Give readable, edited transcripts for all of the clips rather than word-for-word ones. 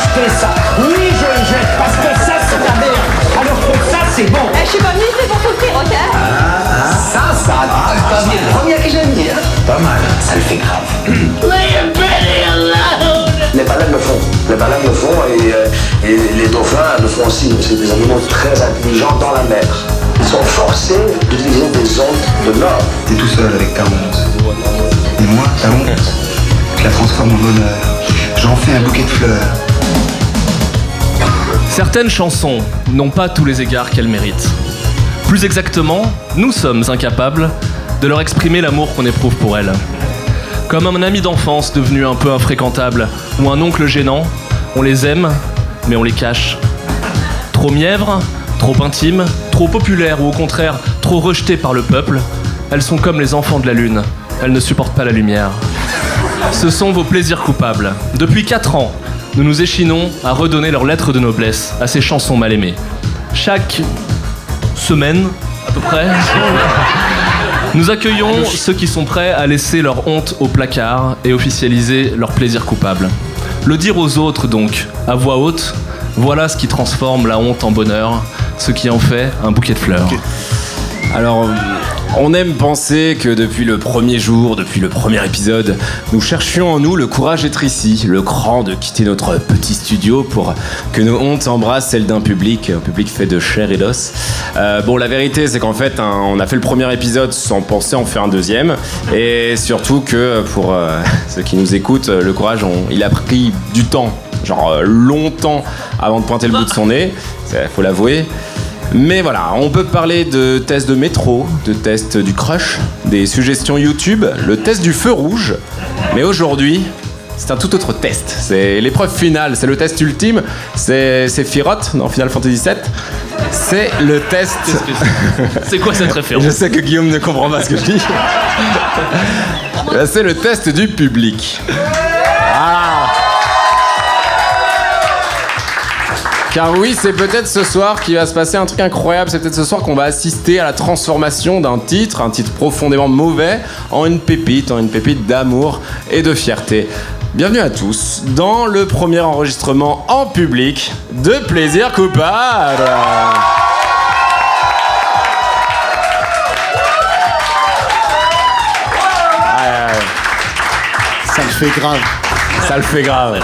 acheter ça. Oui, je le jette parce que ça, c'est la merde. Alors que ça, c'est bon. Je suis pas venue ici pour souffrir, ok? Ça, pas bien. Première que j'aime bien. Pas mal. Ça le fait grave. Les baleines le font. Les baleines le font et les dauphins le font aussi. C'est des animaux très intelligents dans la mer. Ils sont forcés d'utiliser des ondes de l'or. T'es tout seul avec ta honte. Et moi, ta honte, je la transforme en bonheur. J'en fais un bouquet de fleurs. Certaines chansons n'ont pas tous les égards qu'elles méritent. Plus exactement, nous sommes incapables de leur exprimer l'amour qu'on éprouve pour elles. Comme un ami d'enfance devenu un peu infréquentable ou un oncle gênant, on les aime, mais on les cache. Trop mièvres, trop intimes, trop populaires ou au contraire trop rejetées par le peuple, elles sont comme les enfants de la lune, elles ne supportent pas la lumière. Ce sont vos plaisirs coupables. Depuis 4 ans, nous nous échinons à redonner leur lettre de noblesse à ces chansons mal aimées. Chaque semaine, à peu près, nous accueillons ceux qui sont prêts à laisser leur honte au placard et officialiser leur plaisir coupable. Le dire aux autres donc, à voix haute, voilà ce qui transforme la honte en bonheur, ce qui en fait un bouquet de fleurs. Alors, on aime penser que depuis le premier jour, depuis le premier épisode, nous cherchions en nous le courage d'être ici, le cran de quitter notre petit studio pour que nos hontes embrassent celle d'un public, un public fait de chair et d'os. Bon, la vérité, c'est qu'en fait, on a fait le premier épisode sans penser en faire un deuxième, et surtout que pour ceux qui nous écoutent, le courage, il a pris du temps, genre longtemps avant de pointer le bout de son nez, faut l'avouer. Mais voilà, on peut parler de tests de métro, de tests du crush, des suggestions YouTube, le test du feu rouge. Mais aujourd'hui, c'est un tout autre test. C'est l'épreuve finale, c'est le test ultime. C'est Firotte dans Final Fantasy VII. C'est le test... C'est quoi cette référence? Je sais que Guillaume ne comprend pas ce que je dis. C'est le test du public. Car oui, c'est peut-être ce soir qu'il va se passer un truc incroyable. C'est peut-être ce soir qu'on va assister à la transformation d'un titre, un titre profondément mauvais, en une pépite d'amour et de fierté. Bienvenue à tous dans le premier enregistrement en public de Plaisir Coupable. Ça le fait grave. Ça le fait grave.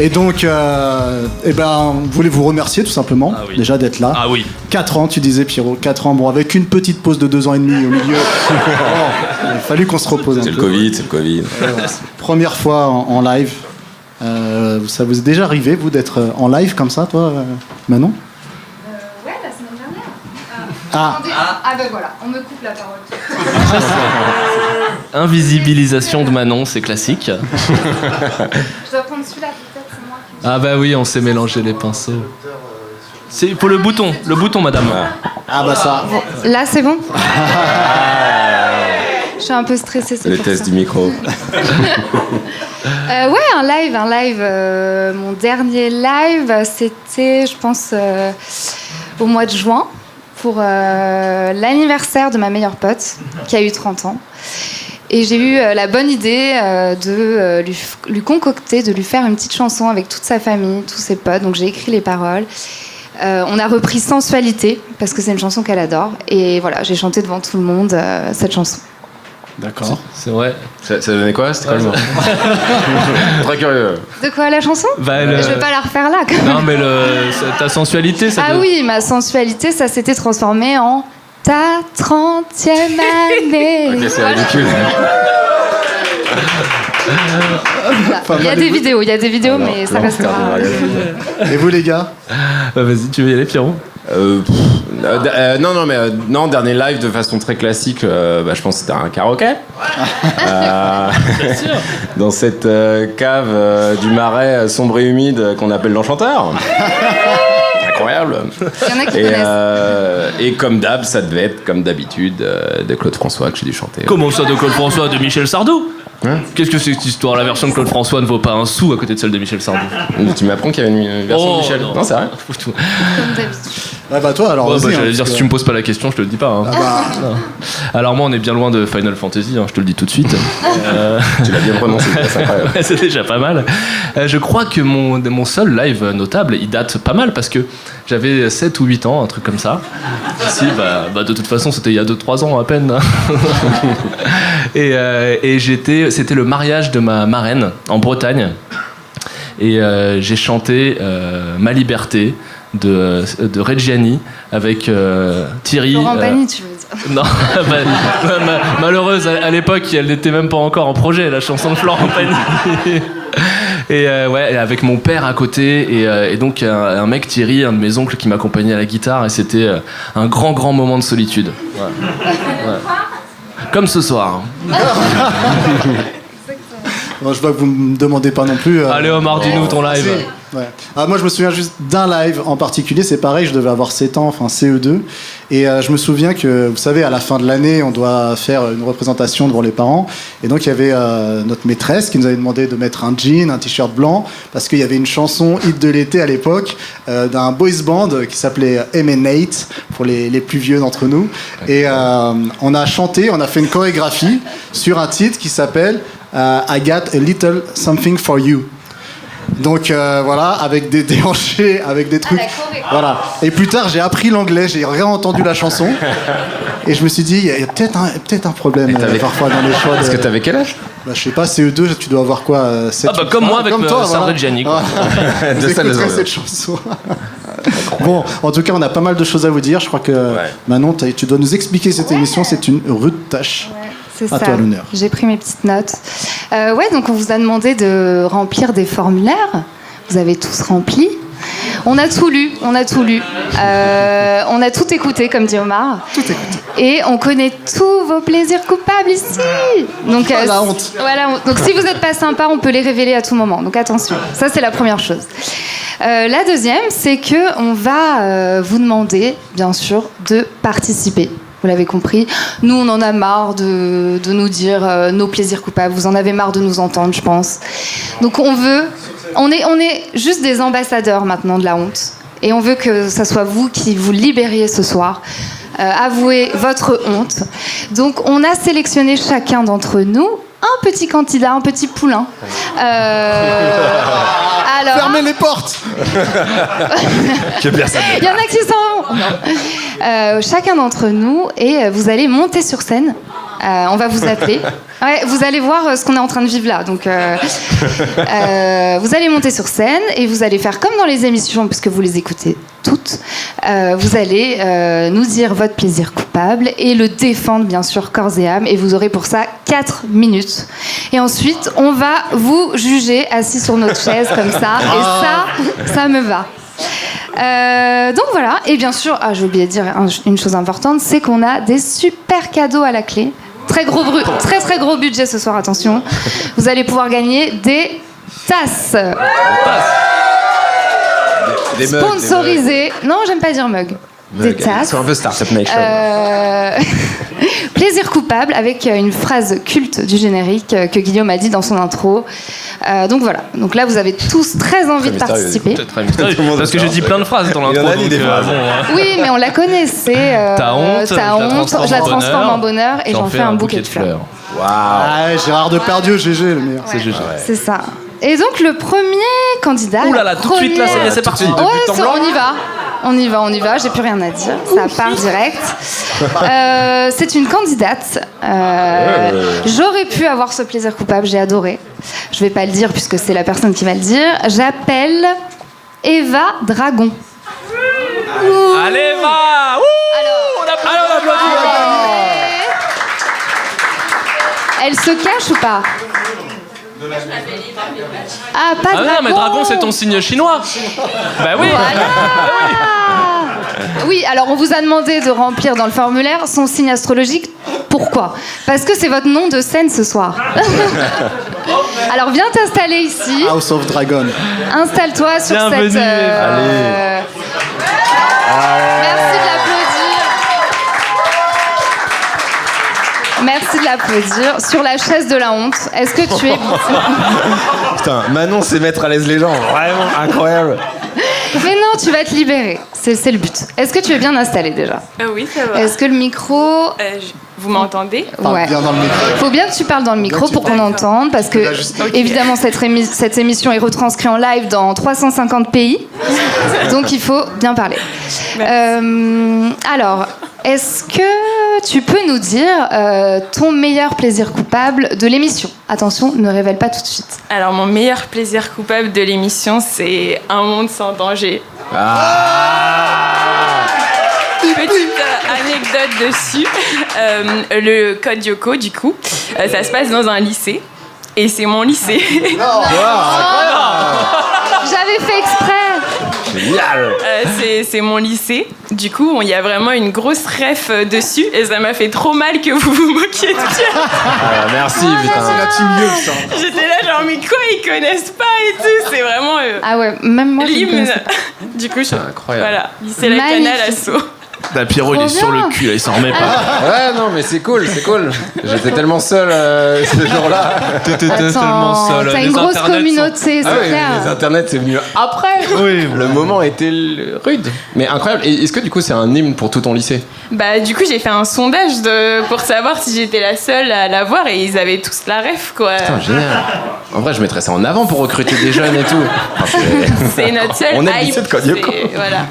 Et donc, voulez vous remercier tout simplement, déjà d'être là. Ah oui. 4 ans, tu disais Pierrot, 4 ans, bon, avec une petite pause de 2 ans et demi au milieu. Il a fallu qu'on se repose un peu. C'est le Covid. Première fois en live. Ça vous est déjà arrivé, vous, d'être en live comme ça, toi, Manon? Ouais, la semaine dernière. Attendez. Ben voilà, on me coupe la parole. Invisibilisation de Manon, c'est classique. Je dois prendre celui-là, peut-être, c'est moi qui... Ah bah oui, on s'est mélangé les pinceaux. C'est pour le bouton, madame. Ah bah ça. Là, c'est bon. Je suis un peu stressée, c'est Le pour test ça. du micro. Ouais, un live. Mon dernier live, c'était, je pense, au mois de juin, pour l'anniversaire de ma meilleure pote, qui a eu 30 ans. Et j'ai eu la bonne idée de lui concocter, de lui faire une petite chanson avec toute sa famille, tous ses potes. Donc j'ai écrit les paroles. On a repris Sensualité, parce que c'est une chanson qu'elle adore. Et voilà, j'ai chanté devant tout le monde cette chanson. D'accord. C'est vrai. Ça donnait quoi? C'était quoi le mot? Très curieux. De quoi, la chanson? Bah, Je vais pas la refaire là, quand même. Non mais ta sensualité, ça. Ah oui, ma sensualité, ça s'était transformé en ta 30e année. Ok, c'est ridicule. Il y a des vidéos, mais ça restera. Et vous, les gars? Bah vas-y, tu veux y aller, Pierrot? Non, dernier live de façon très classique, je pense que c'était un karaoké. Bien sûr. Dans cette cave du Marais sombre et humide qu'on appelle l'Enchanteur. Incroyable. Il y en a qui connaissent. Et comme d'hab, ça devait être comme d'habitude de Claude François que j'ai dû chanter. Comment ça, de Claude François, de Michel Sardou? Qu'est-ce que c'est que cette histoire? La version de Claude François ne vaut pas un sou à côté de celle de Michel Sardou. Tu m'apprends qu'il y avait une version de Michel. Non, c'est vrai. Comme d'habitude. Ouais, bah toi, alors. Ouais, vas-y, j'allais hein, dire, parce si que- tu me poses pas la question, je te le dis pas. Hein. Non. Alors moi, on est bien loin de Final Fantasy, hein, je te le dis tout de suite. Tu l'as bien prononcé, c'est incroyable. Ouais, c'est déjà pas mal. Je crois que mon seul live notable, il date pas mal parce que j'avais 7 ou 8 ans, un truc comme ça. Si, bah de toute façon, c'était il y a 2-3 ans à peine. Et c'était le mariage de ma marraine en Bretagne. Et j'ai chanté Ma Liberté de Reggiani avec Thierry. Laurent Pagny, tu veux dire. Non, malheureuse, à l'époque, elle n'était même pas encore en projet, la chanson de Florent Pagny. Et ouais, avec mon père à côté, et donc un mec, Thierry, un de mes oncles, qui m'accompagnait à la guitare, et c'était un grand moment de solitude. Ouais. Comme ce soir. Bon, je vois que vous me demandez pas non plus. Allez Omar, dis-nous ton live. Ouais. Ah, moi, je me souviens juste d'un live en particulier. C'est pareil, je devais avoir 7 ans, enfin CE2. Et je me souviens que, vous savez, à la fin de l'année, on doit faire une représentation devant les parents. Et donc, il y avait notre maîtresse qui nous avait demandé de mettre un jean, un t-shirt blanc, parce qu'il y avait une chanson hit de l'été à l'époque d'un boys band qui s'appelait Emanate, pour les plus vieux d'entre nous. Et on a chanté, on a fait une chorégraphie sur un titre qui s'appelle I Got a Little Something for You. Donc voilà, avec des déhanchés, avec des trucs. Voilà. Et plus tard, j'ai appris l'anglais, j'ai réentendu la chanson. Et je me suis dit, il y a peut-être un problème parfois dans les choix. Est-ce que t'avais quel âge? Bah, je sais pas, CE2, tu dois avoir quoi 7, Ah bah comme moi avec Sarah Reggiani, quoi. Vous écouterez cette chanson. Bon, en tout cas, on a pas mal de choses à vous dire. Je crois que Manon, tu dois nous expliquer cette émission. C'est une rude tâche. Ouais, c'est À ça. toi l'honneur. J'ai pris mes petites notes. Ouais, donc on vous a demandé de remplir des formulaires. Vous avez tous rempli. On a tout lu, on a tout lu. On a tout écouté, comme dit Omar. Tout écouté. Et on connaît tous vos plaisirs coupables ici. Donc, la honte. Voilà, donc si vous n'êtes pas sympa, on peut les révéler à tout moment. Donc attention, ça c'est la première chose. La deuxième, c'est que on va vous demander, bien sûr, de participer. Vous l'avez compris. Nous, on en a marre de nous dire nos plaisirs coupables. Vous en avez marre de nous entendre, je pense. Donc on est juste des ambassadeurs maintenant de la honte. Et on veut que ça soit vous qui vous libériez ce soir. Avouez votre honte. Donc on a sélectionné chacun d'entre nous un petit candidat, un petit poulain. Alors, Fermez les portes. Que personne. il y en a qui s'en vont. Chacun d'entre nous, et vous allez monter sur scène. On va vous appeler. Ouais, vous allez voir ce qu'on est en train de vivre là. Donc, vous allez monter sur scène et vous allez faire comme dans les émissions, puisque vous les écoutez toutes. Vous allez nous dire votre plaisir coupable et le défendre, bien sûr, corps et âme. Et vous aurez pour ça 4 minutes. Et ensuite, on va vous juger assis sur notre chaise comme ça. Et ça me va. Donc voilà, et bien sûr, j'ai oublié de dire une chose importante, c'est qu'on a des super cadeaux à la clé. Très gros budget ce soir, attention. Vous allez pouvoir gagner des tasses. Des mugs, Sponsorisées. Non, j'aime pas dire mug. Des tasses. C'est un peu Startup Nation. Plaisir coupable avec une phrase culte du générique que Guillaume a dit dans son intro. Donc voilà. Donc là, vous avez tous très envie de mystérieux, participer. C'est très mystérieux, parce que j'ai dit plein de phrases dans Il y l'intro. en a dit donc, des phrases. bon, hein. Oui, mais on la connaît. C'est Ta honte, je la transforme en bonheur et j'en fais un bouquet de fleurs. Ah, Gérard Depardieu, GG, le meilleur. C'est GG. C'est ça. Et donc le premier candidat. Ouh là là, tout de suite là, ça y est, c'est parti. Ouais, on y va, j'ai plus rien à dire, ça part direct. C'est une candidate. J'aurais pu avoir ce plaisir coupable, j'ai adoré. Je vais pas le dire puisque c'est la personne qui va le dire. J'appelle Eva Dragon. Allez, va. Ouh, on applaudit. Elle se cache ou pas? Ah, pas Ah dragon. non, mais dragon, c'est ton signe chinois. Bah oui. Voilà. Oui, alors on vous a demandé de remplir dans le formulaire son signe astrologique. Pourquoi? Parce que c'est votre nom de scène ce soir. Alors viens t'installer ici. House of Dragon. Installe-toi sur Bienvenue, cette. Eva. Merci de l'applaudir. Merci de l'applaudir. Sur la chaise de la honte, est-ce que tu es... Putain, Manon sait mettre à l'aise les gens, vraiment incroyable. Mais non, tu vas te libérer. C'est le but. Est-ce que tu es bien installé déjà? Oui, ça va. Est-ce que le micro... Vous m'entendez? Parle bien dans le micro. Il faut bien que tu parles dans le micro pour qu'on entende, parce que, évidemment, cette émission est retranscrite en live dans 350 pays. Donc, il faut bien parler. Alors, est-ce que tu peux nous dire ton meilleur plaisir coupable de l'émission? Attention, ne révèle pas tout de suite. Alors, mon meilleur plaisir coupable de l'émission, c'est Un monde sans danger. Petite anecdote dessus. Le code Yoko, du coup, ça se passe dans un lycée. Et c'est mon lycée. J'avais fait exprès. Génial. C'est mon lycée. Du coup, il y a vraiment une grosse ref dessus. Et ça m'a fait trop mal que vous vous moquiez de ça. Merci, putain. C'est la team mieux, ça. J'étais là genre, mais quoi, ils connaissent pas et tout. C'est vraiment Ah ouais, même moi, je ne l'hymne. connaissais pas. Du coup, incroyable. voilà, lycée La Magnifique. Canale Assaut. Pierrot, il est sur le cul, là, il s'en remet pas. Ouais, non, mais c'est cool, c'est cool. J'étais tellement seul ce jour-là. T'étais tellement Attends, seul. t'as Les une grosse internets communauté, c'est Ah oui, clair. les internets, c'est venu après. Oui. Le moment était rude. Mais incroyable. Et est-ce que du coup, c'est un hymne pour tout ton lycée? Bah, du coup, j'ai fait un sondage pour savoir si j'étais la seule à l'avoir et ils avaient tous la ref, quoi. Putain, génial. En vrai, je mettrais ça en avant pour recruter des jeunes et tout. Enfin, C'est notre seule On est le hype. lycée de Code Yoko. Voilà.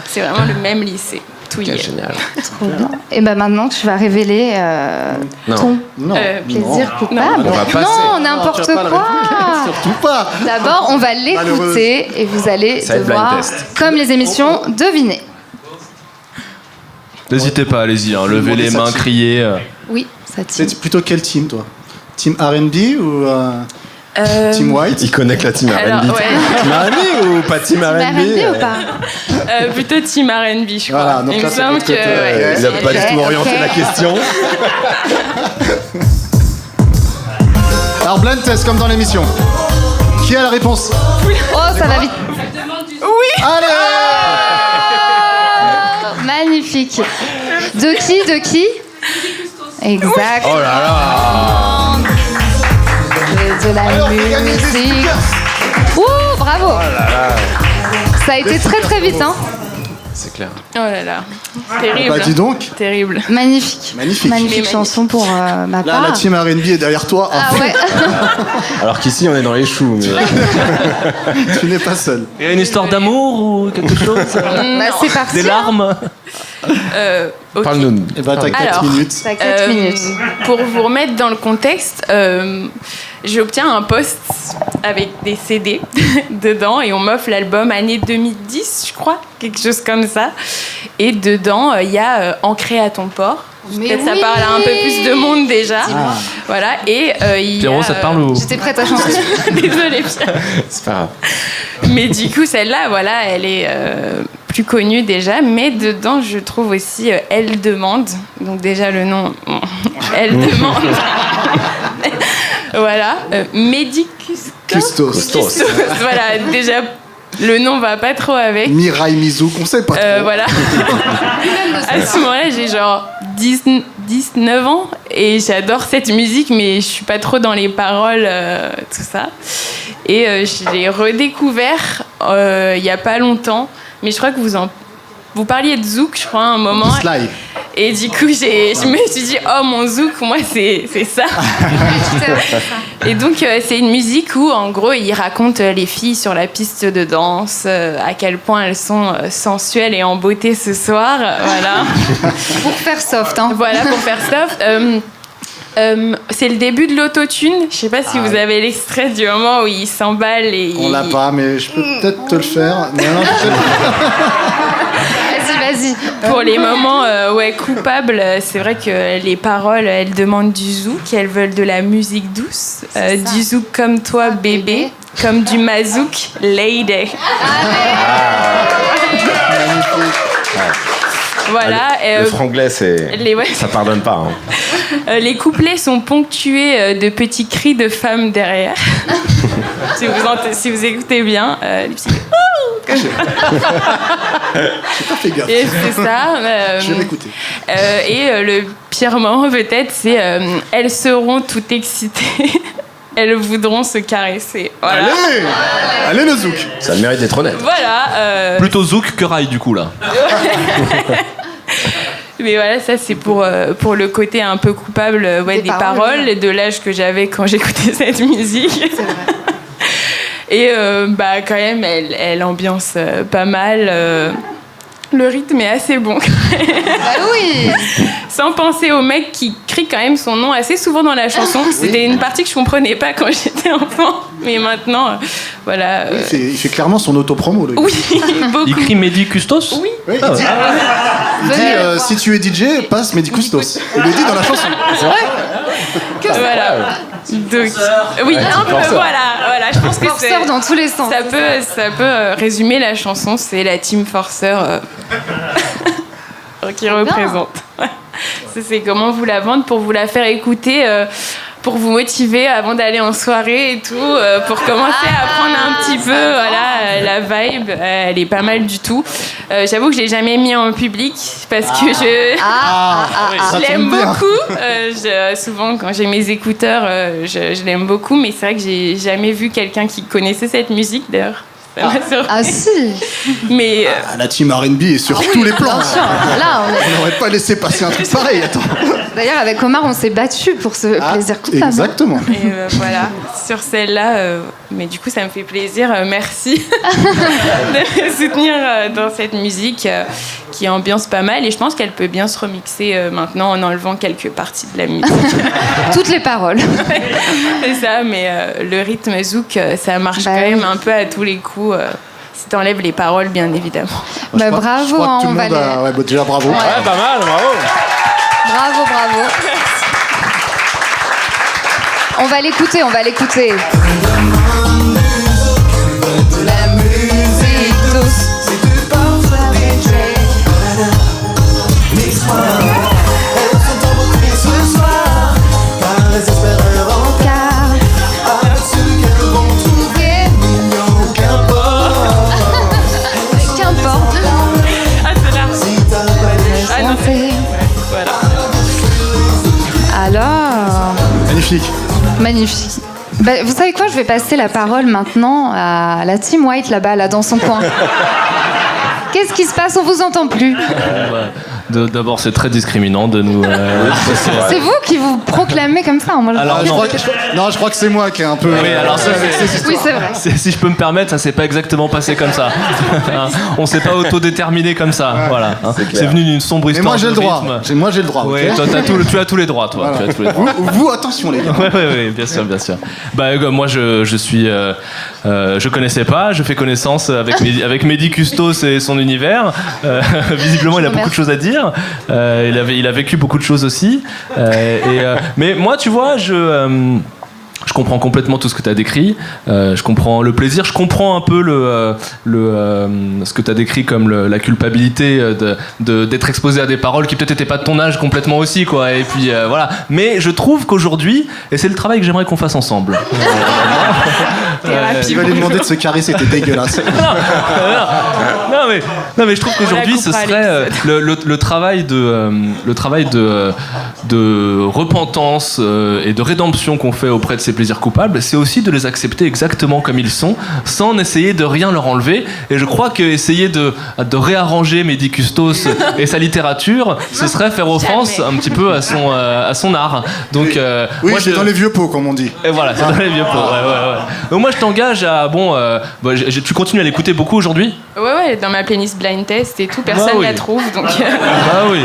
C'est vraiment le même lycée. Tout y c'est est. génial. Et ben maintenant, tu vas révéler Non. ton Non. plaisir non. coupable. On va passer. Non, n'importe Tu vas pas le quoi. révéler, surtout pas. D'abord, on va l'écouter et vous allez Ça va être blind devoir, test. comme les émissions, deviner. N'hésitez pas, allez-y, hein, levez les mains, Ça tire. criez. Oui, ça tire. C'est plutôt quel team, toi? Team R&B ou Team White? Il connaît que la team Alors, R&B. ouais. Team R&B ou pas team Team R&B? R&B ou pas? Plutôt team R&B, je crois. Voilà, donc Il là, me c'est semble de l'autre que... côté. ouais, Il a pas du tout orienté ok. la question. Alors, blind test, comme dans l'émission. Qui a la réponse? Oh, ça va vite. Allez! Magnifique. De qui? Exact. Oh là là. De la musique. Ouh, bravo. Ça a été très très vite, hein. C'est clair. Oh là là. Terrible. Bah, dis donc. Terrible. Magnifique. Magnifique. Magnifique Magnifique. chanson pour ma Là, part. la team R&B est derrière toi. Ah ouais. Alors qu'ici, on est dans les choux. Mais... Tu n'es pas seul. Il y a une histoire d'amour ou quelque chose? Bah, c'est parti. Des larmes? Ok. Parle-nous. Et bah, t'as 4 Alors. minutes. T'as 4 minutes. Pour vous remettre dans le contexte, j'obtiens un post avec des CD dedans et on m'offre l'album année 2010, je crois, quelque chose comme ça. Et dedans, il y a Ancré à ton port. Mais Peut-être ça oui. parle à un peu plus de monde déjà. Voilà. Et il y Pierrot, a, ça te parle ou? J'étais prête à chanter. Désolée, Pierre. C'est pas grave. Mais du coup, celle-là, voilà, elle est plus connue déjà. Mais dedans, je trouve aussi Elle demande. Donc déjà, le nom, Elle demande. Voilà. Médicus. Custos. Voilà, déjà, le nom va pas trop avec. Mirai Mizouk, on sait pas trop. Voilà. À ce moment-là, j'ai genre 19 ans et j'adore cette musique, mais je suis pas trop dans les paroles, tout ça. Et je l'ai redécouvert il y a pas longtemps, mais je crois que vous parliez de Zouk, je crois, à un moment. Sly. Et du coup, je me suis dit, oh mon Zouk, moi c'est ça. Et donc, c'est une musique où, en gros, il raconte les filles sur la piste de danse, à quel point elles sont sensuelles et en beauté ce soir. Voilà. Pour faire soft, hein. Voilà, pour faire soft. C'est le début de l'autotune. Je sais pas si vous avez l'extrait du moment où il s'emballe et On l'a pas, mais je peux peut-être te le faire. Mais non, Vas-y. Pour les moments coupables, c'est vrai que les paroles, elles demandent du zouk, elles veulent de la musique douce, du zouk comme toi bébé, comme du mazouk lady. Voilà. Le franglais, c'est... ça pardonne pas. Hein. Les couplets sont ponctués de petits cris de femmes derrière. Si vous écoutez bien, les petits... J'ai pas fait gaffe. Et c'est ça. Je vais m'écouter. Et le pire moment, peut-être, c'est elles seront toutes excitées. Elles voudront se caresser. Voilà. Allez le zouk. Ça a le mérite d'être honnête. Voilà. Plutôt zouk que rail, du coup, là. Mais voilà, ça c'est pour le côté un peu coupable des paroles et de l'âge que j'avais quand j'écoutais cette musique. C'est vrai. Et quand même, elle ambiance pas mal. Le rythme est assez bon. Bah oui. Sans penser au mec qui crie quand même son nom assez souvent dans la chanson. C'était une partie que je comprenais pas quand j'étais enfant. Mais maintenant, voilà. Il fait clairement son autopromo. Le gars. Oui, beaucoup. Il crie Mehdi Custos? Oui. Oui, il dit si tu es DJ, passe Mehdi Custos. Il le dit dans la chanson. C'est vrai. Voilà. Donc, oui, un peu, voilà. Je pense que Forceur dans tous les sens. ça peut résumer la chanson. C'est la team Forceur qui représente. Ça, c'est comment vous la vendre pour vous la faire écouter, pour vous motiver avant d'aller en soirée et tout, pour commencer à prendre un petit peu, la vibe. Elle est pas mal du tout. J'avoue que je l'ai jamais mis en public parce que je l'aime beaucoup. Souvent, quand j'ai mes écouteurs, je l'aime beaucoup, mais c'est vrai que j'ai jamais vu quelqu'un qui connaissait cette musique d'ailleurs. Ah si. Mais La team R&B est sur tous les plans. Bien sûr. Là, On n'aurait pas laissé passer un truc pareil. Attends. D'ailleurs, avec Omar, on s'est battu pour ce plaisir coupable. Exactement. Et voilà, sur celle-là, mais du coup ça me fait plaisir, merci de me soutenir dans cette musique qui ambiance pas mal et je pense qu'elle peut bien se remixer maintenant en enlevant quelques parties de la musique. Toutes les paroles. C'est ça, mais le rythme zouk, ça marche quand même un peu à tous les coups. Si t'enlèves les paroles, bien évidemment. Bravo, je crois que tout on le va monde a... Ouais, déjà bravo. Ouais, pas mal, bravo. Bravo. On va l'écouter. La musique douce. Qu'importe. Ah, c'est là. Ah non, c'est... Voilà. Alors, Magnifique. vous savez quoi, je vais passer la parole maintenant à la team White là-bas, dans son coin. Qu'est-ce qui se passe? On vous entend plus. D'abord, c'est très discriminant de nous... C'est vous qui vous proclamez comme ça. Moi, Alors, je crois que c'est moi qui ai un peu... Oui, alors ça, oui, c'est vrai. si je peux me permettre, ça s'est pas exactement passé comme ça. On s'est pas autodéterminé comme ça. Voilà. C'est venu d'une sombre Mais histoire. moi j'ai le droit. Moi j'ai le droit. Oui, ok toi, tu as tous les droits, toi. Voilà. Tu as tous les droits. Vous, attention les gars. Oui, bien sûr. Moi, je suis, je connaissais pas. Je fais connaissance avec Mehdi Custos et son univers. Visiblement, il a beaucoup de choses à dire. Il a vécu beaucoup de choses aussi. Mais moi, tu vois, je comprends complètement tout ce que tu as décrit. Je comprends le plaisir. Je comprends un peu ce que tu as décrit comme la culpabilité d'être exposé à des paroles qui peut-être n'étaient pas de ton âge complètement aussi, quoi. Et puis voilà. Mais je trouve qu'aujourd'hui, et c'est le travail que j'aimerais qu'on fasse ensemble. Il va lui demander de se caresser, c'était dégueulasse. Non, mais je trouve qu'aujourd'hui, ce serait le travail de repentance et de rédemption qu'on fait auprès de ces plaisirs coupables, c'est aussi de les accepter exactement comme ils sont, sans essayer de rien leur enlever. Et je crois qu'essayer de réarranger Mehdi Custos et sa littérature, ce serait faire offense un petit peu à son art. Donc, oui, moi, c'est dans les vieux pots, comme on dit. Et voilà, c'est dans les vieux pots. Ouais. Donc moi, je t'engage à... tu continues à l'écouter beaucoup aujourd'hui ? Ouais, dans ma playlist blind test et tout, personne la trouve, donc... oui.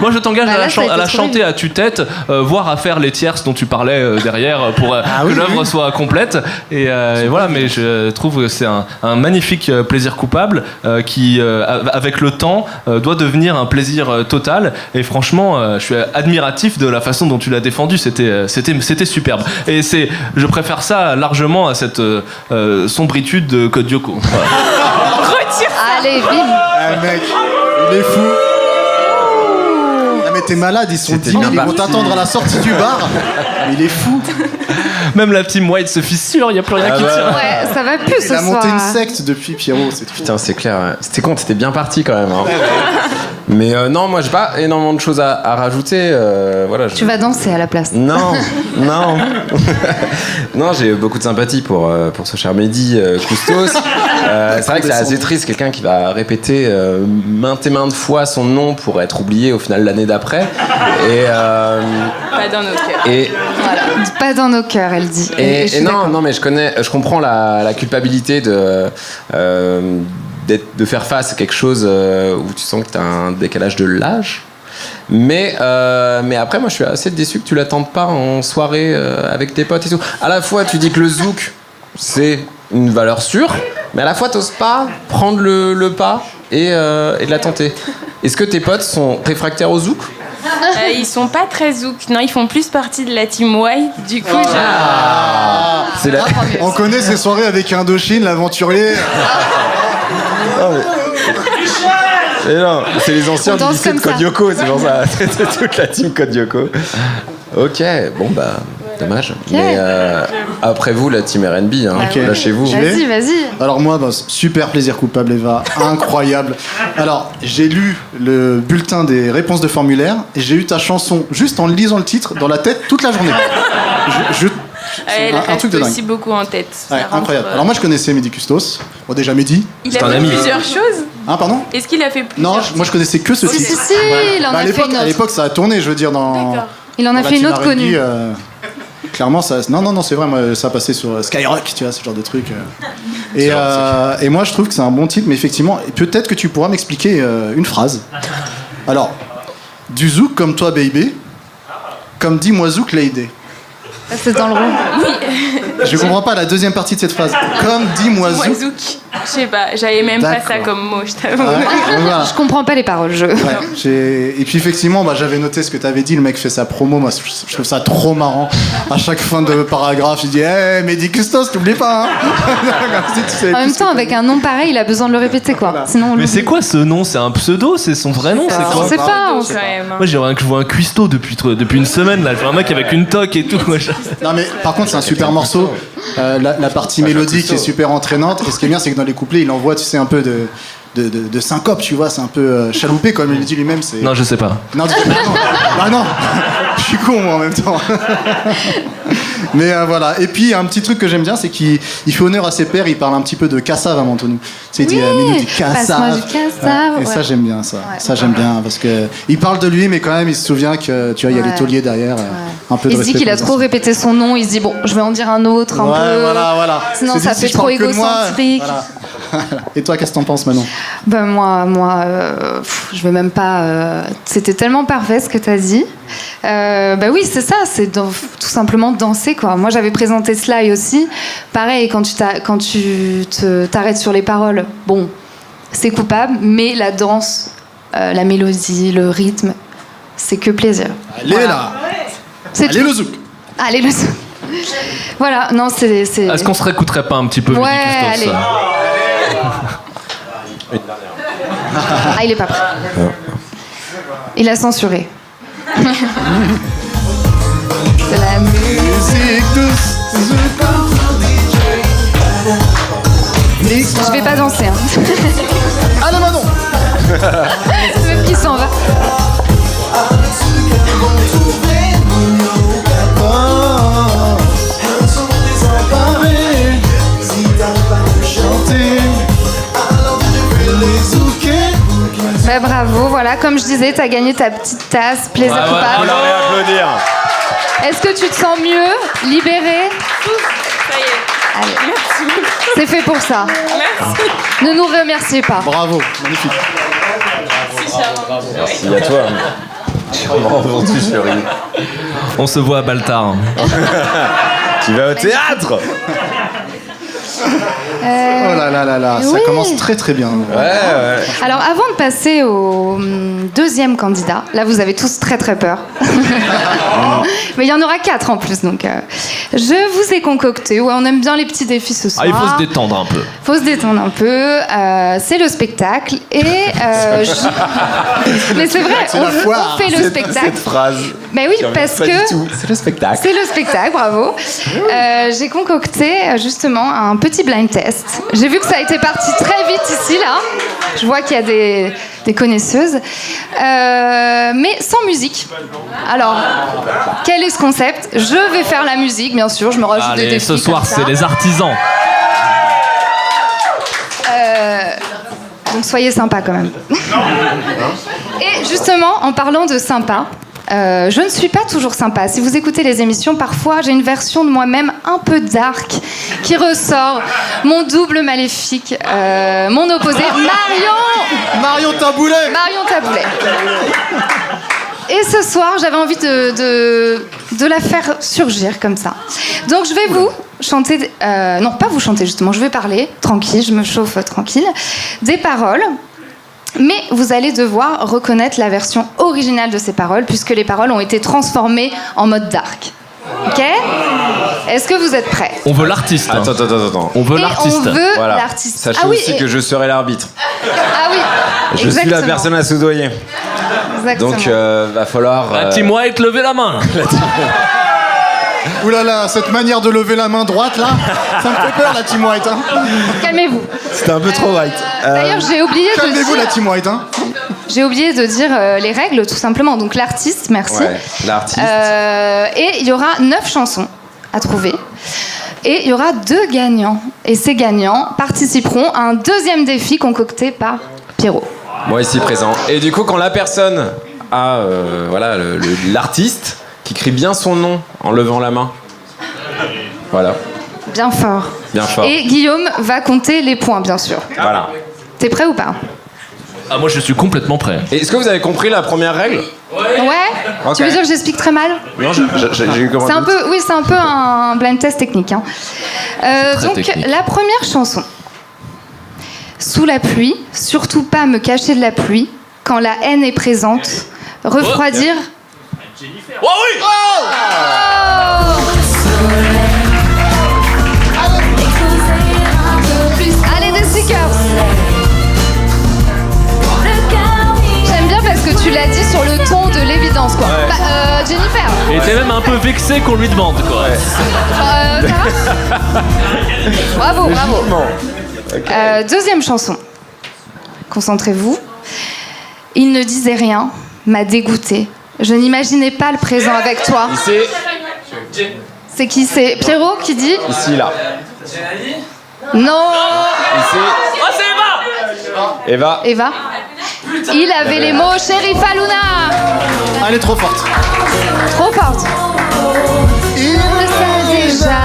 Moi, je t'engage à la chanter bien. à tue-tête, voire à faire les tierces dont tu parlais derrière pour que l'œuvre soit complète. Et voilà, mais je trouve que c'est un magnifique plaisir coupable qui, avec le temps, doit devenir un plaisir total. Et franchement, je suis admiratif de la façon dont tu l'as défendu. C'était superbe. Et je préfère ça largement à cette sombritude de Code Lyoko. Voilà. Allez, bim. Ah, mec, il est fou. t'es malade, ils sont C'était 10 000, bien ils vont parti. t'attendre à la sortie du bar. Il est fou. Même la team White se fissure, il n'y a plus rien qui tient. Ouais, ça va plus Il ce a monté soir. une secte depuis Pierrot. C'est fou. Putain, c'est clair. Ouais. C'était con, t'étais bien parti quand même. Hein. Mais non, moi j'ai pas énormément de choses à rajouter. Voilà, Tu vas danser à la place. Non, non. Non, j'ai beaucoup de sympathie pour ce cher Mehdi Koustos. C'est vrai que c'est assez triste, quelqu'un qui va répéter maintes et maintes fois son nom pour être oublié au final l'année d'après. Et, Pas dans nos cœurs. et, Voilà. Pas dans nos cœurs, elle dit. et, je suis et d'accord. non, mais je comprends la culpabilité de faire face à quelque chose où tu sens que tu as un décalage de l'âge. Mais après, moi, je suis assez déçu que tu l'attends pas en soirée avec tes potes et tout. À la fois, tu dis que le zouk, c'est une valeur sûre, mais à la fois, t'oses pas prendre le pas et de la tenter. Est-ce que tes potes sont réfractaires au zouk? Ils sont pas très zouk. Non, ils font plus partie de la team White. Du coup, C'est la... On connaît ces soirées avec Indochine, l'aventurier. Mais non, c'est les anciens On du danse lycée de comme ça. Kodioko, c'est pour ça. C'est toute la team Kodioko. Ok, bon bah, dommage. Mais après vous, la team R&B, hein, Ok. lâchez-vous. Vas-y, vas-y. Alors moi, super plaisir coupable, Eva, incroyable. Alors, j'ai lu le bulletin des réponses de formulaire et j'ai eu ta chanson juste en lisant le titre dans la tête toute la journée. elle un reste truc de dingue. aussi beaucoup en tête. Ça Ouais, rentre, incroyable. Alors moi, je connaissais Mehdi Koustos. Bon, déjà Mehdi. il c'est a un fait ami. plusieurs choses. Hein, pardon? Est-ce qu'il a fait plusieurs Non, moi je connaissais que ce Si, titre. si, si, il en Bah, a fait une à autre. l'époque, ça a tourné, je veux dire, dans. D'accord. Il en a dans fait la une team autre R&B, connue. Clairement, ça. Non, c'est vrai, moi, ça passait sur Skyrock, tu vois, ce genre de truc. Et moi, je trouve que c'est un bon titre, mais effectivement, peut-être que tu pourras m'expliquer une phrase. Alors, du zouk comme toi, baby, comme dit moi zouk lady. C'est dans le rond. Je comprends pas la deuxième partie de cette phrase. Comme dit moi Moi, zouk. zouk. Je sais pas, j'avais même pas ça D'accord. comme mot, je t'avoue. Ouais, voilà. Je comprends pas les paroles, je. Ouais, et puis effectivement, j'avais noté ce que tu avais dit. Le mec fait sa promo. Moi, je trouve ça trop marrant. À chaque fin de paragraphe, il dit hey, Mehdi Koustos, t'oublies pas. Hein. Comme si tu savais En même tout ce temps, que avec un nom pareil, il a besoin de le répéter, quoi. Voilà. Sinon, on Mais l'oublie. c'est quoi ce nom? C'est un pseudo? C'est son vrai nom? C'est On quoi? sait pas. Quand même, hein. Moi, je vois un cuistot depuis une semaine là. Je vois un mec avec une toque et tout. Moi, Non mais par contre c'est un super morceau. La partie mélodique est super entraînante. Et ce qui est bien c'est que dans les couplets il envoie tu sais un peu de syncope, tu vois, c'est un peu chaloupé comme il le dit lui-même. C'est... Non, je sais pas. Non, bah non, je suis con moi en même temps. Mais voilà. Et puis un petit truc que j'aime bien, c'est qu'il fait honneur à ses pairs. Il parle un petit peu de cassave avant tout nous. Tu sais, il dit Minou du passe-moi cassave. du cassave, Et ça ouais. j'aime bien ça. Ouais. Ça j'aime bien parce que il parle de lui, mais quand même il se souvient que tu vois il y a Ouais. les tauliers derrière. Un peu de Il se dit respect qu'il a pour les trop anciens. répété son nom, il se dit bon, je vais en dire un autre un Ouais, peu. voilà. Sinon, Se dit, ça si fait je trop parle que de moi, égocentrique. voilà. Et toi, qu'est-ce que t'en penses maintenant? Ben moi, je vais même pas. C'était tellement parfait ce que t'as dit. Ben oui, c'est ça, c'est tout simplement danser quoi. Moi, j'avais présenté Sly aussi. Pareil, quand tu t'arrêtes sur les paroles, bon, c'est coupable, mais la danse, la mélodie, le rythme, c'est que plaisir. Allez Voilà. là, C'est allez tout. le zouk. Allez le zouk. Voilà, non, c'est. Est-ce qu'on se réécouterait pas un petit peu Ouais, Mehdi Koustos, allez. Ah, il est pas prêt. Il a censuré. C'est la Musique douce, Je vais pas danser. Hein. Ah non, non. Même qui s'en va. Bah, bravo, voilà, comme je disais, t'as gagné ta petite tasse, plaisir Ouais, ouais, coupable. On aurait applaudir. Est-ce que tu te sens mieux, libéré? Ça y est. Allez. C'est fait pour ça. Merci. Ne nous remerciez pas. Bravo, magnifique. Merci à toi. Sûrement vendu sur une. On se voit à Baltar. Tu vas au théâtre? Oh là là là là, ça oui. commence très très bien. Ouais. Alors, avant de passer au deuxième candidat. Là, vous avez tous très très peur. Mais il y en aura 4 en plus, donc je vous ai concocté. Ouais, on aime bien les petits défis ce soir. Ah, il faut se détendre un peu. Faut se détendre un peu. C'est le spectacle et mais c'est vrai, on fait le spectacle. Cette phrase. Mais oui, parce que c'est le spectacle. c'est le spectacle, bravo. J'ai concocté justement un petit blind test. J'ai vu que ça a été parti très vite ici, là. Je vois qu'il y a des connaisseuses. Mais sans musique. Alors, quel est ce concept? Je vais faire la musique, bien sûr. Je me rajoute des Allez, défis ce soir, comme ça. c'est les artisans. Donc soyez sympa quand même. Et justement, en parlant de sympa, je ne suis pas toujours sympa. Si vous écoutez les émissions, parfois j'ai une version de moi-même un peu dark qui ressort. Mon double maléfique, mon opposé, Marion Taboulet. Marion Taboulet. Et ce soir, j'avais envie de la faire surgir comme ça. Donc je vais vous chanter... non, pas vous chanter justement, je vais parler, tranquille, je me chauffe tranquille, des paroles. Mais vous allez devoir reconnaître la version originale de ces paroles, puisque les paroles ont été transformées en mode dark. Ok? Est-ce que vous êtes prêts? On veut l'artiste. Hein. Attends. On veut Et l'artiste. on veut Voilà. l'artiste. Sachez aussi que je serai l'arbitre. Ah oui, Je suis la personne à soudoyer. Exactement. Donc, va falloir... La Team White, levez la main. Ouh là là, cette manière de lever la main droite là, ça me fait peur la Team White. Hein. Calmez-vous. C'était un peu trop right. D'ailleurs, j'ai oublié de Calmez-vous la dire... Team White. Hein. J'ai oublié de dire les règles, tout simplement. Donc l'artiste, merci. Ouais, l'artiste. Et il y aura 9 chansons à trouver. Et il y aura 2 gagnants. Et ces gagnants participeront à un deuxième défi concocté par Pierrot. Moi ici présent. Et du coup, quand la personne a voilà, l'artiste qui crie bien son nom en levant la main. Voilà. Bien fort. Bien fort. Et Guillaume va compter les points, bien sûr. Voilà. T'es prêt ou pas? Ah, moi, je suis complètement prêt. Et est-ce que vous avez compris la première règle? Ouais. Ok. Tu veux dire que j'explique très mal? Non, j'ai eu comment C'est un peu, oui, c'est un peu un blind test technique. Hein. Donc, technique. la première chanson. Sous la pluie, surtout pas me cacher de la pluie. Quand la haine est présente, refroidir. Oh oui! Allez, des stickers. J'aime bien parce que tu l'as dit sur le ton de l'évidence, quoi. Ouais. Bah, Jennifer. Il était même un peu vexé qu'on lui demande, quoi. Ça va? Bravo, bravo. Deuxième chanson. Concentrez-vous. Il ne disait rien, m'a dégoûté. Je n'imaginais pas le présent avec toi. Ici, C'est qui? C'est Pierrot qui dit? ici, là. Non. Ici. Oh, c'est Eva! Eva. Eva. Il avait les mots Sheriff Aluna. Elle est trop forte. Trop forte. Il le sait déjà.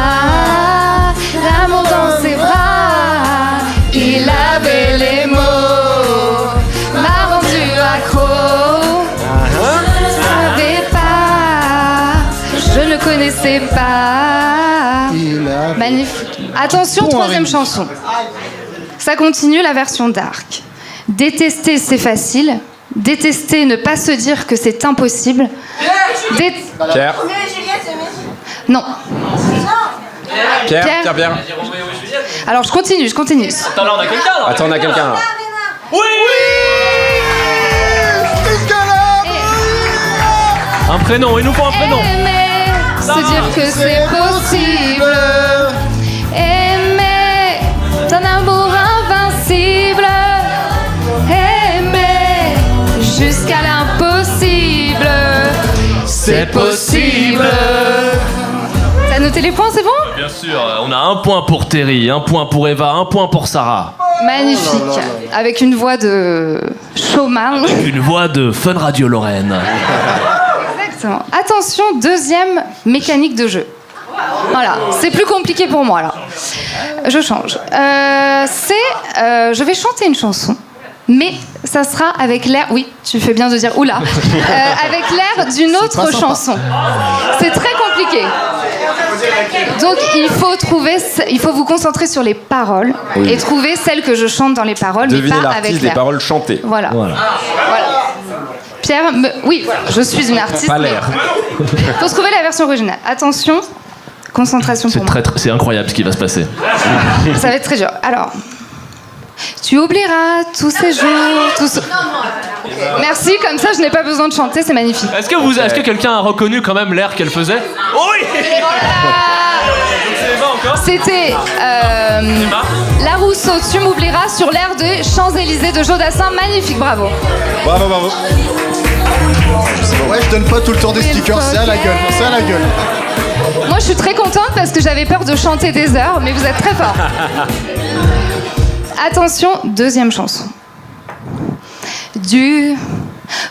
L'amour dans ses bras. Il avait les mots. M'a rendu accro. Je ne savais pas. Je ne connaissais pas. Magnifique. Attention, Bon, troisième Harry. chanson. Ça continue, la version dark. Détester, c'est facile. Détester, ne pas se dire que c'est impossible. Pierre. Non. Pierre. Pierre. Alors, je continue. Attends, là, on a quelqu'un, là! Attends, on a quelqu'un là. Oui! Un prénom, il nous faut un prénom! Aimer, se dire que c'est possible. Aimer, d'un amour invincible. Aimer, jusqu'à l'impossible. C'est possible. T'as noté les points, c'est bon? Bien sûr, on a 1 point pour Terry, 1 point pour Eva, 1 point pour Sarah. Magnifique. Avec une voix de showman. Une voix de Fun Radio Lorraine. Exactement. Attention, deuxième mécanique de jeu. Voilà, c'est plus compliqué pour moi là. Je change. Je vais chanter une chanson, mais ça sera avec l'air. Oui, tu fais bien de dire oula. Avec l'air d'une autre chanson. C'est très compliqué. Donc il faut vous concentrer sur les paroles et trouver celles que je chante dans les paroles, Devinez mais pas l'artiste avec des l'air. paroles chantées. Voilà. Pierre, oui, voilà, je suis une artiste. Pas l'air. Faut trouver la version originale. Attention, concentration pour moi. C'est incroyable ce qui va se passer. Ça va être très dur. Alors, tu oublieras tous ces jours, Merci, comme ça je n'ai pas besoin de chanter, c'est magnifique. Est-ce que quelqu'un a reconnu quand même l'air qu'elle faisait? Oui. C'était La Rousseau, tu m'oublieras sur l'air de Champs-Élysées de Jodassin. Magnifique, bravo. Bravo. Ouais, je donne pas tout le temps des stickers, c'est à la gueule. Moi je suis très contente parce que j'avais peur de chanter des heures, mais vous êtes très fort. Attention, deuxième chanson. Du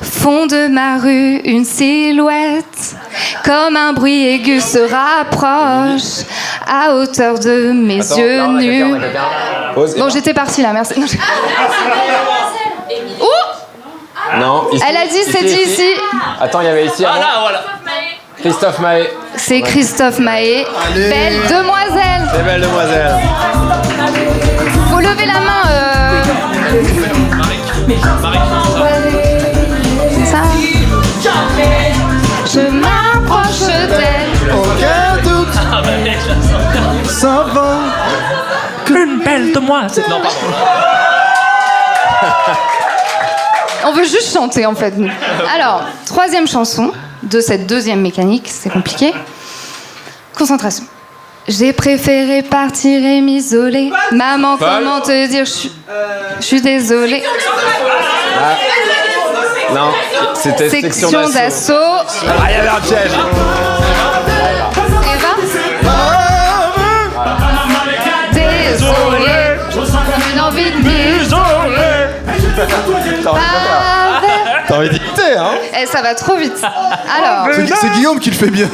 fond de ma rue, une silhouette, comme un bruit aigu se rapproche, à hauteur de mes yeux nus. Bon, j'étais partie là, merci. Non, ici, Elle a dit, c'est dit ici. Attends, il y avait ici. Ah là, voilà. Christophe Maé. C'est Christophe Maé. Allez. Belle demoiselle. C'est belle demoiselle. Faut lever la main. Ça. Je m'approche d'elle. Aucun doute, ça va. Une belle demoiselle. Non, pardon. On veut juste chanter en fait, nous. Alors, troisième chanson de cette deuxième mécanique, c'est compliqué. Concentration. J'ai préféré partir et m'isoler. Maman, comment te dire, je suis désolée. Non, c'était Section d'assaut. Ah, il y avait un piège. Eva. Désolée. Une envie de m'isoler. T'as envie d'écouter, hein? Eh, ça va trop vite. Alors, C'est Guillaume qui le fait bien.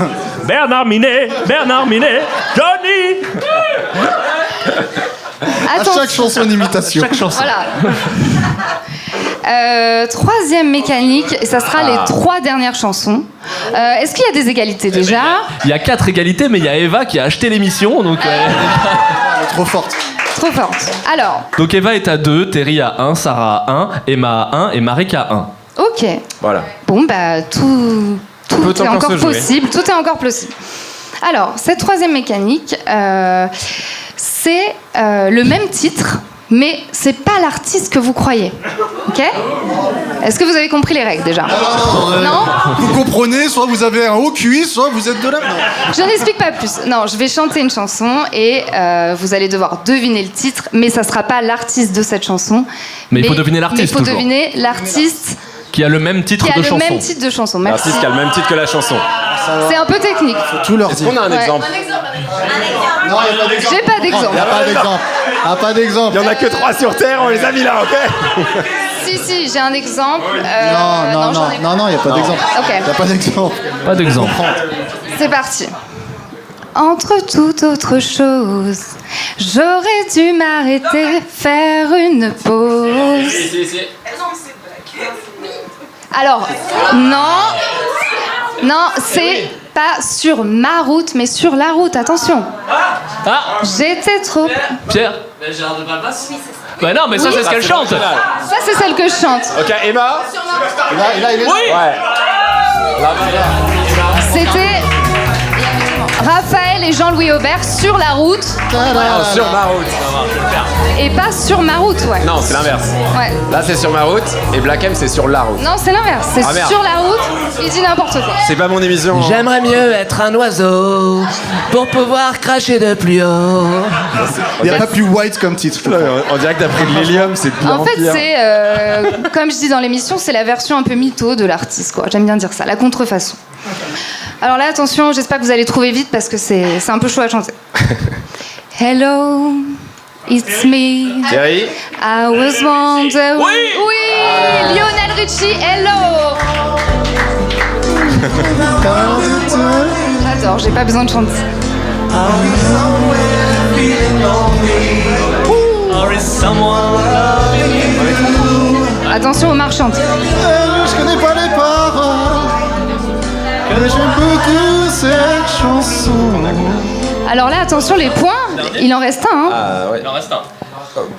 Bernard Minet, Johnny. À attention. chaque chanson, une imitation. Chaque chanson. Voilà. Troisième mécanique, et ça sera les 3 dernières chansons. Est-ce qu'il y a des égalités déjà? Il y a 4 égalités, mais il y a Eva qui a acheté l'émission, donc. Elle est trop forte. Trop forte. Alors, Donc Eva est à 2, Terry à 1, Sarah à 1, Emma à 1 et Marek à 1. ok. Voilà. Bon, bah, tout peut est encore encore se jouer. possible. Tout est encore possible. Alors, cette troisième mécanique, c'est le même titre, mais c'est pas l'artiste que vous croyez. Ok? Est-ce que vous avez compris les règles déjà? Non? Vous comprenez, soit vous avez un haut QI, soit vous êtes de là. Non. Je n'explique pas plus. Non, je vais chanter une chanson et vous allez devoir deviner le titre, mais ça sera pas l'artiste de cette chanson. Mais il faut deviner l'artiste, Mais il faut toujours. deviner l'artiste Qui a le même titre qui a de le chanson. même titre de chanson. Merci. L'artiste qui a le même titre que la chanson. C'est un peu technique. Tout leur Est-ce dit. qu'on a un Ouais. exemple? Non, il n'y a pas d'exemple. J'ai pas d'exemple. Il n'y a pas d'exemple. Ah, pas d'exemple. Il y en a que 3 sur Terre, on les a mis là, ok? Si, j'ai un exemple. Non, il n'y a pas d'exemple. Ok. Il n'y a pas d'exemple. Pas d'exemple. C'est parti. Entre toute autre chose, j'aurais dû m'arrêter, faire une pause. Alors, non, c'est pas sur ma route, mais sur la route, attention. Ah, J'étais trop... Pierre. Gérard de Palmas. Bah non, mais ça c'est ce qu'elle chante. Ça, c'est celle que je chante. Ok, Emma? Là, il est... Oui. Ouais. C'était Raphaël et Jean-Louis Aubert sur la route, Oh, sur ma route. et pas sur ma route, ouais. Non, c'est l'inverse. Ouais. Là, c'est sur ma route et Black M, c'est sur la route. Non, c'est l'inverse. C'est Ah, merde. sur la route, il dit n'importe quoi. C'est pas mon émission. J'aimerais mieux être un oiseau pour pouvoir cracher de plus haut. Il n'y a pas plus white comme titre. je crois. On dirait que t'as pris de l'hélium, c'est de pire En fait, pire. c'est, comme je dis dans l'émission, c'est la version un peu mytho de l'artiste, quoi. J'aime bien dire ça, la contrefaçon. Alors là, attention, j'espère que vous allez trouver vite parce que c'est un peu chaud à chanter. Hello, it's me. Thierry? I was wondering... Oui, Lionel Richie, hello. J'adore, j'ai pas besoin de chanter. Attention aux marchantes. Je connais pas les paroles. Mais j'aime beaucoup cette chanson. Alors là, attention, les points, il en reste un. Hein. Ah, ouais. Il en reste un.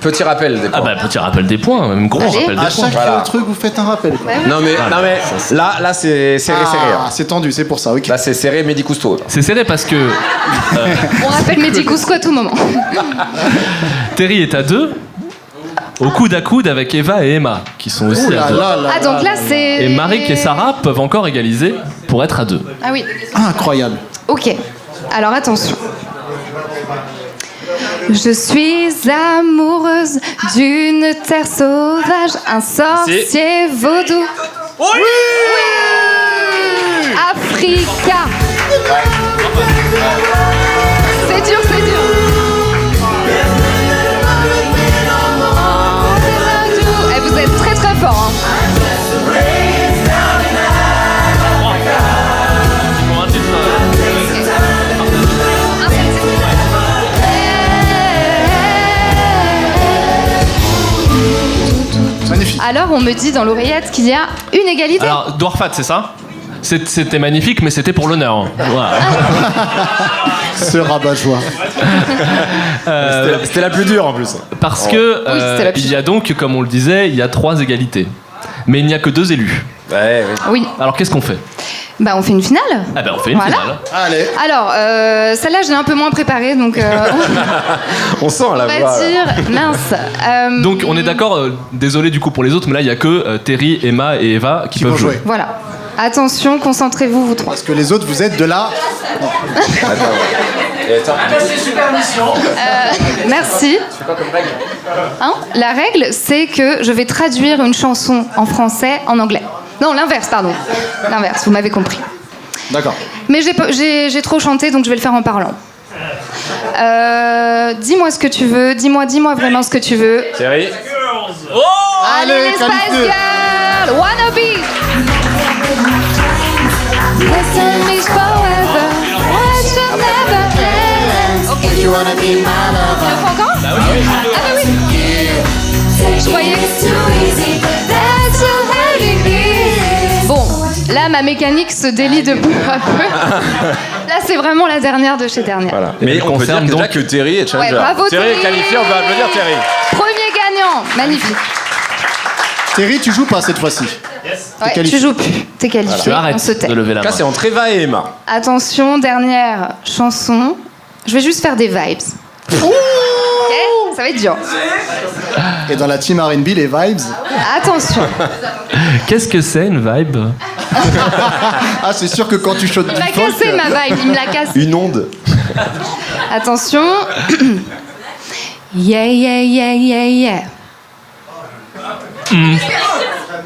Petit rappel des points. Ah bah petit rappel des points, même gros Allez. rappel des À points. chaque truc, vous faites un rappel. Quoi. Ouais. Non mais là c'est serré. Ah, c'est tendu, c'est pour ça. Ok. Là c'est serré, Mehdi Cousteau. C'est serré parce que On rappelle Mehdi Couscous à tout moment. Terry est à 2, au coude à coude avec Eva et Emma, qui sont aussi Ouh là à 2. là là Ah, donc là, c'est... Et Marik et Sarah peuvent encore égaliser pour être à 2. Ah oui. Incroyable. Ok. Alors attention. Je suis amoureuse d'une terre sauvage, un sorcier vaudou. Oui, Africa. C'est dur, c'est dur. Eh, vous êtes très très fort. Hein. Magnifique. Alors on me dit dans l'oreillette qu'il y a une égalité. Alors, Dwarfat, c'est ça ? C'était magnifique, mais c'était pour l'honneur. Voilà. Ce rabat-joie. C'était la plus dure en plus. Parce que Oui, c'était la plus il y a donc, comme on le disait, il y a 3 égalités. Mais il n'y a que 2 élus. Ouais, oui. Oui. Alors qu'est-ce qu'on fait ? Bah on fait une finale. Ah ben on fait une Voilà. finale. Allez. Alors celle-là je l'ai un peu moins préparée donc On sent la on va voix. dire mince. Donc on est d'accord, désolé du coup pour les autres, mais là il n'y a que Terry, Emma et Eva qui Qui peuvent vont jouer. jouer. Voilà. Attention, concentrez-vous vous trois. Parce que les autres, vous êtes de là. Merci. Hein, la règle, c'est que je vais traduire une chanson en français en anglais. Non, l'inverse, pardon. L'inverse, vous m'avez compris. D'accord. Mais j'ai trop chanté, donc je vais le faire en parlant. Dis-moi ce que tu veux, dis-moi vraiment ce que tu veux. Thierry. Allez, les Spice qualifié. Girls, wannabe. Listen me forever, what you never end. Ok. Tu le fais encore? Ah bah oui. Je croyais que bon, là ma mécanique se délie de peu à peu. Là c'est vraiment la dernière de chez dernière. Voilà. Et Mais elle on peut dire concerne déjà donc- que Terry est challenger. Ouais, bravo, Terry est Terry. qualifié, on va applaudir Terry. Premier gagnant, magnifique. Terry, tu joues pas cette fois-ci. Ouais, qualifié. tu joues plus, t'es qualifié, Tu arrêtes on se tait. de lever la main. Là c'est entre Eva et Emma. Attention, dernière chanson. Je vais juste faire des vibes. Ok, ça va être dur. Et dans la team R&B, les vibes. Attention. Qu'est-ce que c'est une vibe ? Ah, c'est sûr que quand tu chaudes Il du m'a folk, cassé ma vibe, il me l'a cassé. Une onde. Attention. Yeah, yeah, yeah, yeah, yeah.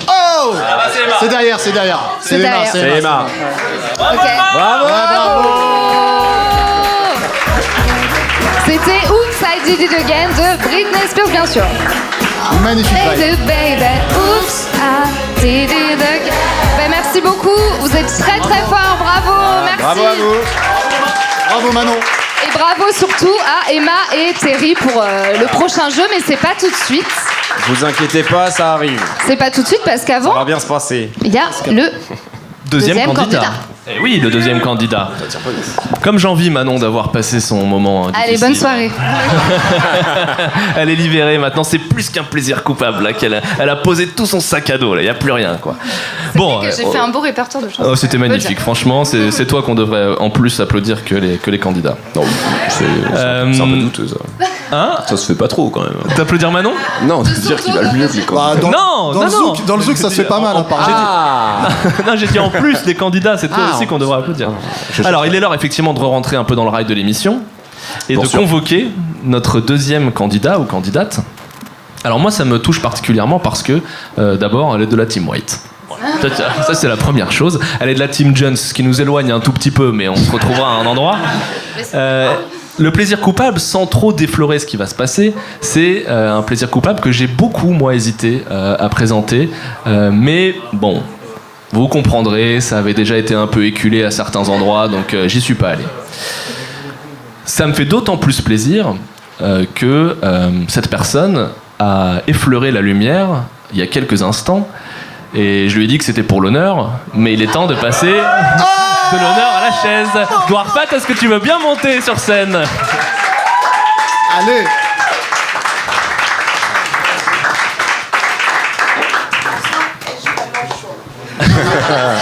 Oh, c'est derrière, c'est derrière. C'est derrière. C'est Emma. Ok. Bravo. Bravo. C'était Oops, I Did It Again de Britney Spears, bien sûr. Magnifique vibe. Baby, baby, oops, I did it again. Ben, merci beaucoup, vous êtes très très forts, bravo, merci. Bravo à vous. Bravo Manon. Et bravo surtout à Emma et Terry pour le prochain jeu, mais c'est pas tout de suite. Vous inquiétez pas, ça arrive. C'est pas tout de suite parce Ça va qu'avant, bien se passer. il y a le Deuxième Deuxième candidat. candidat. Eh oui, le deuxième candidat. Comme j'envie Manon d'avoir passé son moment. Allez, difficile. bonne soirée. Elle est libérée maintenant, c'est plus qu'un plaisir coupable. Là, elle a posé tout son sac à dos, là, il n'y a plus rien. Quoi. Bon, J'ai fait un beau répertoire de chansons. oh, c'était magnifique, franchement, c'est toi qu'on devrait en plus applaudir que les candidats. Non, c'est un peu douteux ça. Hein? Ça se fait pas trop quand même. T'applaudir Manon? Non, de dire qu'il va le mieux que les Bah, dans, Non, dans non, le non. zouk, dans le zouk, ça se fait pas mal. Hein, par exemple. Ah. Non, j'ai dit en plus des candidats, c'est toi Ah, aussi qu'on devrait applaudir. Je Alors, il est l'heure effectivement de rentrer un peu dans le rail de l'émission et Bien de sûr. convoquer notre deuxième candidat ou candidate. Alors moi, ça me touche particulièrement parce que d'abord, elle est de la Team White. Voilà. Ça, c'est la première chose. Elle est de la Team Jones, ce qui nous éloigne un tout petit peu, mais on se retrouvera à un endroit. Le plaisir coupable, sans trop déflorer ce qui va se passer, c'est un plaisir coupable que j'ai beaucoup, moi, hésité à présenter. Mais bon, vous comprendrez, ça avait déjà été un peu éculé à certains endroits, donc j'y suis pas allé. Ça me fait d'autant plus plaisir que cette personne a effleuré la lumière il y a quelques instants, et je lui ai dit que c'était pour l'honneur, mais il est temps de passer... de l'honneur à la chaise. Dwarfat, est-ce que tu veux bien monter sur scène? Allez.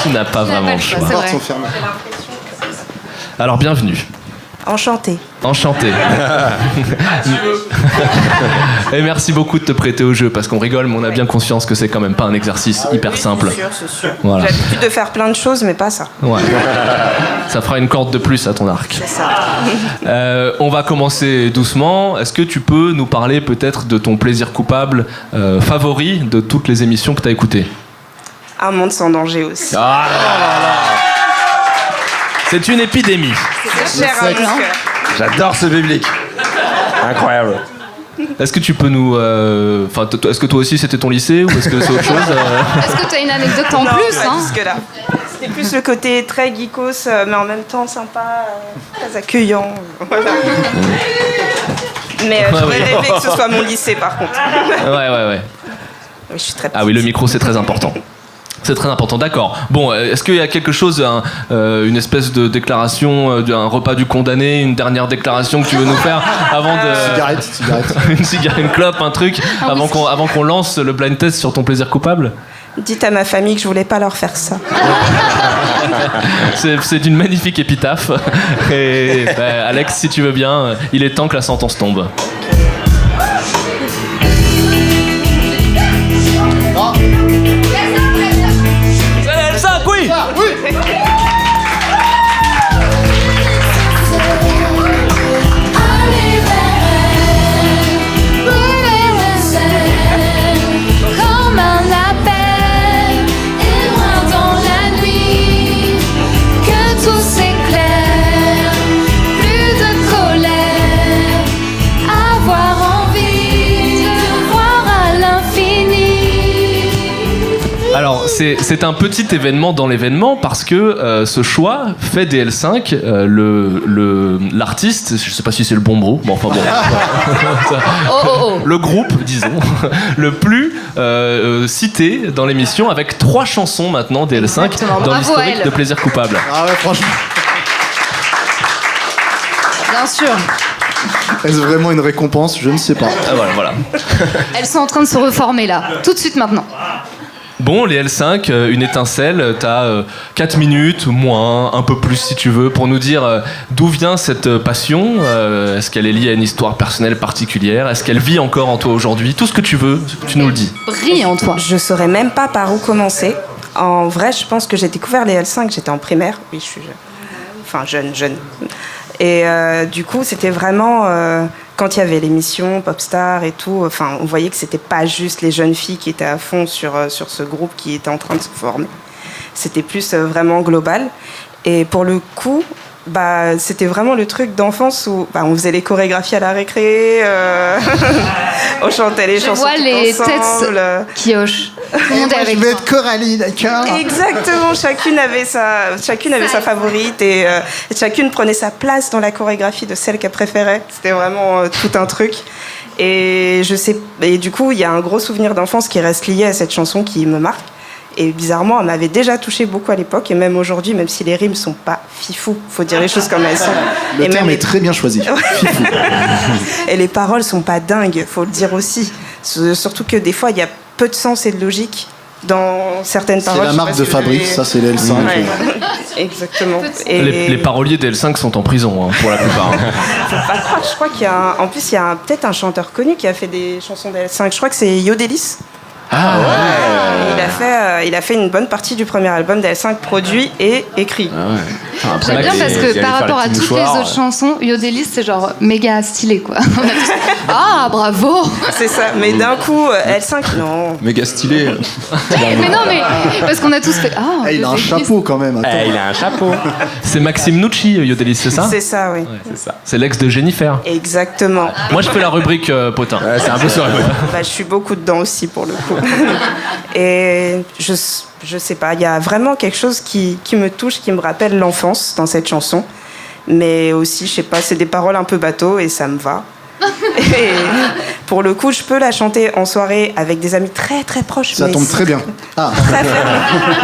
Tu n'as pas vraiment le choix. C'est Les portes vrai. sont fermées. Alors bienvenue. Enchanté. Enchanté. Et merci beaucoup de te prêter au jeu parce qu'on rigole, mais on a bien conscience que c'est quand même pas un exercice hyper simple. C'est sûr. Voilà. J'ai l'habitude de faire plein de choses, mais pas ça. Ouais. Ça fera une corde de plus à ton arc. C'est ça. On va commencer doucement. Est-ce que tu peux nous parler peut-être de ton plaisir coupable favori de toutes les émissions que tu as écoutées? Un monde sans danger aussi. Ah là là. C'est une épidémie. C'est cher à mon cœur. J'adore ce public. Incroyable. Est-ce que tu peux nous... est-ce que toi aussi c'était ton lycée ou est-ce que c'est autre chose Est-ce que tu as une anecdote en Non, plus pas hein jusque-là. C'était plus le côté très geekos, mais en même temps sympa, très accueillant. Voilà. Mais j'aurais rêvé que ce soit mon lycée, par contre. Ouais. Oui, je suis très Ah oui, le micro c'est très important. C'est très important, d'accord. Bon, est-ce qu'il y a quelque chose, une espèce de déclaration, d'un repas du condamné, une dernière déclaration que tu veux nous faire avant de... Cigarette. Une cigarette, une clope, un truc, avant qu'on lance le blind test sur ton plaisir coupable? Dites à ma famille que je voulais pas leur faire ça. C'est une magnifique épitaphe. Et Alex, si tu veux bien, il est temps que la sentence tombe. Comme un appel, et loin dans la nuit, que tout s'éclaire, plus de colère, avoir envie de voir à l'infini. Alors, c'est un petit événement dans l'événement parce que ce choix fait des L5 l'artiste, je sais pas si c'est le bon mot, mais enfin bon. Le groupe, disons, le plus cité dans l'émission avec 3 chansons maintenant des L5 Exactement. dans Bravo l'historique à elle. de Plaisir Coupable. Ah ouais, franchement. Bien sûr. Est-ce vraiment une récompense? Je ne sais pas. Ah, voilà. Elles sont en train de se reformer là, tout de suite maintenant. Bon, les L5, une étincelle, t'as 4 minutes, moins, un peu plus si tu veux, pour nous dire d'où vient cette passion. Est-ce qu'elle est liée à une histoire personnelle particulière? Est-ce qu'elle vit encore en toi aujourd'hui? Tout ce que tu veux, tu nous le dis. Brille en toi. Je saurais même pas par où commencer. En vrai, je pense que j'ai découvert les L5, j'étais en primaire. Oui, je suis jeune. Enfin, jeune. Et du coup, c'était vraiment... quand il y avait l'émission Popstar et tout, enfin, on voyait que c'était pas juste les jeunes filles qui étaient à fond sur ce groupe qui était en train de se former. C'était plus vraiment global. Et pour le coup, c'était vraiment le truc d'enfance où on faisait les chorégraphies à la récré, on chantait les chansons vois tout les ensemble. têtes qui hochent. Tout le monde est avec toi. Coralie, d'accord? Exactement, chacune avait sa favorite et chacune prenait sa place dans la chorégraphie de celle qu'elle préférait. C'était vraiment tout un truc. Et du coup, il y a un gros souvenir d'enfance qui reste lié à cette chanson qui me marque. Et bizarrement, elle m'avait déjà touché beaucoup à l'époque, et même aujourd'hui, même si les rimes sont pas fifou, faut dire les choses comme elles sont. Le terme est très bien choisi. Fifou. Et les paroles sont pas dingues, faut le dire aussi. Surtout que des fois, il y a peu de sens et de logique dans certaines C'est paroles. la marque de fabrique, ça c'est l'L5. Ouais. Exactement. Et Les paroliers des L5 sont en prison, pour la plupart. faut pas croire, je crois qu'il y a en plus il y a peut-être un chanteur connu qui a fait des chansons des L5. Je crois que c'est Yodelis. Ah Il a fait une bonne partie du premier album d'L5 produit et écrit. J'aime bien parce que par rapport à toutes les autres chansons, Yodelis c'est genre méga stylé quoi. On a tous... Ah bravo. C'est ça, mais d'un coup, L5, non. Méga stylé. Mais non mais parce qu'on a tous fait ah. Il a un Yodelis. chapeau quand même. Attends. Il a un chapeau. C'est Maxime Nucci, Yodelis, c'est ça? C'est ça, oui. C'est ça. C'est l'ex de Jennifer. Exactement. Moi, je fais la rubrique potin. C'est un peu sur la Je suis beaucoup dedans aussi pour le coup. Et je sais pas, il y a vraiment quelque chose qui me touche, qui me rappelle l'enfance dans cette chanson. Mais aussi, je sais pas, c'est des paroles un peu bateau et ça me va. Et pour le coup, je peux la chanter en soirée avec des amis très très proches. Ça tombe très bien. Ah.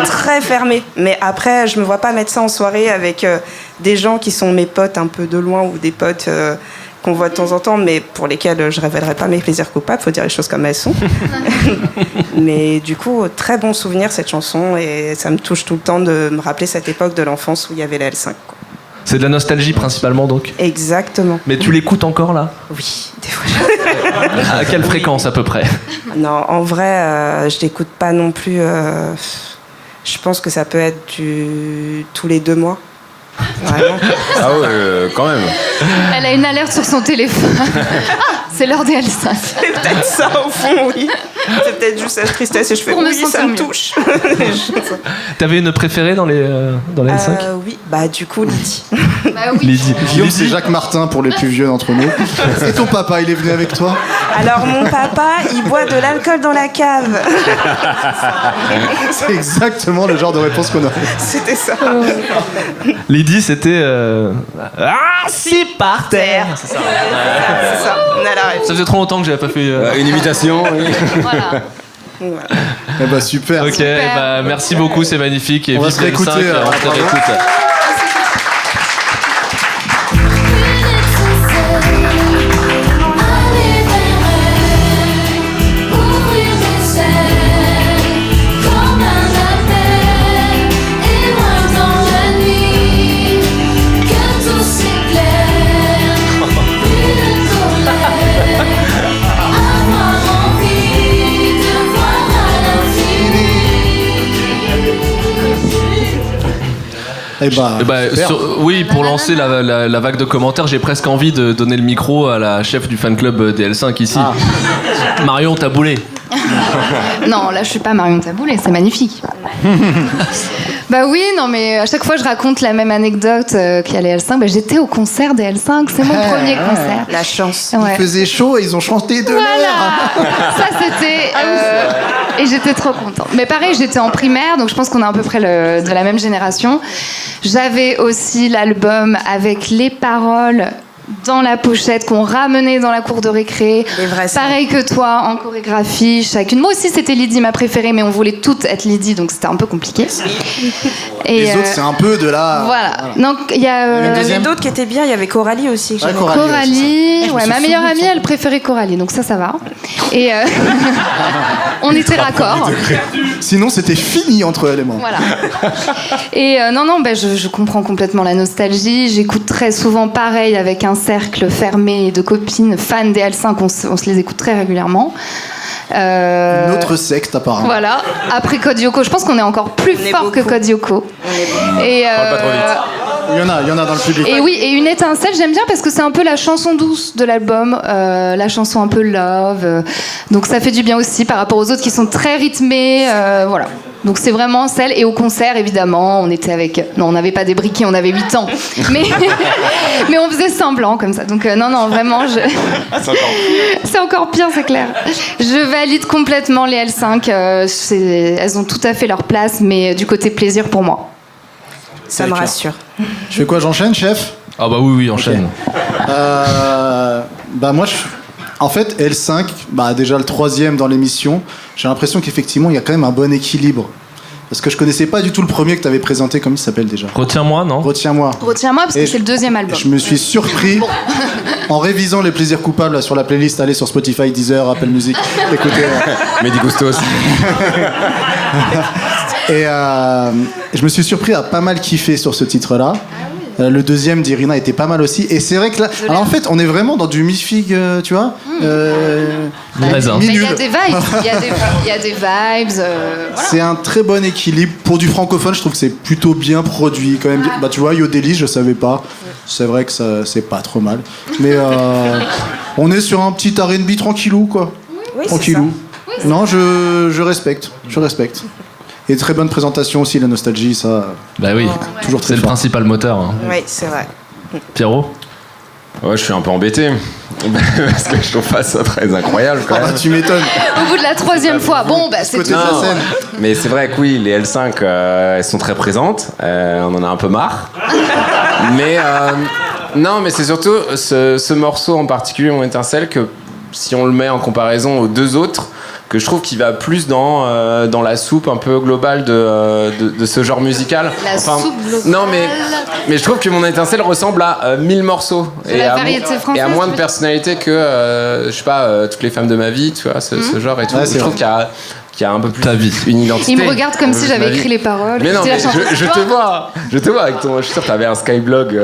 Très fermé. Mais après, je me vois pas mettre ça en soirée avec des gens qui sont mes potes un peu de loin ou des potes qu'on voit de temps en temps, mais pour lesquels je révélerai pas mes plaisirs coupables. Faut dire les choses comme elles sont. Mais du coup, très bon souvenir cette chanson et ça me touche tout le temps de me rappeler cette époque de l'enfance où il y avait la L5. Quoi. C'est de la nostalgie principalement donc. Exactement. Mais tu l'écoutes encore là? Oui, des fois. À quelle fréquence à peu près? Non, en vrai, je l'écoute pas non plus. Je pense que ça peut être tous les 2 mois. Vraiment. Ah ouais, quand même. Elle a une alerte sur son téléphone. Ah, c'est l'heure des L5. C'est peut-être ça au fond, oui. C'est peut-être juste la tristesse et je fais Pour me oui, ça sentir me mieux. touche. T'avais une préférée dans les L5? Oui, bah du coup, Lydie. Bah oui. Lydie. Guillaume, c'est Jacques Martin pour les plus vieux d'entre nous. Et ton papa, il est venu avec toi? Alors mon papa, il boit de l'alcool dans la cave. C'est exactement le genre de réponse qu'on a. C'était ça. Lydie, c'était. Assis par terre! C'est ça. C'est ça. On a la réponse. Ça faisait trop longtemps que j'avais pas fait. Une imitation, oui. Voilà. Voilà. Eh bah super. Ok, bah, merci beaucoup, c'est magnifique. Et On va vive se les réécouter, L5, on se bravo. réécoute. Eh bah, Eh ben, super. oui, pour lancer la vague de commentaires, j'ai presque envie de donner le micro à la chef du fan club des L5 ici. Marion Taboulé. Non, là, je suis pas Marion Taboulé, c'est magnifique. Bah oui, non, mais à chaque fois, je raconte la même anecdote qu'il y a les L5. Bah, j'étais au concert des L5, c'est mon premier concert. La chance. Ouais. Il faisait chaud et ils ont chanté de l'air. Voilà. Ça, c'était... et j'étais trop contente. Mais pareil, j'étais en primaire, donc je pense qu'on est à peu près de la même génération. J'avais aussi l'album avec les paroles dans la pochette qu'on ramenait dans la cour de récré. Les vrais sons. Pareil que toi, en chorégraphie, chacune. Moi aussi, c'était Lydie, ma préférée, mais on voulait toutes être Lydie, donc c'était un peu compliqué. Et Les autres, c'est un peu de la... voilà. Donc, il y a... Une Il y en avait deuxième. d'autres qui étaient bien. Il y avait Coralie aussi. Que Ouais, j'aimais. Coralie. Coralie, ouais, ma meilleure amie, elle préférait Coralie, donc ça va. Et on était raccord. Sinon, c'était fini entre elle et moi. Voilà. Et non, bah, je comprends complètement la nostalgie. J'écoute très souvent pareil avec un cercle fermé de copines fans des L5. On se les écoute très régulièrement. Notre secte, apparemment. Voilà. Après Code Yoko, je pense qu'on est encore plus On est fort que beaucoup. Code Yoko. Et Parle pas trop vite. Il y en a dans le public. Et oui, et Une étincelle, j'aime bien parce que c'est un peu la chanson douce de l'album, la chanson un peu love. Donc ça fait du bien aussi par rapport aux autres qui sont très rythmés. Voilà. Donc c'est vraiment celle. Et au concert, évidemment, on était avec... Non, on n'avait pas des briquets, on avait 8 ans. Mais, mais on faisait semblant comme ça. Donc non, vraiment, c'est encore pire, c'est clair. Je valide complètement les L5. Elles ont tout à fait leur place, mais du côté plaisir pour moi. Ça me rassure. Je fais quoi, j'enchaîne, chef? Ah bah oui, enchaîne. Bah moi, en fait, L5, bah déjà le 3e dans l'émission, j'ai l'impression qu'effectivement, il y a quand même un bon équilibre. Parce que je connaissais pas du tout le premier que tu avais présenté, comme il s'appelle déjà. Retiens-moi, non? Retiens-moi. Retiens-moi parce Et que c'est le 2e album. Je me suis surpris en révisant les plaisirs coupables là, sur la playlist. Allez sur Spotify, Deezer, Apple Music. Écoutez. Mehdi Gustos. Et je me suis surpris à pas mal kiffer sur ce titre-là. Le 2e d'Irina était pas mal aussi. Et c'est vrai que là, alors en fait, on est vraiment dans du mi-figue, tu vois. Raisin. Mais il y mi-nul. a des vibes. Il y a des vibes. Voilà. C'est un très bon équilibre. Pour du francophone, je trouve que c'est plutôt bien produit quand même. Bah tu vois, Yodelis, je savais pas. C'est vrai que ça, c'est pas trop mal. Mais on est sur un petit R&B tranquillou, quoi. Oui, Tranquillou. Non, je respecte. Je respecte. Et très bonne présentation aussi, la nostalgie, ça. Bah oui, Toujours c'est très le fort. principal moteur. Hein. Oui, c'est vrai. Pierrot? Ouais, je suis un peu embêté. Parce que je trouve pas ça très incroyable quand Ah bah, même. tu m'étonnes. Au bout de la 3e fois. Bon, bah c'est Côté tout. de la Non, scène. mais c'est vrai que oui, les L5, elles sont très présentes. On en a un peu marre. Mais Non, mais c'est surtout ce morceau en particulier, Mon étincelle, que si on le met en comparaison aux deux autres, que je trouve qu'il va plus dans la soupe un peu globale de ce genre musical. Soupe globale. Non, mais je trouve que Mon étincelle ressemble à 1000 morceaux. Et à moins de personnalité que, je sais pas, Toutes les femmes de ma vie, tu vois, ce genre et tout. Ouais, je trouve qu'il y a un peu plus ta vie, une identité. Il me regarde comme si j'avais écrit les paroles. Mais non, mais je te vois avec ton. Je suis sûr que t'avais un Skyblog.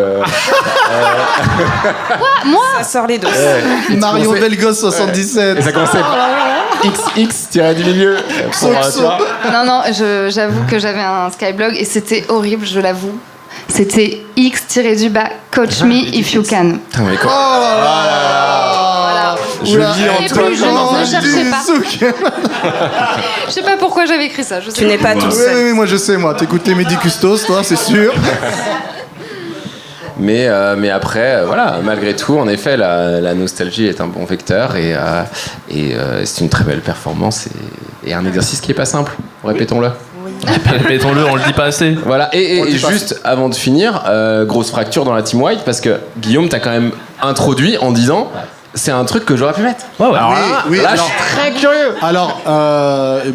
Moi Ça sort les dos. Marion Belgos 77. Et ça commençait XX tiré du milieu. Non, j'avoue que j'avais un Skyblog et c'était horrible, je l'avoue. C'était X-du-bas, coach me if you can. Putain, mais quoi Je Oula, lis en toi. Ne cherchez pas. Je sais pas pourquoi j'avais écrit ça. Je sais Tu n'es pas tout seul. Oui, moi je sais, moi. T'écoutes les Midi Custos, toi, c'est sûr. Mais après, voilà, malgré tout, en effet, la nostalgie est un bon vecteur et c'est une très belle performance et un exercice qui est pas simple. Répétons-le. Répétons-le, on le dit pas assez. Voilà, et juste avant de finir, grosse fracture dans la Team White parce que Guillaume t'a quand même introduit en disant c'est un truc que j'aurais pu mettre. Ouais. Alors Oui, là, alors- je suis très curieux. Alors,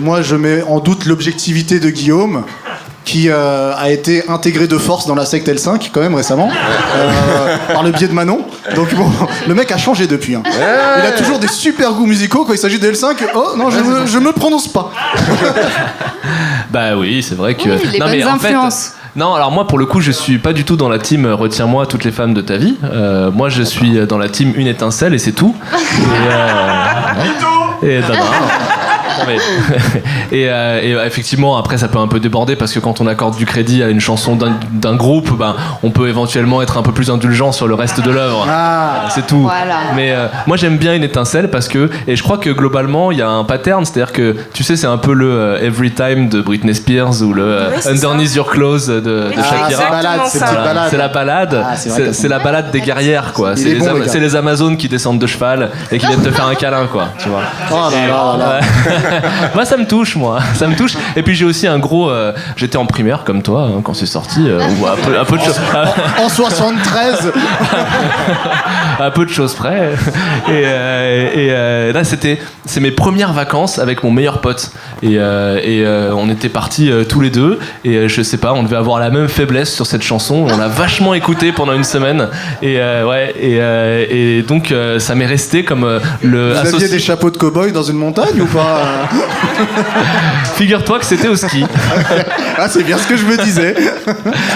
moi je mets en doute l'objectivité de Guillaume, qui a été intégré de force dans la secte L5 quand même récemment, par le biais de Manon. Donc bon, le mec a changé depuis. Hein. Il a toujours des super goûts musicaux quand il s'agit de L5. Oh non, je me prononce pas. Bah oui, c'est vrai que. Oui, les bonnes en fait, influences. non, alors moi pour le coup, je suis pas du tout dans la team Retiens-moi toutes les femmes de ta vie. Moi, je suis dans la team Une étincelle et c'est tout. Et non. Non, mais- et effectivement, après, ça peut un peu déborder parce que quand on accorde du crédit à une chanson d'un groupe, ben, on peut éventuellement être un peu plus indulgent sur le reste de l'œuvre. Ah. C'est tout. Voilà. Mais moi, j'aime bien Une étincelle parce que, et je crois que globalement, il y a un pattern, c'est-à-dire que, tu sais, c'est un peu le Every Time de Britney Spears ou le Oui, c'est Underneath Your Clothes de c'est Shakira. c'est balade, c'est ça. petite Voilà, balade. c'est la balade, Ah, c'est vrai c'est la balade des guerrières, quoi. Il C'est est bon, le gars. c'est les Amazones qui descendent de cheval et qui viennent te faire un câlin, quoi. Tu vois. Oh là là là. Moi, ça me touche, moi. Ça me touche. Et puis j'ai aussi un gros. J'étais en primaire comme toi hein, quand c'est sorti. Ou un peu de choses. En 73. À peu de choses près. Et là, c'est mes premières vacances avec mon meilleur pote. Et on était partis tous les deux. Et je sais pas, on devait avoir la même faiblesse sur cette chanson. On l'a vachement écoutée pendant une semaine. Et donc, ça m'est resté comme le. Vous aviez des chapeaux de cow-boy dans une montagne ou pas? Figure-toi que c'était au ski. Ah, c'est bien ce que je me disais.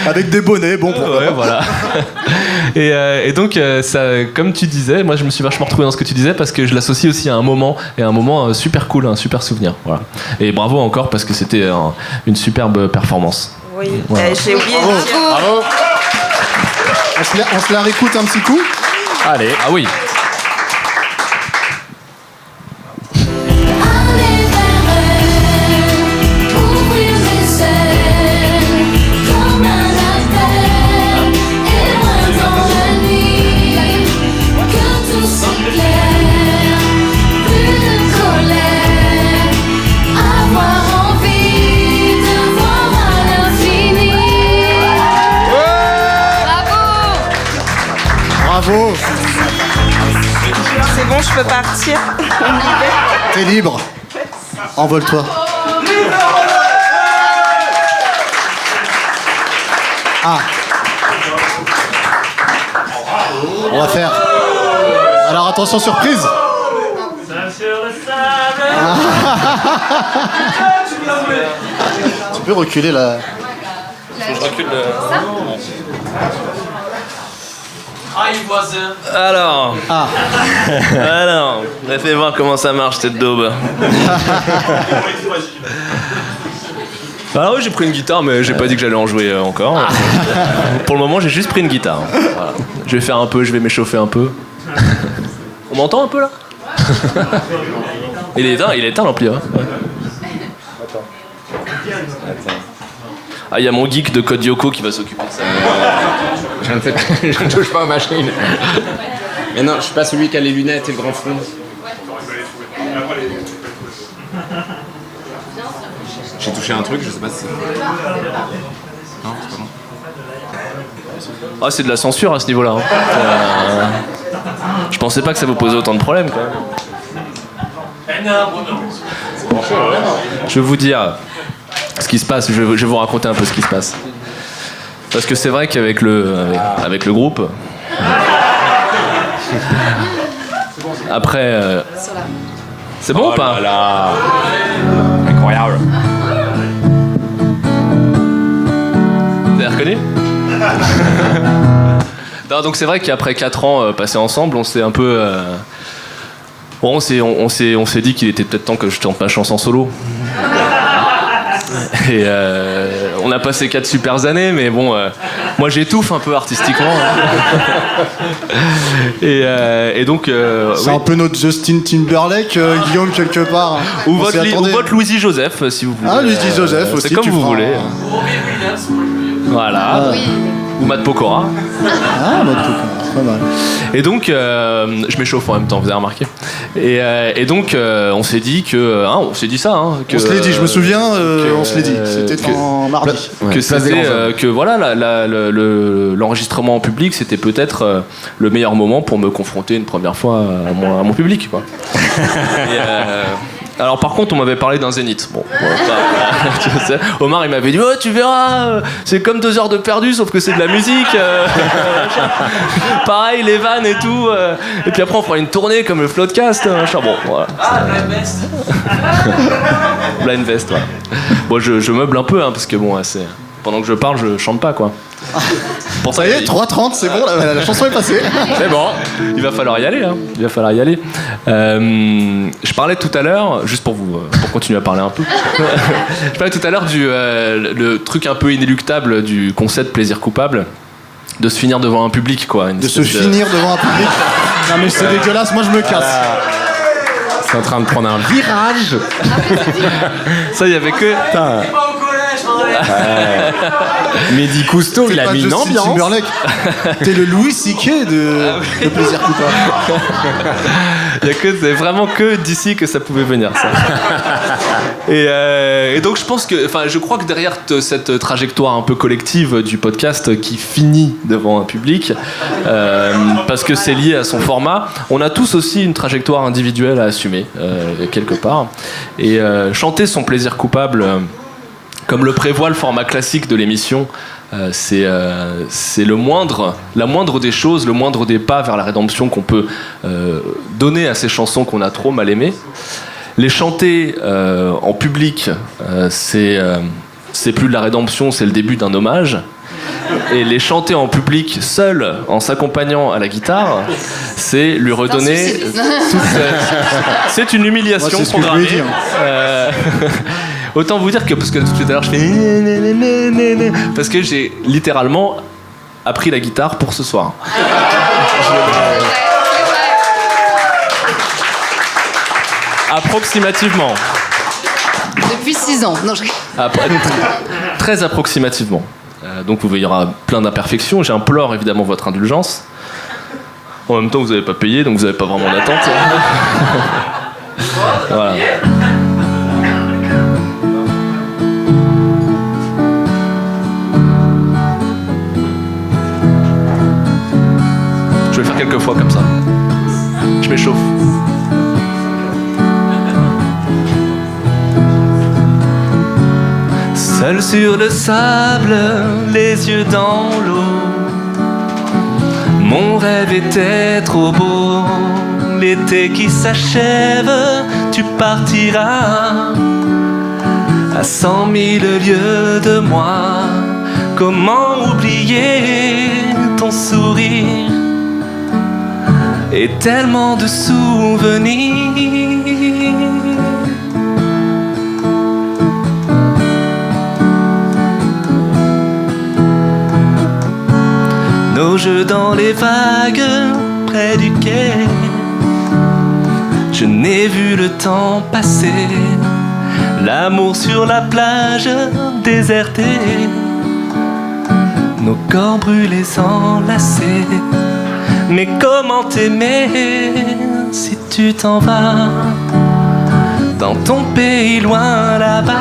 Avec des bonnets, bon. Pourquoi Ouais, pas. voilà. Et donc, ça, comme tu disais, moi je me suis vachement retrouvé dans ce que tu disais parce que je l'associe aussi à un moment, et un moment super cool, un super souvenir. Voilà. Et bravo encore parce que c'était une superbe performance. Oui, Voilà. j'ai oublié de Bravo. dire. Bravo. On se la réécoute un petit coup. Allez. Ah oui. Aller vers elle, ouvrir les ailes, comme un appel, et loin dans la nuit, que tout s'éclaire, plus de colère, avoir envie de voir à l'infini. Bravo. C'est bon, je peux partir. T'es libre. Envole-toi. Ah. On va faire. Alors attention, surprise. Tu peux reculer là. Alors. Ah. Alors, fais voir comment ça marche cette daube. Alors oui, j'ai pris une guitare, mais j'ai pas dit que j'allais en jouer encore. Pour le moment, j'ai juste pris une guitare. Voilà. Je vais faire un peu, je vais m'échauffer un peu. On m'entend un peu là? Il est éteint l'ampli. Hein. Ah, il y a mon geek de Code Yoko qui va s'occuper de ça. Je ne touche pas aux machines. Mais non, je suis pas celui qui a les lunettes et le grand front. J'ai touché un truc, je sais pas si c'est. Non, c'est pas bon. Ah, c'est de la censure à ce niveau-là. Hein. Je pensais pas que ça vous posait autant de problèmes quand même. Je vais vous dire ce qui se passe, je vais vous raconter un peu ce qui se passe. Parce que c'est vrai qu'avec avec le groupe... Après... C'est bon ou pas là. Incroyable. Vous avez reconnu? Non, donc c'est vrai qu'après 4 ans passés ensemble, on s'est un peu... Bon, on s'est dit qu'il était peut-être temps que je tente ma chance en solo. Et on a passé 4 super années, mais bon, moi j'étouffe un peu artistiquement. Et donc... c'est un peu notre Justin Timberlake, Guillaume, quelque part. Ou votre Louis Joseph, si vous voulez. Ah, Louis Joseph aussi. C'est comme vous voulez. Voilà. Oui. Ou Matt Pokora. Ah, Matt Pokora, pas mal. Et donc, je m'échauffe en même temps, vous avez remarqué. Et donc, on s'est dit que... on s'est dit ça. Que, on se l'est dit, je me souviens, on se l'est dit. C'était en mardi. Que voilà, l'enregistrement en public, c'était peut-être le meilleur moment pour me confronter une première fois à mon public. Quoi. Alors par contre on m'avait parlé d'un zénith. Bon, tu sais, Omar il m'avait dit oh tu verras, c'est comme 2 heures de perdu sauf que c'est de la musique. Pareil les vannes et tout. Et puis après on fera une tournée comme le Floodcast. Bon voilà. Blind Vest, voilà. Bon je meuble un peu parce que bon c'est... Pendant que je parle je chante pas quoi. Pour ça y est, 3h30, c'est bon, la chanson est passée. C'est bon, il va falloir y aller. Il va falloir y aller. Je parlais tout à l'heure, juste pour continuer à parler un peu. Je parlais tout à l'heure du le truc un peu inéluctable du concept plaisir coupable, de se finir devant un public quoi. Finir devant un public. Non mais c'est dégueulasse, moi je me casse. C'est en train de prendre un virage. Ça, il y avait que. Mehdi Cousteau, il a mis une ambiance. T'es le Louis C.K. de plaisir coupable. C'est vraiment que d'ici que ça pouvait venir, ça. Et donc, je crois que derrière cette trajectoire un peu collective du podcast qui finit devant un public, parce que c'est lié à son format, on a tous aussi une trajectoire individuelle à assumer, quelque part. Et chanter son plaisir coupable. Comme le prévoit le format classique de l'émission, c'est la moindre des choses, le moindre des pas vers la rédemption qu'on peut donner à ces chansons qu'on a trop mal aimées. Les chanter en public, c'est plus de la rédemption, c'est le début d'un hommage. Et les chanter en public seul, en s'accompagnant à la guitare, c'est lui redonner c'est une humiliation programmée. Autant vous dire que, parce que tout à l'heure je fais parce que j'ai littéralement appris la guitare pour ce soir. Approximativement. Depuis 6 ans. Non, très approximativement. Donc il y aura plein d'imperfections. J'implore évidemment votre indulgence. En même temps, vous n'avez pas payé, donc vous n'avez pas vraiment d'attente. Voilà. Je vais le faire quelques fois comme ça. Je m'échauffe. Seul sur le sable, les yeux dans l'eau. Mon rêve était trop beau. L'été qui s'achève, tu partiras à 100 000 lieues de moi. Comment oublier ton sourire et tellement de souvenirs. Nos jeux dans les vagues près du quai. Je n'ai vu le temps passer. L'amour sur la plage désertée. Nos corps brûlés enlacés. Mais comment t'aimer si tu t'en vas dans ton pays loin là-bas.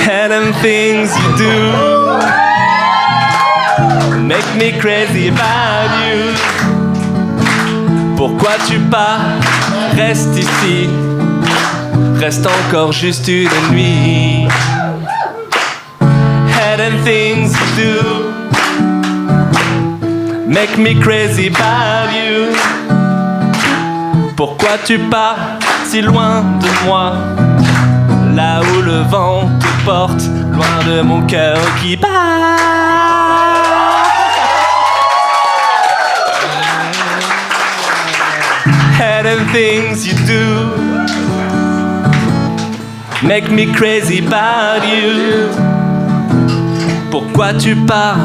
And them things you do make me crazy about you. Pourquoi tu pars? Reste ici. Reste encore juste une nuit. And them things you do make me crazy about you. Pourquoi tu pars si loin de moi? Là où le vent te porte, loin de mon cœur qui bat. And them things you do make me crazy about you. Pourquoi tu pars?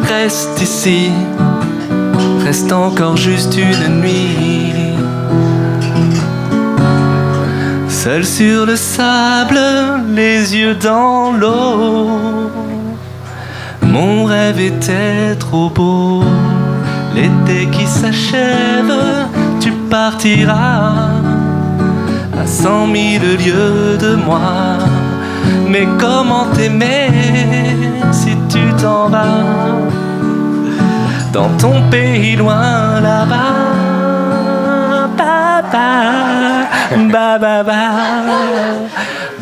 Reste ici. Reste encore juste une nuit. Seul sur le sable, les yeux dans l'eau. Mon rêve était trop beau. L'été qui s'achève, tu partiras à 100 000 lieues de moi. Mais comment t'aimer si tu t'en vas dans ton pays loin là-bas? Ba, ba, ba.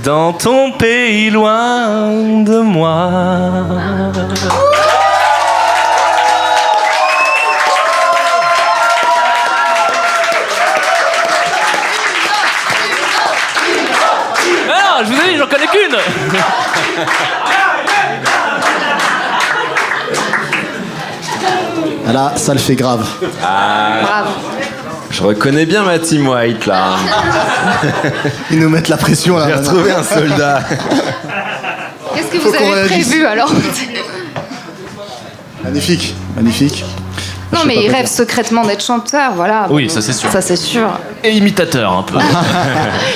Dans ton pays loin de moi. Ah, je vous ai dit, j'en connais qu'une. Là, ça le fait grave. Bravo. Je reconnais bien ma team White là. Ils nous mettent la pression là. J'ai retrouvé un soldat. Qu'est-ce que vous avez prévu alors? Magnifique, magnifique. Non, mais il rêve secrètement d'être chanteur, voilà. Oui, ça c'est sûr. Ça c'est sûr. Et imitateur un peu.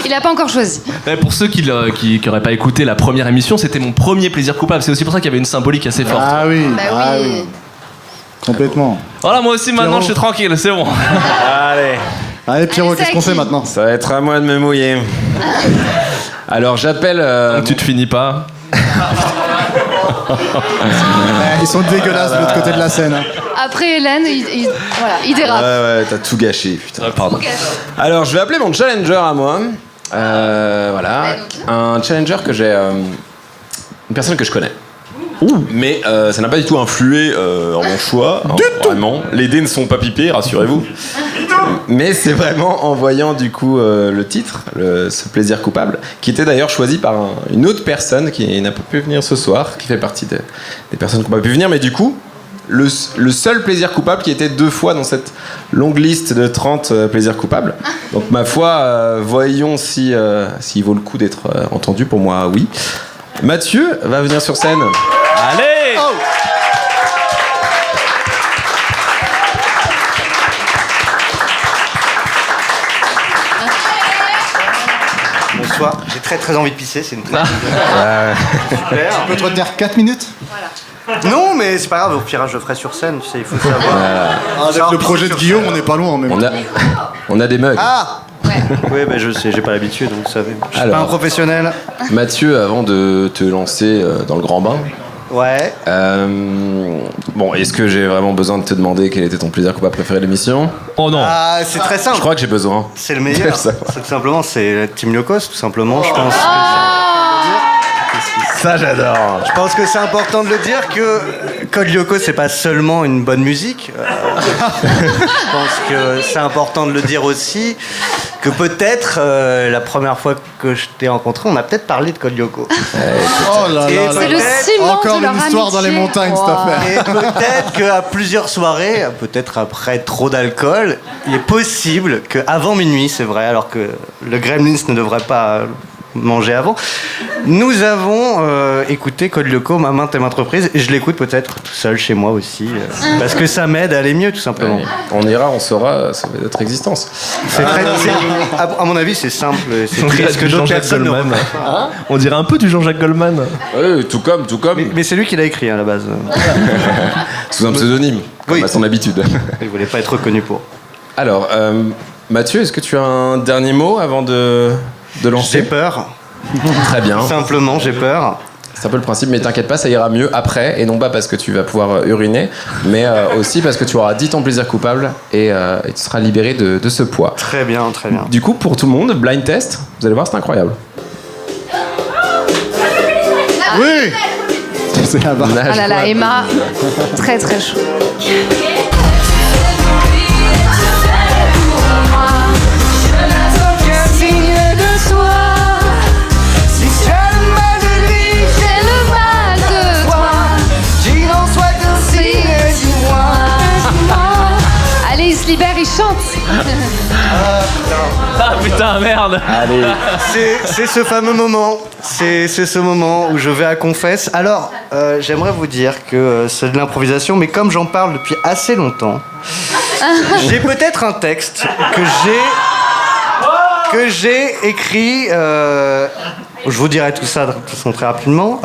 Il a pas encore choisi. Pour ceux qui n'auraient pas écouté la première émission, c'était mon premier plaisir coupable. C'est aussi pour ça qu'il y avait une symbolique assez forte. Ah oui, Bah ah oui. oui. Complètement. Voilà, moi aussi maintenant je suis tranquille, c'est bon. Allez. Allez Pierrot, Allez, qu'est-ce qu'on fait maintenant? Ça va être à moi de me mouiller. Alors j'appelle... Donc tu te finis pas. Ils sont dégueulasses de l'autre côté de la scène. Hein. Après Hélène, voilà, il dérape. Ouais, t'as tout gâché, putain. Pardon. Alors, je vais appeler mon challenger à moi. Voilà. Un challenger que j'ai... une personne que je connais. Mais ça n'a pas du tout influé en mon choix. Du tout. Vraiment. Les dés ne sont pas pipés, rassurez-vous. Mais c'est vraiment en voyant du coup le titre, ce plaisir coupable, qui était d'ailleurs choisi par une autre personne qui n'a pas pu venir ce soir, qui fait partie des personnes qui n'ont pas pu venir, mais du coup, le seul plaisir coupable qui était 2 fois dans cette longue liste de 30 plaisirs coupables. Donc ma foi, voyons s'il vaut le coup d'être entendu. Pour moi, oui. Mathieu va venir sur scène. Allez. Oh. Bonsoir, j'ai très envie de pisser, c'est une très bonne Super. Tu peux te retenir 4 minutes? Non, mais c'est pas grave, au pire, je le ferai sur scène, tu sais, il faut savoir. Avec le projet de Guillaume, on n'est pas loin en même temps. On a des mugs. Ah oui, bah, je sais, j'ai pas l'habitude, donc vous savez. Je suis Alors, pas un professionnel. Mathieu, avant de te lancer dans le grand bain, Ouais. bon, est-ce que j'ai vraiment besoin de te demander quel était ton plaisir coupable préféré de l'émission? Oh non. Ah, c'est très simple. Je crois que j'ai besoin. C'est le meilleur. Ça va. C'est tout simplement, c'est Team Lyokos, tout simplement, je pense. Ça, j'adore. Je pense que c'est important de le dire que Code Lyoko, c'est pas seulement une bonne musique. Je pense que c'est important de le dire aussi que peut-être la première fois que je t'ai rencontré, on a peut-être parlé de Code Lyoko. Oh là là, C'est le ciment encore de leur une histoire dans les amitié. montagnes, cette affaire. Et peut-être qu'à plusieurs soirées, peut-être après trop d'alcool, il est possible qu'avant minuit, c'est vrai, alors que le Gremlins ne devrait pas manger avant, nous avons écouté Code Lyoko à maintes et maintes reprises, et je l'écoute peut-être tout seul chez moi aussi, parce que ça m'aide à aller mieux, tout simplement. Ouais, on ira, on saura sauver notre existence. À mon avis, c'est simple, c'est On dirait triste que du d'autres Jean-Jacques personnes ne Goldman. reprennent pas. On dirait un peu du Jean-Jacques Goldman. Oui, tout comme. Mais c'est lui qui l'a écrit à la base. Sous un pseudonyme, comme Oui. à son habitude. Il voulait pas être reconnu pour. Alors, Mathieu, est-ce que tu as un dernier mot avant de lancer? J'ai peur. Très bien. Simplement, j'ai peur. C'est un peu le principe, mais t'inquiète pas, ça ira mieux après, et non pas parce que tu vas pouvoir uriner, mais aussi parce que tu auras dit ton plaisir coupable et tu seras libéré de ce poids. Très bien, très bien. Du coup, pour tout le monde, blind test, vous allez voir, c'est incroyable. Oui. C'est là-bas. Ah là là, Emma, très très chaud. Allez, il se libère, il chante. Ah putain, merde. Allez. C'est ce fameux moment. C'est ce moment où je vais à confesse. Alors, j'aimerais vous dire que c'est de l'improvisation, mais comme j'en parle depuis assez longtemps, j'ai peut-être un texte que j'ai écrit. Je vous dirai tout ça de toute façon très rapidement.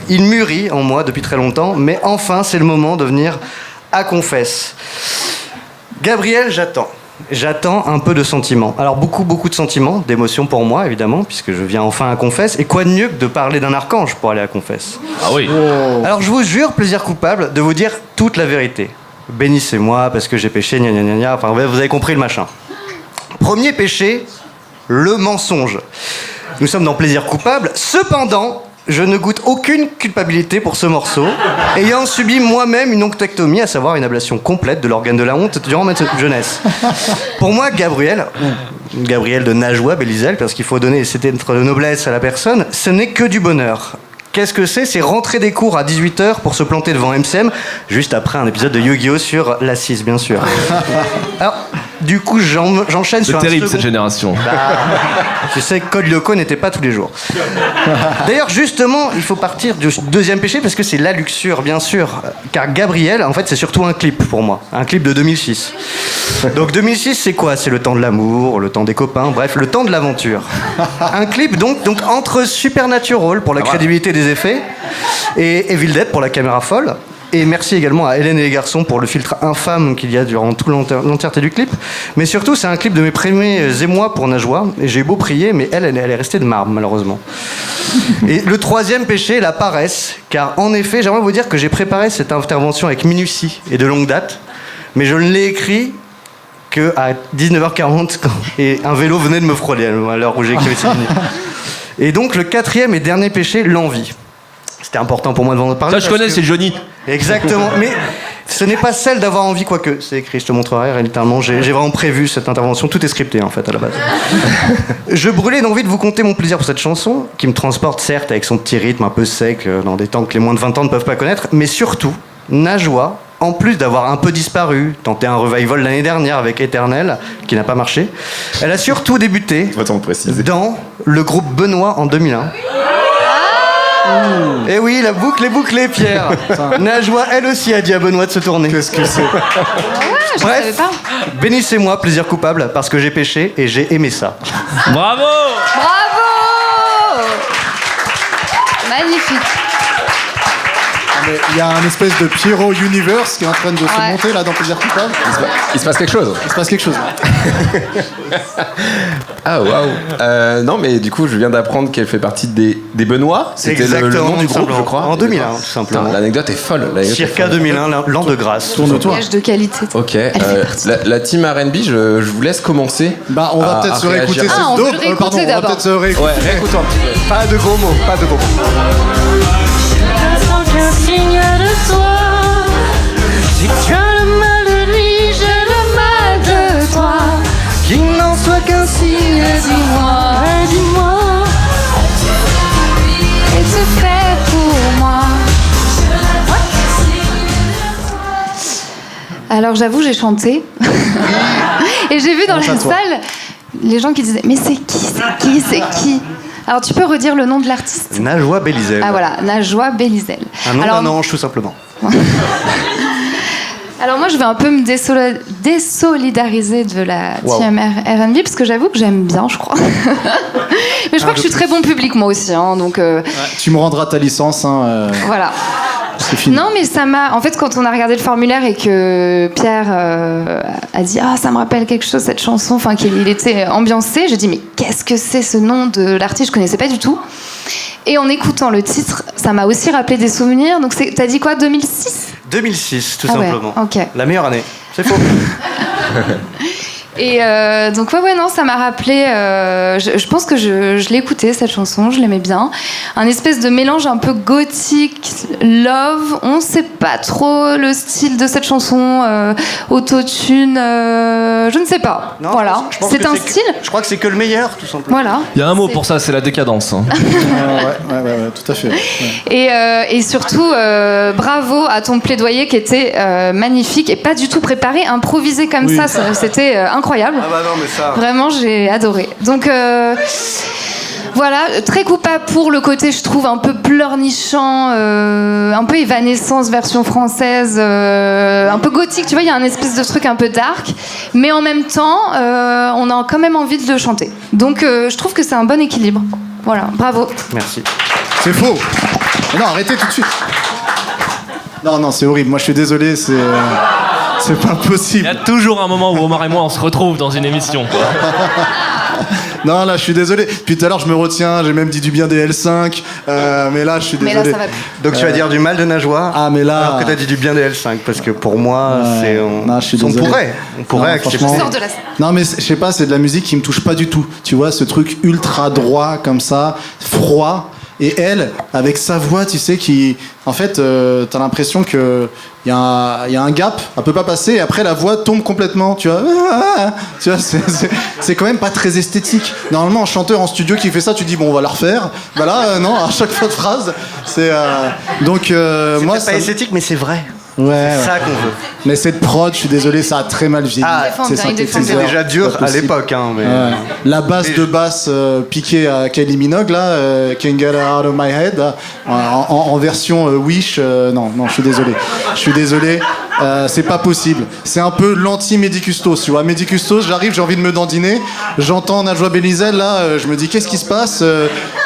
Il mûrit en moi depuis très longtemps, mais enfin, c'est le moment de venir à confesse. Gabriel, j'attends. J'attends un peu de sentiments. Alors beaucoup de sentiments, d'émotions pour moi évidemment, puisque je viens enfin à confesse. Et quoi de mieux que de parler d'un archange pour aller à confesse? Ah oui. Alors je vous jure, plaisir coupable, de vous dire toute la vérité. Bénissez-moi parce que j'ai péché, gna gna gna gna. Enfin vous avez compris le machin. Premier péché, le mensonge. Nous sommes dans plaisir coupable. Cependant, je ne goûte aucune culpabilité pour ce morceau, ayant subi moi-même une onctectomie, à savoir une ablation complète de l'organe de la honte durant ma jeunesse. Pour moi, Gabriel de Najwa Bélizel, parce qu'il faut donner cette lettre de noblesse à la personne, ce n'est que du bonheur. Qu'est-ce que c'est? C'est rentrer des cours à 18h pour se planter devant MCM, juste après un épisode de Yu-Gi-Oh! Sur la 6, bien sûr. Alors, du coup, j'enchaîne sur un terrible second... cette génération. Je sais que Code Lyoko n'était pas tous les jours. D'ailleurs, justement, il faut partir du deuxième péché parce que c'est la luxure, bien sûr. Car Gabriel, en fait, c'est surtout un clip pour moi. Un clip de 2006. Donc 2006, c'est quoi? C'est le temps de l'amour, le temps des copains, bref, le temps de l'aventure. Un clip donc entre Supernatural pour la crédibilité des effets et Evil Dead pour la caméra folle. Et merci également à Hélène et les garçons pour le filtre infâme qu'il y a durant toute l'entièreté du clip. Mais surtout, c'est un clip de mes premiers émois pour Najwa. Et j'ai beau prier, mais elle est restée de marbre, malheureusement. Et le troisième péché, la paresse. Car en effet, j'aimerais vous dire que j'ai préparé cette intervention avec minutie et de longue date. Mais je ne l'ai écrit qu'à 19h40, et un vélo venait de me frôler à l'heure où j'ai écrit cette minute. Et donc, le quatrième et dernier péché, l'envie. C'était important pour moi de vous en parler. Ça, je connais, c'est Johnny. Exactement. Mais ce n'est pas celle d'avoir envie, quoique. C'est écrit, je te montrerai. Littéralement, j'ai vraiment prévu cette intervention. Tout est scripté, en fait, à la base. Je brûlais d'envie de vous conter mon plaisir pour cette chanson, qui me transporte, certes, avec son petit rythme un peu sec, dans des temps que les moins de 20 ans ne peuvent pas connaître, mais surtout, Najwa, en plus d'avoir un peu disparu, tenté un revival l'année dernière avec Éternel, qui n'a pas marché, elle a surtout débuté dans le groupe Benoît en 2001. Et oui, la boucle est bouclée, Pierre. Najwa, elle aussi, a dit à Benoît de se tourner. Qu'est-ce que c'est? Bref, bénissez-moi, plaisir coupable, parce que j'ai péché et j'ai aimé ça. Bravo! Bravo! Magnifique. Il y a un espèce de Pierrot Universe qui est en train de se monter là dans Plaisir coupable. Il se passe quelque chose. Il se passe quelque chose. Ah waouh. Non mais du coup je viens d'apprendre qu'elle fait partie des Benoît. C'était le nom du groupe, je crois. En 2001, tout simplement. Putain, l'anecdote est folle. Circa 2001, l'an de grâce. Tourne-toi. Gage de qualité. Ok. La team R&B, je vous laisse commencer. Bah on va peut-être se réécouter cette on dope. peut le réécouter Pardon, on va d'abord. peut-être se réécouter. Ouais, réécoutons un petit peu. Pas de gros mots, pas de gros mots. Signe de toi. Si tu as le mal de lui, j'ai le mal de toi. Qu'il n'en soit qu'un signe, Dis-moi. Et tu fais pour moi. Alors j'avoue, j'ai chanté. Et j'ai vu dans la salle les gens qui disaient mais c'est qui? Alors tu peux redire le nom de l'artiste? Najwa Bélizel. Ah voilà, Najwa Bélizel. Un nom Alors, d'un ange, tout simplement. alors moi je vais un peu me désolidariser de la team R&B parce que j'avoue que j'aime bien, je crois. Mais je crois que je suis très bon public moi aussi, hein, donc Tu me rendras ta licence. voilà. c'est fini. Non, mais ça m'a. En fait, quand on a regardé le formulaire et que Pierre a dit ça me rappelle quelque chose cette chanson, enfin qu'il était ambiancé, j'ai dit mais qu'est-ce que c'est ce nom de l'artiste, je connaissais pas du tout. Et en écoutant le titre, ça m'a aussi rappelé des souvenirs. Donc t'as dit quoi, 2006 2006, tout ouais, simplement. ok. La meilleure année. C'est faux. Et donc ouais non, ça m'a rappelé, je pense que je l'ai écouté cette chanson, je l'aimais bien, un espèce de mélange un peu gothique, love, on sait pas trop le style de cette chanson, autotune, je ne sais pas, Non, voilà, je pense c'est que un style. Je crois que c'est que le meilleur, tout simplement. Voilà. Il y a un mot pour ça, c'est la décadence. Hein. Ouais, tout à fait. Ouais. Et surtout, bravo à ton plaidoyer qui était magnifique et pas du tout préparé, improvisé comme Oui. ça, c'était incroyable. Ah bah non, mais ça... Vraiment, j'ai adoré. Donc voilà, très coupable pour le côté, je trouve, un peu pleurnichant, un peu Evanescence version française, un peu gothique, tu vois, il y a un espèce de truc un peu dark, mais en même temps, on a quand même envie de le chanter. Donc je trouve que c'est un bon équilibre. Voilà, bravo. Merci. C'est faux. Mais non, arrêtez tout de suite. Non, c'est horrible. Moi, je suis désolé, c'est pas Il possible. y a toujours un moment où Omar et moi on se retrouve dans une émission. Non, là, je suis désolé. Puis tout à l'heure, je me retiens. J'ai même dit du bien des L5. Mais là, je suis désolé. Mais là, ça va plus. Donc tu vas dire du mal de Najwa, Ah, mais là... alors que t'as dit du bien des L5, parce que pour moi, Ouais. Non, je suis désolé. on pourrait Non, accepter. franchement. Sors de la scène. Non, mais je sais pas, c'est de la musique qui me touche pas du tout. Tu vois, ce truc ultra droit comme ça, froid. Et elle, avec sa voix, tu sais, qui... En fait, t'as l'impression que y a un gap, elle peut pas passer, et après la voix tombe complètement, tu vois. Tu vois, c'est quand même pas très esthétique. Normalement, un chanteur en studio qui fait ça, tu dis, bon, on va la refaire. Bah là, non, à chaque fois de phrase, c'est... Donc, C'est moi, peut-être pas esthétique, mais c'est vrai. Ouais, C'est ouais. ça qu'on veut. Mais cette prod, je suis désolé, ça a très mal vieilli. Ah, c'est c'était synthétiseur, déjà dur pas à possible. l'époque, hein, mais... Ouais. La basse de basse piquée à Kylie Minogue, là, Can't Get Out of My Head, là, en version Wish, non, je suis désolé. Je suis désolé, c'est pas possible. C'est un peu l'anti-Medicustos, tu vois. Medicustos, j'arrive, j'ai envie de me dandiner, j'entends Najwa Belizel, là, je me dis, qu'est-ce qui se passe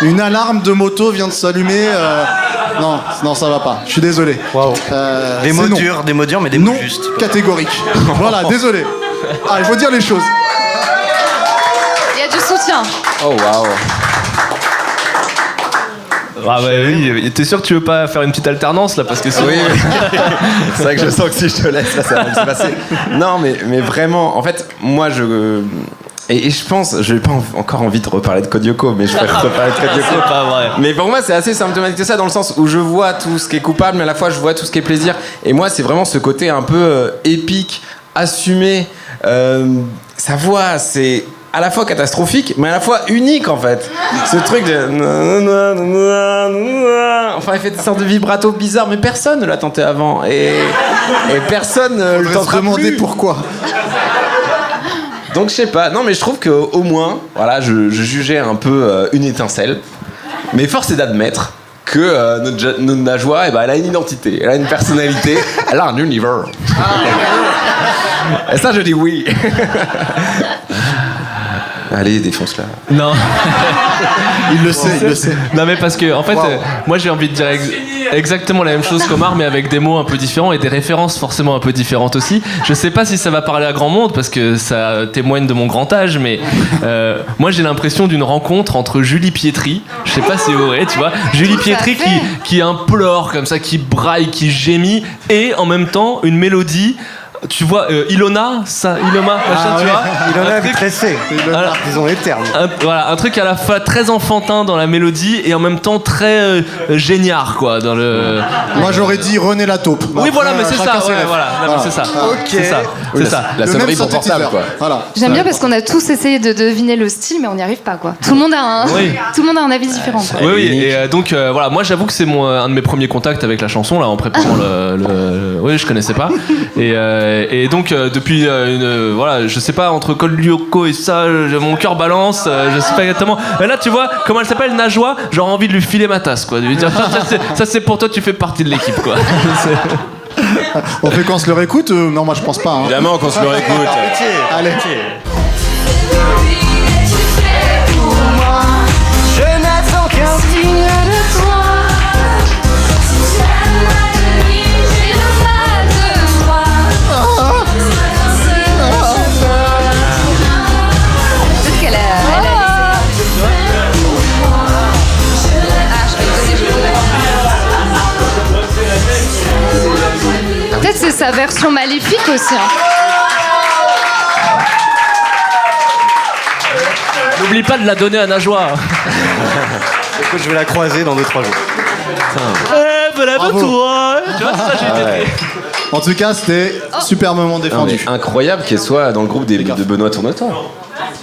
Une alarme de moto vient de s'allumer. Non, ça va pas. Je suis désolé. Waouh. Des mots non. durs, mais des Non mots justes. catégorique. Voilà, désolé. Ah, il faut dire les choses. Il y a du soutien. Oh waouh. Ah bah oui, t'es sûr que tu veux pas faire une petite alternance là, parce que sinon... Oui. C'est vrai que je sens que si je te laisse, là, ça va se passer. Non, mais vraiment, en fait, moi, Et je pense, je n'ai pas encore envie de reparler de Kodioko, mais je préfère reparler de Kodioko. C'est pas vrai. Mais pour moi, c'est assez symptomatique de ça, dans le sens où je vois tout ce qui est coupable, mais à la fois, je vois tout ce qui est plaisir. Et moi, c'est vraiment ce côté un peu épique, assumé. Sa voix, c'est à la fois catastrophique, mais à la fois unique, en fait. Ce truc de... Enfin, il fait des sortes de vibrato bizarres, mais personne ne l'a tenté avant. Et personne ne le tentera demander plus. pourquoi. Donc je sais pas, non mais je trouve qu'au moins, voilà, je jugeais un peu une étincelle. Mais force est d'admettre que notre Najwa, elle a une identité, elle a une personnalité, elle a un univers. Et ça je dis oui. Allez, défonce-la. Non. Il le sait. Non mais parce que en fait, moi j'ai envie de dire exactement la même chose qu'Omar, mais avec des mots un peu différents et des références forcément un peu différentes aussi. Je sais pas si ça va parler à grand monde parce que ça témoigne de mon grand âge, mais moi j'ai l'impression d'une rencontre entre Julie Pietri, je sais pas si vous voyez, tu vois, Julie Pietri qui implore comme ça, qui braille, qui gémit, et en même temps une mélodie. Tu vois, Ilona, machin, tu vois. Ilona Vitressé, disons les termes. Voilà, un truc à la fois très enfantin dans la mélodie et en même temps très géniard, quoi, dans le... Moi, j'aurais dit René la taupe. Oui, voilà, mais c'est chacun ça, ses ouais, rêves. voilà. Non, mais c'est ça. Ok. C'est ça. Oui, C'est ça. La Le sonnerie même pour portable, synthétiseur. quoi. Voilà. J'aime bien parce qu'on a tous essayé de deviner le style, mais on n'y arrive pas, quoi. Tout le monde a un avis différent, quoi. Oui, et donc voilà, moi j'avoue que c'est un de mes premiers contacts avec la chanson, là, en préparant le... Oui, je connaissais pas. Et donc, depuis voilà, je sais pas, entre Kodioko et ça, mon cœur balance, je sais pas exactement. Mais là, tu vois, comment elle s'appelle, Najwa, j'aurais envie de lui filer ma tasse, quoi. De lui dire, ça c'est pour toi, tu fais partie de l'équipe, quoi. On fait qu'on se le réécoute Non, moi, je pense pas. Hein. Évidemment qu'on se le réécoute. Allez. Je n'attends qu'un signe de toi. Si jamais sa version maléfique aussi. Hein. N'oublie pas de la donner à Najwa. Écoute, je vais la croiser dans 2-3 jours. Voilà pour toi. Tu vois, ça, j'ai été. En tout cas, c'était super moment défendu. Incroyable qu'elle soit dans le groupe de Benoît Tourneton.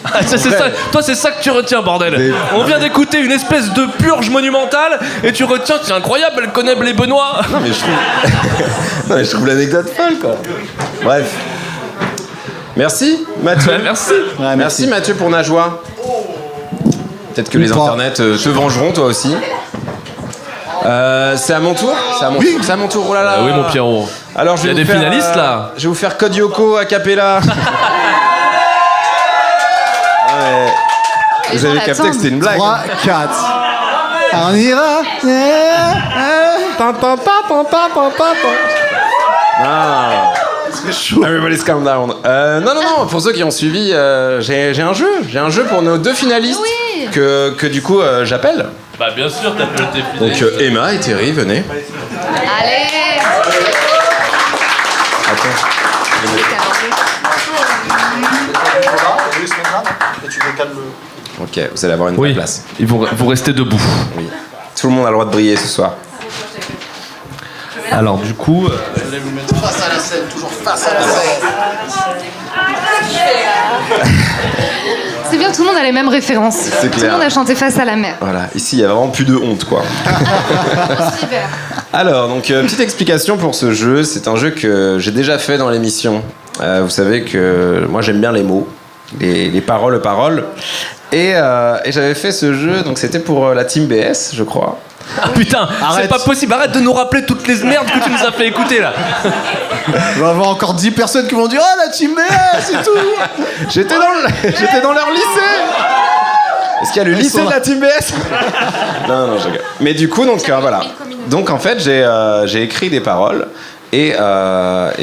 Ah, c'est ça. Toi, c'est ça que tu retiens, bordel. On vient d'écouter une espèce de purge monumentale et tu retiens, c'est incroyable, elle connaît les Benoît. Non, mais je trouve l'anecdote folle, quoi. Bref. Merci, Mathieu. Ouais, merci. Ouais, merci, Mathieu, pour Najwa. Peut-être que les internets te vengeront, toi aussi. C'est à mon tour. C'est à mon tour. Oh là là. Oui, mon Pierrot. Alors, il y a des finalistes là. Je vais vous faire Code Yoko a cappella. Vous avez capté que c'était une blague. 3, 4. On ira. Everybody's calm down. Non, pour ceux qui ont suivi, j'ai un jeu pour nos 2 finalistes que du coup j'appelle. Bah bien sûr, t'appelles tes finalistes. Donc Emma et Terry, venez. Allez. Ok, vous allez avoir une vraie place. Ils vont rester debout. Oui. Tout le monde a le droit de briller ce soir. Alors du coup, Allez vous mettre face à la scène, toujours face à la scène. C'est bien, tout le monde a les mêmes références. C'est Tout clair. le monde a chanté Face à la mer. Voilà, ici il y a vraiment plus de honte, quoi. Super. Alors, donc petite explication pour ce jeu. C'est un jeu que j'ai déjà fait dans l'émission. Vous savez que moi j'aime bien les mots, les paroles. Et j'avais fait ce jeu, donc c'était pour la team BS, je crois. Ah, putain, c'est pas possible, arrête de nous rappeler toutes les merdes que tu nous as fait écouter là. Il va y avoir encore 10 personnes qui vont dire oh la team BS et tout. J'étais dans leur lycée. Est-ce qu'il y a le lycée de la team BS? Non, je rigole. Mais du coup, donc voilà. Donc en fait, j'ai écrit des paroles. Et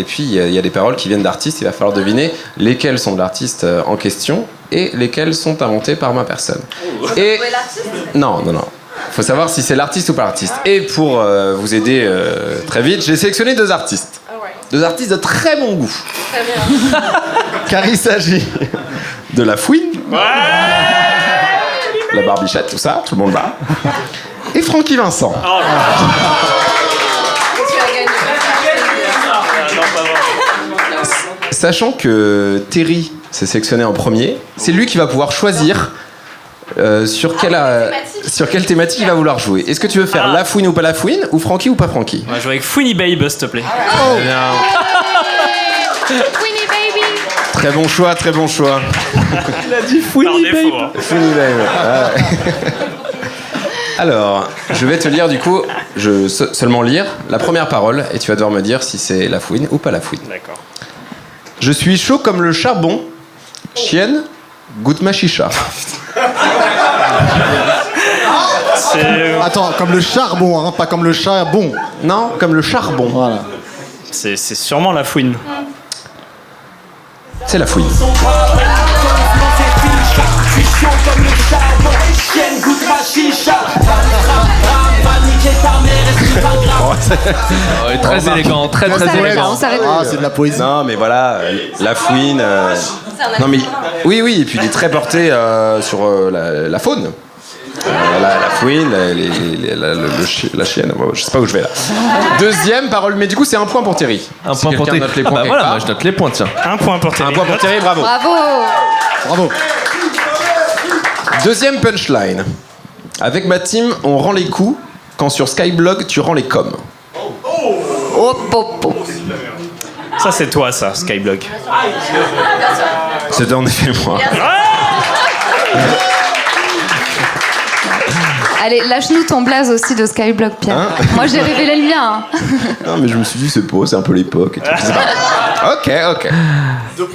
puis il y a des paroles qui viennent d'artistes. Il va falloir deviner lesquelles sont de l'artiste en question et lesquelles sont inventées par ma personne. Et non. Faut savoir si c'est l'artiste ou pas l'artiste. Et pour vous aider très vite, j'ai sélectionné 2 artistes. 2 artistes de très bon goût. Très bien. Car il s'agit de La Fouine, la Barbichette, tout ça, tout le monde là. Et Francky Vincent. Sachant que Terry s'est sélectionné en premier, c'est lui qui va pouvoir choisir sur quelle thématique il va vouloir jouer. Est-ce que tu veux faire La Fouine ou pas La Fouine, ou Francky ou pas Francky? On va jouer avec Fouini Babe, s'il te plaît. Winnie Baby. Très bon choix. Il a dit Fouini Babe. Fouini Babe. Alors, je vais te lire du coup, seulement lire la première parole et tu vas devoir me dire si c'est La Fouine ou pas La Fouine. D'accord. Je suis chaud comme le charbon. Chienne, goûte ma chicha. Attends, comme le charbon, hein, pas comme le charbon. Non, comme le charbon. Voilà. C'est sûrement La Fouine. C'est La Fouine. Très élégant, très élégant. Ah, c'est de la poésie. Non, mais voilà, La Fouine. Non, mais oui, et puis il est très porté sur la faune. La fouine, la chienne, je sais pas où je vais là. Deuxième parole, mais du coup c'est un point pour Terry. Un point pour Terry. Note les points Voilà, moi je note les points, tiens. Un point pour Terry. Un point pour Terry, bravo. Bravo. Deuxième punchline. Avec ma team, on rend les coups quand sur Skyblog tu rends les coms. Ça c'est toi, ça, Skyblog. C'était en effet moi. Allez, lâche-nous ton blaze aussi de Skyblock, Pierre. Hein? Moi, j'ai révélé le mien. Non, mais je me suis dit, c'est beau, c'est un peu l'époque et tout. C'est pas... Ok.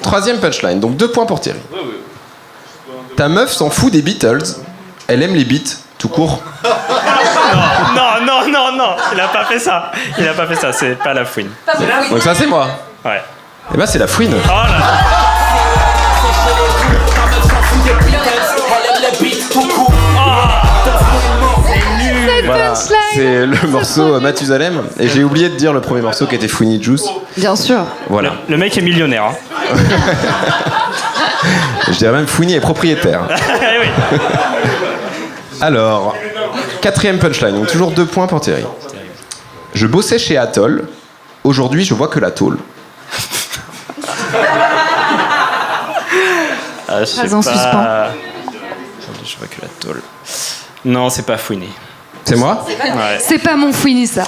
Troisième punchline, donc 2 points pour Thierry. Ta meuf s'en fout des Beatles, elle aime les beats, tout court. Non, il a pas fait ça. C'est pas La Fouine. Donc ça, c'est moi. Ouais. Et bah, c'est La Fouine. Oh là. Voilà. punchline. c'est le morceau Mathusalem. Et j'ai oublié de dire le premier morceau qui était Fouini Juice. Bien sûr. Voilà. Le mec est millionnaire. Hein. Je dirais même Fouini est propriétaire. Eh oui. Alors, quatrième punchline, donc toujours 2 points pour Thierry. Je bossais chez Atoll, aujourd'hui je vois que la tôle. Je sais Phrase en suspens. Aujourd'hui, je vois que la tôle. Non, c'est pas Fouini. C'est moi? Ouais. C'est pas mon Fouini, ça.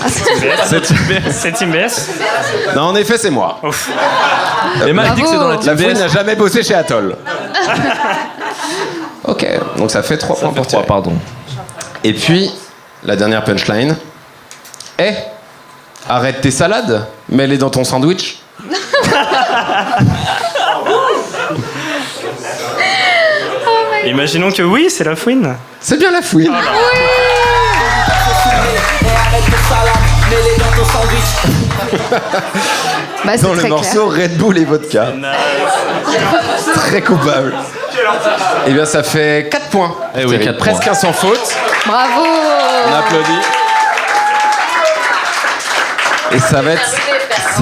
C'est Team BS. Non, en effet, c'est moi. Ouf. Emma dit que c'est dans la La team Fouine BS. n'a jamais bossé chez Atoll. Ok, donc ça fait 3 points pour Thierry. Pardon. Et puis, la dernière punchline. Eh, arrête tes salades, mets-les dans ton sandwich. Imaginons que oui, c'est la fouine. C'est bien la fouine. Bah, c'est Dans le très morceau Red Bull et vodka. Très coupable. Eh bien, ça fait 4 points. Eh oui, 4 presque points. un sans faute. clair. Bravo. On applaudit. Et ça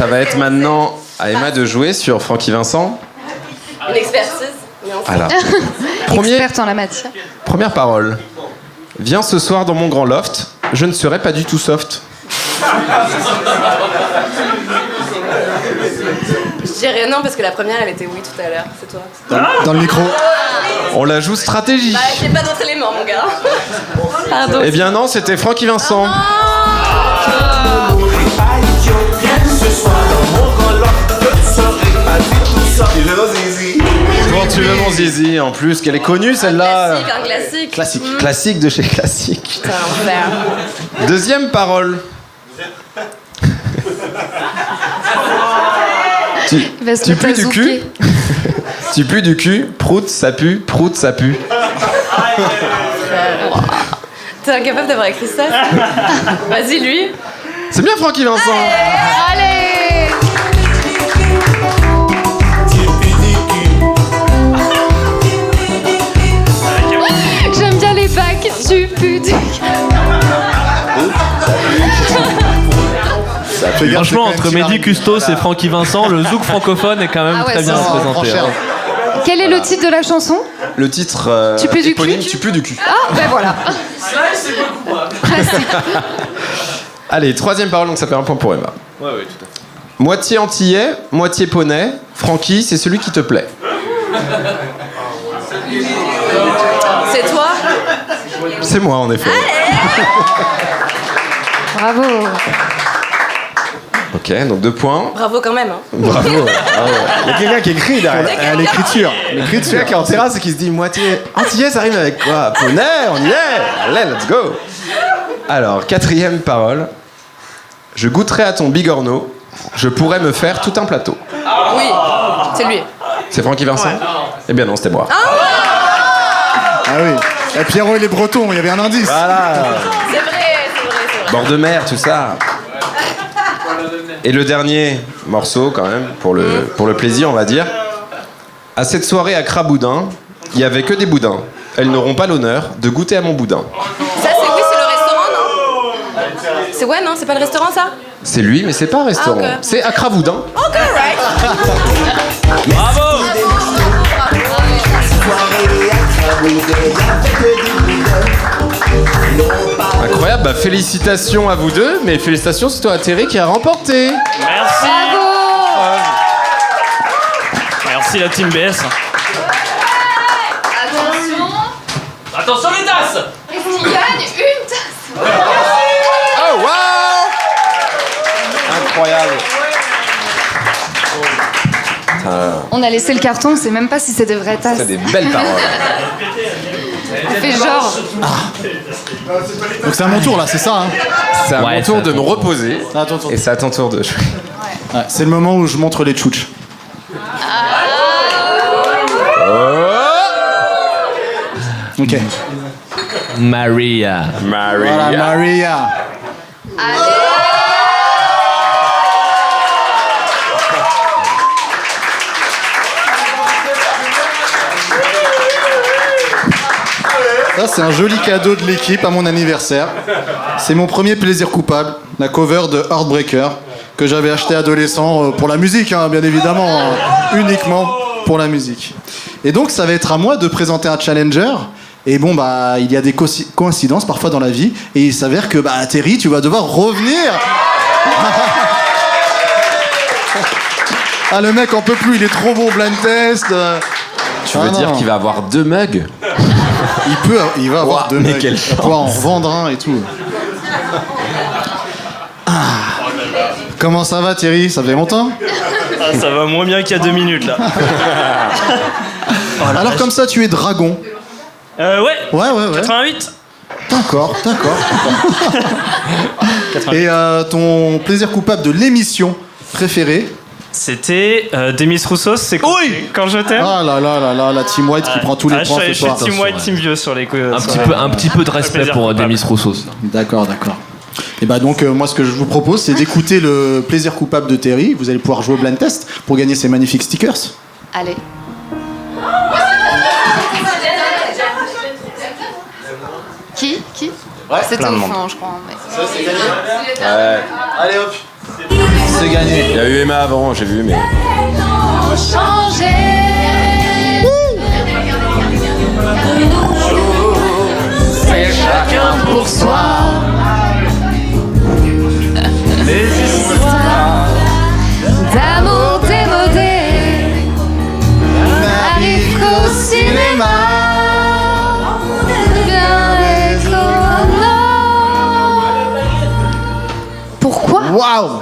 va être maintenant à Emma de jouer sur Francky Vincent. Une expertise. Voilà. Experte en la matière. Première parole. Viens ce soir dans mon grand loft. Je ne serai pas du tout soft. Je dirais non parce que la première elle était oui tout à l'heure. C'est toi. Dans le micro. On la joue stratégie. Bah, qu'il n'y ait pas d'autres éléments, mon gars. Pardon. Eh bien non, c'était Francky Vincent. Quand tu veux mon zizi, en plus, qu'elle est connue celle-là. Un classique. Classique. Classique de chez Classique. Putain, enfer. Deuxième parole. Il va se Tu mettre à pues du cul. zouker. Tu pues du cul. Prout, ça pue. Prout, ça pue. T'es incapable d'avoir écrit ça? Vas-y, lui. C'est bien Francky Vincent. Allez. J'aime bien les bacs. Tu pues du Franchement, entre Mehdi Custos et Francky Vincent, le zouk francophone est quand même Ah ouais, très bien ça, représenté. Hein. Quel est le titre de la chanson? Le titre Tu pues du éponyme, cul. Tu pues du cul. Ah, ben voilà. Allez, troisième parole, donc ça fait 1 point pour Emma. Ouais, oui, tout à fait. Moitié antillais, moitié poney. Francky, c'est celui qui te plaît. C'est toi? C'est moi, en effet. Bravo. Ok, donc 2 points. Bravo quand même. Hein. Bravo. Bravo. Il y a quelqu'un qui écrit derrière. À l'écriture. L'écriture qui est en terrasse et qui se dit moitié antillais, ça rime avec quoi? Poney, on y est. Allez, let's go. Alors, quatrième parole. Je goûterai à ton bigorneau. Je pourrais me faire tout un plateau. Oui, c'est lui. C'est Francky Vincent? Eh bien non, c'était moi. Ah oui. Et Pierrot, il est breton, il y avait un indice. Voilà. C'est vrai, c'est vrai, c'est vrai. Bord de mer, tout ça. Et le dernier morceau, quand même, pour le plaisir, on va dire. À cette soirée à Craboudin, il n'y avait que des boudins. Elles n'auront pas l'honneur de goûter à mon boudin. Ça, c'est oui, c'est le restaurant, non? C'est ouais, non? C'est pas le restaurant, ça? C'est lui, mais c'est pas un restaurant. Ah, ok. C'est à Craboudin. Ok, right. Bravo! Incroyable, bah, félicitations à vous deux, mais félicitations surtout à Thierry qui a remporté. Merci. Bravo. Merci la Team BS. Attention. Attention les tasses! Est-ce qu'il gagne une tasse? Oh wow! Incroyable. On a laissé le carton, on sait même pas si c'est des vraies tasses. C'est des belles paroles. On fait genre. Donc c'est à mon tour là, c'est ça hein? C'est à Ouais, mon tour c'est à de ton me tour. reposer. C'est à ton tour. Et c'est à ton tour de jouer. Ouais, c'est le moment où je montre les tchouches. Ok. Maria. Voilà, Maria. Ça, c'est un joli cadeau de l'équipe à mon anniversaire. C'est mon premier plaisir coupable, la cover de Heartbreaker, que j'avais acheté adolescent pour la musique, hein, bien évidemment, uniquement pour la musique. Et donc, ça va être à moi de présenter un challenger. Et bon, bah, il y a des coïncidences parfois dans la vie, et il s'avère que, bah, Terry, tu vas devoir revenir. Ah, le mec en peut plus, il est trop bon, blind test. Tu veux dire qu'il va avoir 2 mugs? Il va avoir 2 mugs. Il va pouvoir en revendre un et tout. Comment ça va, Thierry? Ça fait longtemps? Ça va moins bien qu'il y a 2 minutes, là. Alors, comme ça, tu es dragon. Ouais. 88. D'accord. Et ton plaisir coupable de l'émission préférée? C'était Demis Roussos, c'est quoi? Oui. Quand je t'aime. Ah là, la Team White qui prend tous les points ce soir. Je suis Team White, Team Vieux sur les coups. Un petit peu de respect pour Demis Roussos. D'accord. Et bah donc, moi, ce que je vous propose, c'est d'écouter le plaisir coupable de Terry. Vous allez pouvoir jouer au blind test pour gagner ces magnifiques stickers. Allez. Qui Ouais, c'était plein de au monde. fond, je crois. Mais... Ça, c'est gagné. Ouais. Allez hop. C'est gagné. Il y a eu Emma avant, j'ai vu, mais. C'est chacun pour soi. Les histoires d'amour démodé n'arrivent qu'au cinéma. Pourquoi? Waouh.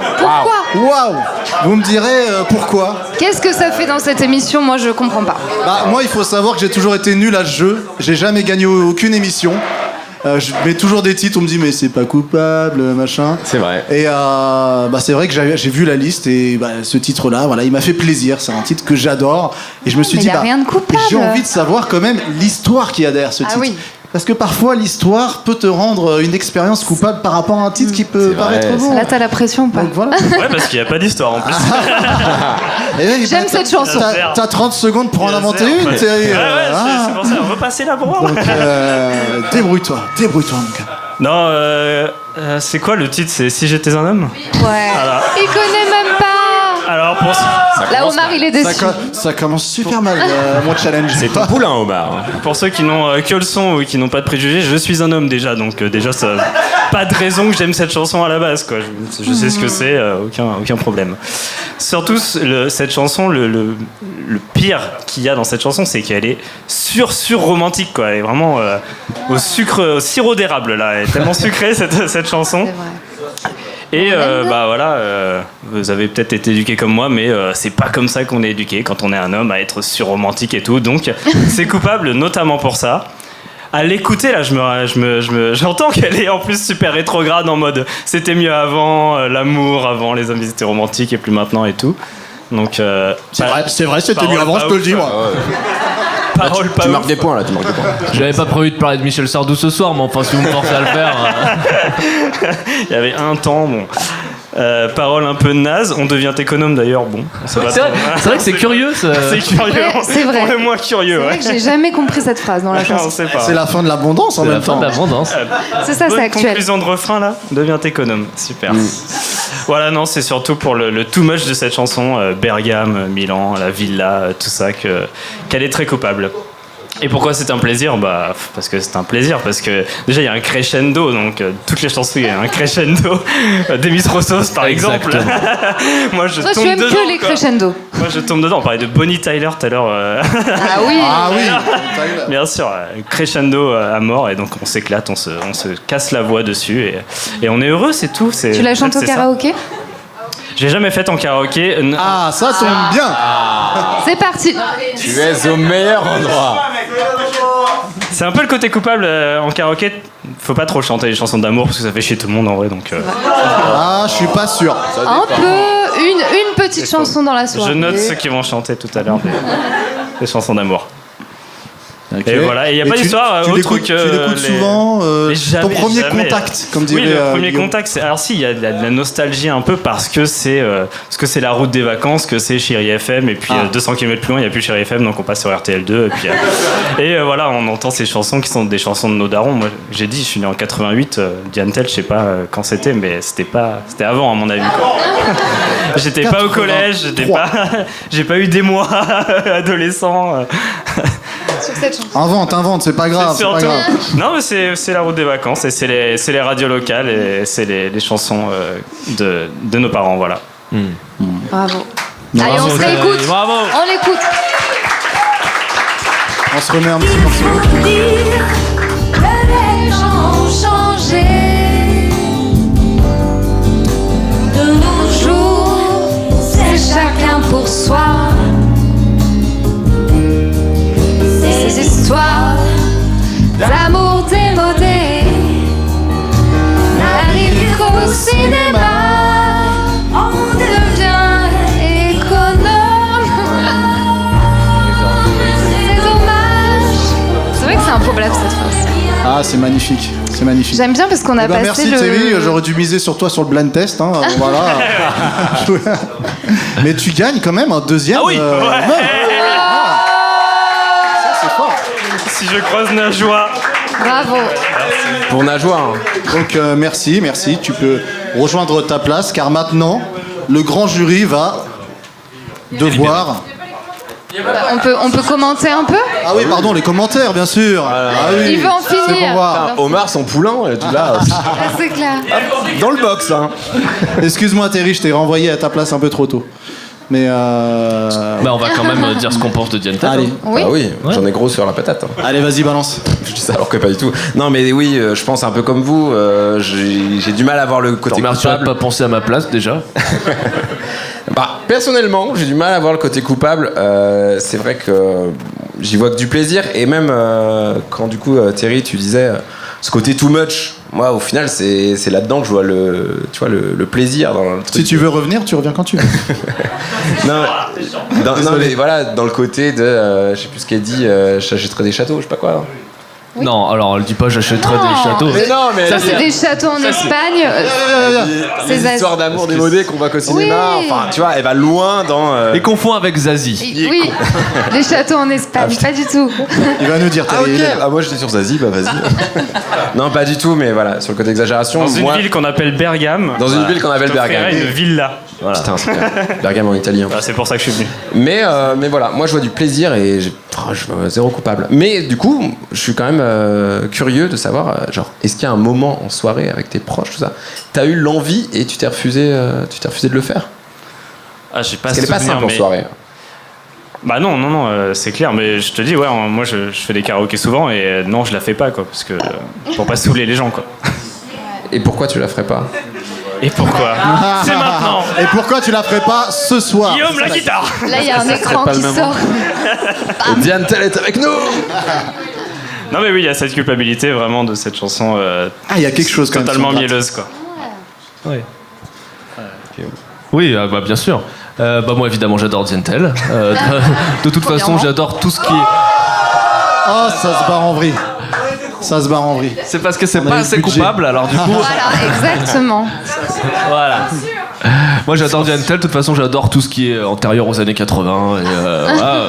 Vous me direz pourquoi? Qu'est-ce que ça fait dans cette émission? Moi, je comprends pas. Bah, moi, il faut savoir que j'ai toujours été nul à ce jeu. J'ai jamais gagné aucune émission. Je mets toujours des titres, on me dit mais c'est pas coupable, machin. C'est vrai. Et bah, c'est vrai que j'ai vu la liste et bah, ce titre-là, voilà, il m'a fait plaisir. C'est un titre que j'adore. Et je me suis Mais dit, y a rien de coupable. j'ai envie de savoir quand même l'histoire qu'il y a derrière ce titre. Oui. Parce que parfois, l'histoire peut te rendre une expérience coupable par rapport à un titre qui peut paraître beau. Là, t'as la pression ou pas? Donc voilà. Ouais, parce qu'il n'y a pas d'histoire en plus. J'aime cette chanson. T'as 30 secondes pour en inventer une, Thierry. C'est pour ça, on va passer la broie. Donc, débrouille-toi, mon gars. Non, c'est quoi le titre? C'est Si j'étais un homme? Ouais. Voilà. Il connaît même pas. Alors pour Là, Omar, il est déçu. Ça commence super mal, mon challenge. C'est ton poulain, Omar. Pour ceux qui n'ont que le son ou qui n'ont pas de préjugés, je suis un homme déjà, donc déjà ça, pas de raison que j'aime cette chanson à la base, quoi. Je sais ce que c'est, aucun problème. Surtout cette chanson, le pire qu'il y a dans cette chanson, c'est qu'elle est sur romantique, quoi. Elle est vraiment au sirop d'érable là, elle est tellement sucrée cette chanson. C'est vrai. Et bah voilà, vous avez peut-être été éduqués comme moi, mais c'est pas comme ça qu'on est éduqué quand on est un homme à être surromantique et tout. Donc c'est coupable notamment pour ça. À l'écouter là, j'entends qu'elle est en plus super rétrograde en mode c'était mieux avant, l'amour avant, les hommes ils étaient romantiques et plus maintenant et tout. Donc c'est vrai, c'était mieux avant, je te le dis moi. Parole pas Tu ouf. marques des points là, tu marques des points. J'avais pas prévu de parler de Michel Sardou ce soir, mais enfin, si vous me forcez à le faire. Il y avait un temps, bon. Parole un peu naze, on devient économe d'ailleurs, bon. C'est vrai que c'est curieux. C'est curieux. Ouais, c'est vrai. Pour le moins curieux, C'est vrai que j'ai jamais compris cette phrase dans la chanson. C'est la fin de l'abondance en même temps. C'est la fin de l'abondance. C'est ça, c'est actuel. Conclusion de refrain là, devient économe, super. Voilà, non, c'est surtout pour le too much de cette chanson, Bergame, Milan, la villa, tout ça, qu'elle est très coupable. Et pourquoi c'est un plaisir? Bah, parce que c'est un plaisir, parce que déjà il y a un crescendo, donc toutes les chansons il y a un crescendo. Demis Roussos par exemple. Moi je Toi, tombe tu aimes dedans. que les crescendo. Moi je tombe dedans. On parlait de Bonnie Tyler tout à l'heure. Ah oui. Ah oui. Bien sûr, crescendo à mort, et donc on s'éclate, on se casse la voix dessus, et on est heureux, c'est tout. Tu la chantes au karaoké? J'ai jamais fait en karaoké. Ah, ça tombe bien. C'est parti. Tu es au meilleur endroit. C'est un peu le côté coupable en karaoké. Faut pas trop chanter les chansons d'amour parce que ça fait chier tout le monde en vrai. Donc, Ah, je suis pas sûr. Un peu. Une petite chanson dans la soirée. je note ceux qui vont chanter tout à l'heure des chansons d'amour. Ok. Et voilà, il n'y a pas d'histoire tu autre l'écoutes que. tu l'écoutes souvent Mais jamais, ton premier jamais. contact, comme dirait Oui, le premier Guillaume. contact, alors si, il y a de la nostalgie un peu parce que c'est la route des vacances, que c'est Chéri FM, et puis 200 km plus loin, il n'y a plus Chéri FM, donc on passe sur RTL2, et puis, voilà, on entend ces chansons qui sont des chansons de nos darons. Moi, j'ai dit, je suis né en 88, Diane Tell, je sais pas quand c'était, mais c'était avant, à mon avis. Quoi. J'étais pas au collège, j'ai pas eu des mois adolescents. Sur cette chanson. Invente, c'est pas grave. C'est c'est pas surtout- grave. Non, mais c'est la route des vacances et c'est les radios locales et c'est les chansons de nos parents, voilà. Bravo. Bravo, Allez, on se Thierry, réécoute. bravo. On l'écoute. On se remet un petit morceau. Les gens ont changé. De nos jours, c'est chacun pour soi. Ces histoires d'amour démodé n'arrivent qu'au cinéma. On devient économe. C'est dommage. C'est vrai que c'est improbable cette phrase. Ah, c'est magnifique. C'est magnifique. J'aime bien parce qu'on a Eh ben, passé merci le. Thierry, j'aurais dû miser sur toi sur le blind test. Hein, voilà. Mais tu gagnes quand même un deuxième. Ah oui, Ça c'est fort. Si je croise Najwa. Bravo. Pour Najwa. Hein. Donc merci. Tu peux rejoindre ta place car maintenant le grand jury va devoir. On peut commenter un peu. Ah oui, pardon, les commentaires, bien sûr. Ah oui, Il veut en c'est finir. pour voir. Putain, Omar, son poulain, elle est tout là. Ah, c'est clair. Dans le box, hein. Excuse-moi Thierry, je t'ai renvoyé à ta place un peu trop tôt. Mais Bah, on va quand même dire ce qu'on pense de Diane Tell. allez, Oui. Ah oui, j'en ai gros sur la patate. Hein. allez, vas-y, balance. Je dis ça alors que pas du tout. Non, mais oui, je pense un peu comme vous. J'ai du mal à voir le Je te côté remercie de coupable. pas penser à ma place déjà. Bah, personnellement, j'ai du mal à voir le côté coupable. C'est vrai que j'y vois que du plaisir. Et même quand du coup, Thierry, tu disais ce côté too much. Moi, au final, c'est là-dedans que je vois le plaisir dans le truc. Si tu veux revenir, tu reviens quand tu veux. Non, mais voilà, dans le côté de, je sais plus ce qu'elle dit, j'achèterai des châteaux, je sais pas quoi. Oui. Non, alors elle dit pas j'achèterai des châteaux. Mais non, mais Ça, c'est des châteaux en Espagne. les Zazie. histoires d'amour démodées qu'on voit qu'au cinéma. Oui. Enfin, tu vois, elle va loin dans. Et confond avec Zazie. Oui, les châteaux en Espagne, pas du tout. Il va nous dire, Ah, Thierry. ok. Ah, moi j'étais sur Zazie, bah vas-y. Non, pas du tout, mais voilà, sur le côté exagération. Dans une moi, ville qu'on appelle Bergame. Dans une ville qu'on appelle je t'offrirai Bergame. une villa. Voilà. Putain, c'est bien. Bergame en italien. Voilà, c'est pour ça que je suis venu. Mais voilà, moi je vois du plaisir et je vois zéro coupable. Mais du coup, je suis quand même curieux de savoir, genre, est-ce qu'il y a un moment en soirée avec tes proches, tout ça, t'as eu l'envie et tu t'es refusé de le faire? Ah, j'ai pas Parce qu'elle est pas souvenir, simple en mais- soirée. Bah non, c'est clair, mais je te dis, ouais, moi je fais des karaokés souvent et non, je la fais pas, quoi, parce que pour pas saouler les gens, quoi. Et pourquoi tu la ferais pas? Et pourquoi? C'est maintenant. Et pourquoi tu la ferais pas ce soir? Guillaume, la guitare. Là, il y a un écran pas qui le moment. sort. Et Diane Tell est avec nous. Non mais oui, il y a cette culpabilité vraiment de cette chanson Ah, il y a quelque chose quand même totalement sur le mielleuse, quoi. Oui, bah, bien sûr. Bah, moi évidemment j'adore Diane Tell. De toute façon j'adore tout ce qui est... Oh, ça se barre en vrille. Ça se barre en vrille. C'est parce que c'est On a pas eu assez le budget. coupable, alors du coup... Voilà, exactement. Voilà. Moi j'adore Diane Tell, de toute façon j'adore tout ce qui est antérieur aux années 80 et voilà,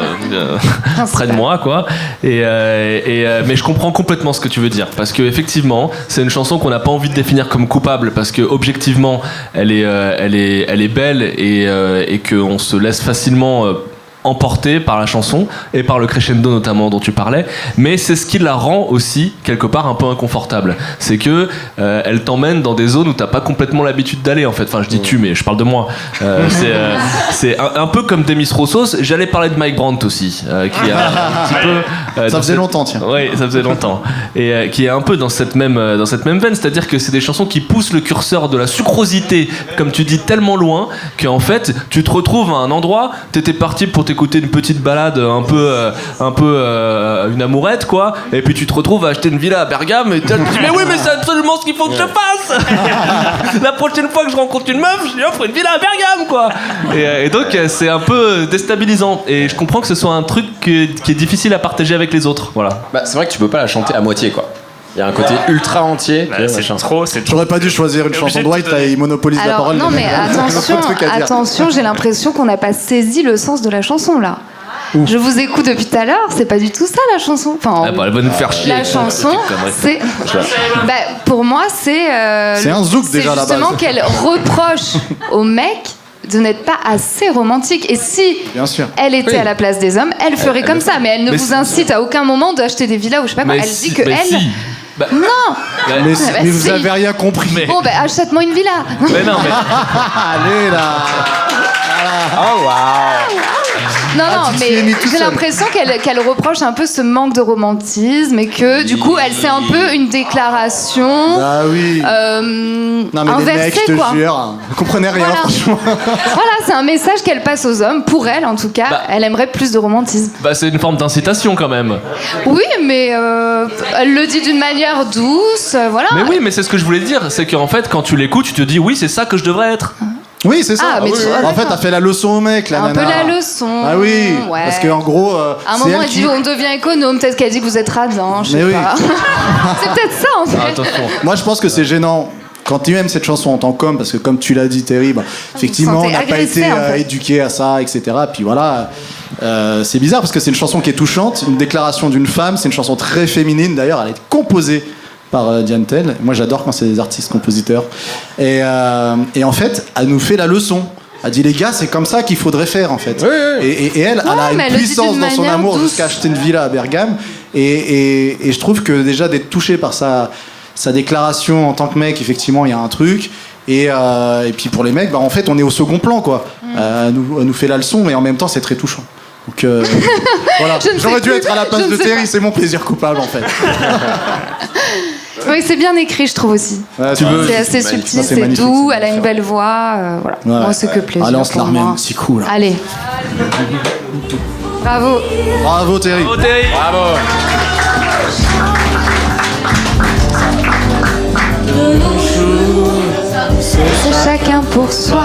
près de moi quoi. Mais je comprends complètement ce que tu veux dire parce que effectivement c'est une chanson qu'on n'a pas envie de définir comme coupable parce que objectivement elle est belle et qu'on se laisse facilement emporté par la chanson et par le crescendo notamment dont tu parlais, mais c'est ce qui la rend aussi quelque part un peu inconfortable. C'est que elle t'emmène dans des zones où t'as pas complètement l'habitude d'aller en fait. Enfin je dis tu mais je parle de moi. C'est un peu comme Demis Roussos. J'allais parler de Mike Brandt aussi, qui a un petit peu. Ça faisait longtemps tiens. Oui, ça faisait longtemps. Et qui est un peu dans cette même veine, c'est-à-dire que c'est des chansons qui poussent le curseur de la sucrosité, comme tu dis, tellement loin qu'en fait tu te retrouves à un endroit, t'étais parti pour t'écouter une petite balade un peu une amourette quoi, et puis tu te retrouves à acheter une villa à Bergame et tu te dis mais oui mais c'est absolument ce qu'il faut que je fasse. La prochaine fois que je rencontre une meuf je lui offre une villa à Bergame quoi. Et donc c'est un peu déstabilisant et je comprends que ce soit un truc qui est difficile à partager avec avec les autres. Voilà. Bah, c'est vrai que tu peux pas la chanter à moitié, quoi. Il y a un côté ultra entier. C'est trop. J'aurais pas dû choisir une chanson de White, il monopolise la parole. Non, mais attention, j'ai l'impression qu'on n'a pas saisi le sens de la chanson là. Je vous écoute depuis tout à l'heure, c'est pas du tout ça la chanson. Enfin, elle va nous faire chier. La chanson, c'est. Pour moi, c'est. C'est un zouk déjà à la base. C'est justement qu'elle reproche au mec de n'être pas assez romantique. Et si elle était à la place des hommes, elle ferait comme ça. Mais elle ne vous incite à aucun moment d'acheter des villas ou je sais pas quoi. Elle dit que elle. Si. Non. Mais vous avez rien compris. Bon, achète-moi une villa. Mais non, mais. Allez là. Oh waouh. Non, mais j'ai l'impression qu'elle reproche un peu ce manque de romantisme et que du coup, elle c'est un peu une déclaration. Ah oui. Non mais inversée, les mecs, je te jure, vous comprenez rien, franchement. Voilà, c'est un message qu'elle passe aux hommes. Pour elle, en tout cas, elle aimerait plus de romantisme. C'est une forme d'incitation quand même. Oui, mais elle le dit d'une manière douce, voilà. Mais oui, mais c'est ce que je voulais dire, c'est qu'en fait, quand tu l'écoutes, tu te dis oui, c'est ça que je devrais être. Oui, c'est ça. Mais en fait, t'as fait la leçon au mec, la nana. Un peu la leçon. Ah oui, parce qu'en gros. À un moment, elle dit on devient économe. Peut-être qu'elle dit que vous êtes radin, je sais pas. C'est peut-être ça en fait. Attention. Moi, je pense que c'est gênant. Quand tu aimes cette chanson en tant qu'homme, parce que comme tu l'as dit, Terry, effectivement, on n'a pas été éduqué à ça, etc. Puis voilà, c'est bizarre parce que c'est une chanson qui est touchante, une déclaration d'une femme, c'est une chanson très féminine. D'ailleurs, elle est composée par Diane Tell. Moi, j'adore quand c'est des artistes-compositeurs. Et en fait, elle nous fait la leçon. Elle dit, les gars, c'est comme ça qu'il faudrait faire, en fait. Oui. Et elle a une puissance dans son amour jusqu'à acheter une villa à Bergame. Et je trouve que déjà d'être touché par sa déclaration en tant que mec, effectivement, il y a un truc. Et puis pour les mecs, en fait, on est au second plan, quoi. Elle nous fait la leçon, mais en même temps, c'est très touchant. Donc voilà, j'aurais dû être à la place de Terry, c'est mon plaisir coupable, en fait. Oui, c'est bien écrit, je trouve aussi. C'est assez subtil, c'est doux, elle a une belle voix. Voilà. Moi, c'est que plaisir. Allez, on se la remet un petit coup, là. Allez. Bravo. Bravo, Terry. Bravo, Terry. Bravo. C'est chacun pour soi.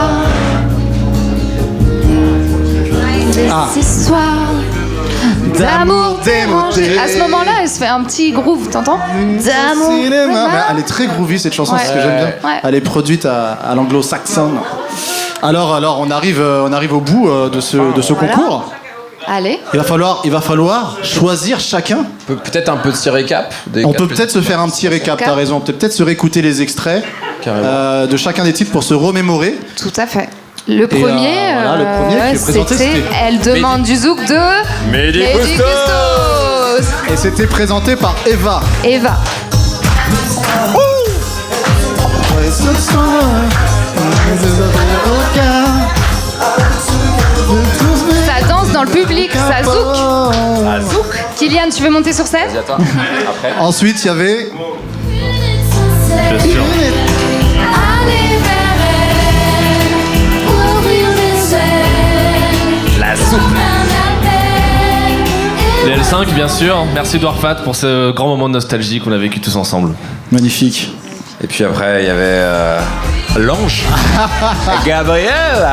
Des histoires d'amour démangé. À ce moment-là, elle se fait un petit groove, t'entends? D'amour. Elle est très groovy cette chanson, c'est ce que j'aime bien. Ouais. Elle est produite à l'anglo-saxon. Alors, on arrive au bout de ce concours. Allez. Il va falloir choisir chacun. Peut-être un petit récap. On peut peut-être se faire un petit récap, t'as raison. Peut-être se réécouter les extraits de chacun des titres pour se remémorer. Tout à fait. Le premier, le premier qui est présenté, c'était Elle demande du zouk de Mehdi Gustos. Et c'était présenté par Eva. Ça danse dans le public, ça zouk. Kylian, tu veux monter sur scène? Attends, après. Ensuite, il y avait. Bien sûr. La soupe. Les L5, bien sûr. Merci Dwarfat pour ce grand moment de nostalgie qu'on a vécu tous ensemble. Magnifique. Et puis après, il y avait l'ange. Gabriel.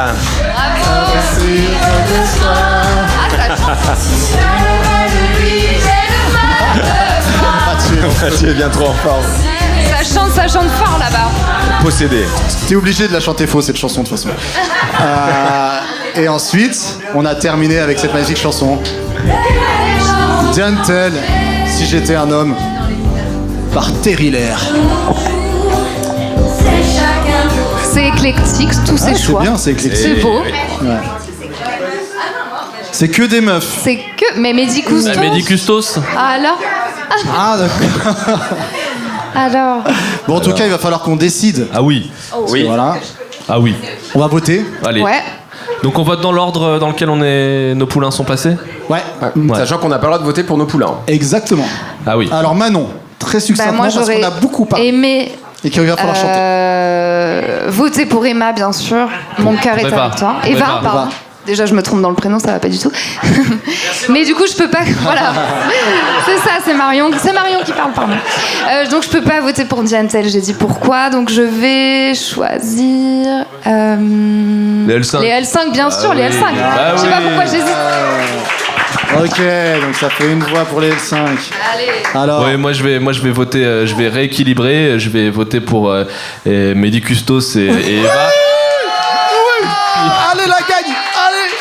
Tu es bien trop en forme. Ça chante fort là-bas. Possédé. T'es obligé de la chanter faux, cette chanson, de toute façon. Et ensuite, on a terminé avec cette magnifique chanson. Diane Tell, Si j'étais un homme, par Terry Lair. C'est éclectique, tous ces choix. C'est bien, c'est éclectique. C'est beau. Ouais. C'est que des meufs. C'est que... Mais Mehdi Gustos. Mehdi Gustos. Alors Ah, d'accord. Alors Bon, en tout cas, il va falloir qu'on décide. Ah oui. Oui. Voilà. Ah oui. On va voter. Allez. Ouais. Donc on vote dans l'ordre dans lequel nos poulains sont passés. Ouais. Sachant qu'on n'a pas le droit de voter pour nos poulains. Exactement. Ah oui. Alors Manon, très succinctement, moi, parce qu'on a beaucoup parlé. Aimé et qu'il va falloir chanter. Voter pour Emma, bien sûr. Mon cœur est Eva. avec toi. Eva, pardon. Déjà, je me trompe dans le prénom, ça va pas du tout. Mais du coup, je peux pas. Voilà. C'est ça, c'est Marion. C'est Marion qui parle, pardon. Donc, je peux pas voter pour Diane Tell. J'ai dit pourquoi. Donc, je vais choisir. Les L5. Les L5, bien sûr, les L5. Je sais pas pourquoi j'hésite. Ok, donc ça fait une voix pour les L5. Allez. Alors, Ouais, moi je vais voter, je vais rééquilibrer, je vais voter pour Mehdi Custos et Eva. allez la gagne, allez.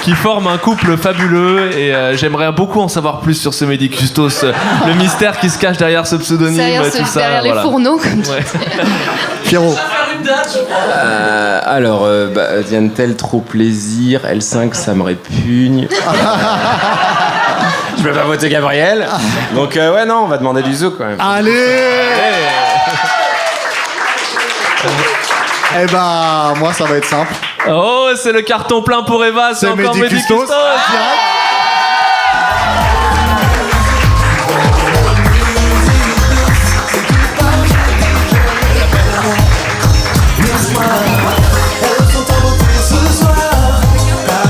Qui forment un couple fabuleux et j'aimerais beaucoup en savoir plus sur ce Mehdi Custos, le mystère qui se cache derrière ce pseudonyme, tout ça. Derrière les fourneaux, comme tu Ouais. Pierrot. Alors, Diane-t-elle trop plaisir? L5, ça me répugne. Je peux pas voter Gabriel. Donc, ouais, non, on va demander du zouk quand même. Allez. Eh ben, moi, ça va être simple. Oh, c'est le carton plein pour Eva, c'est encore Mehdi Custos.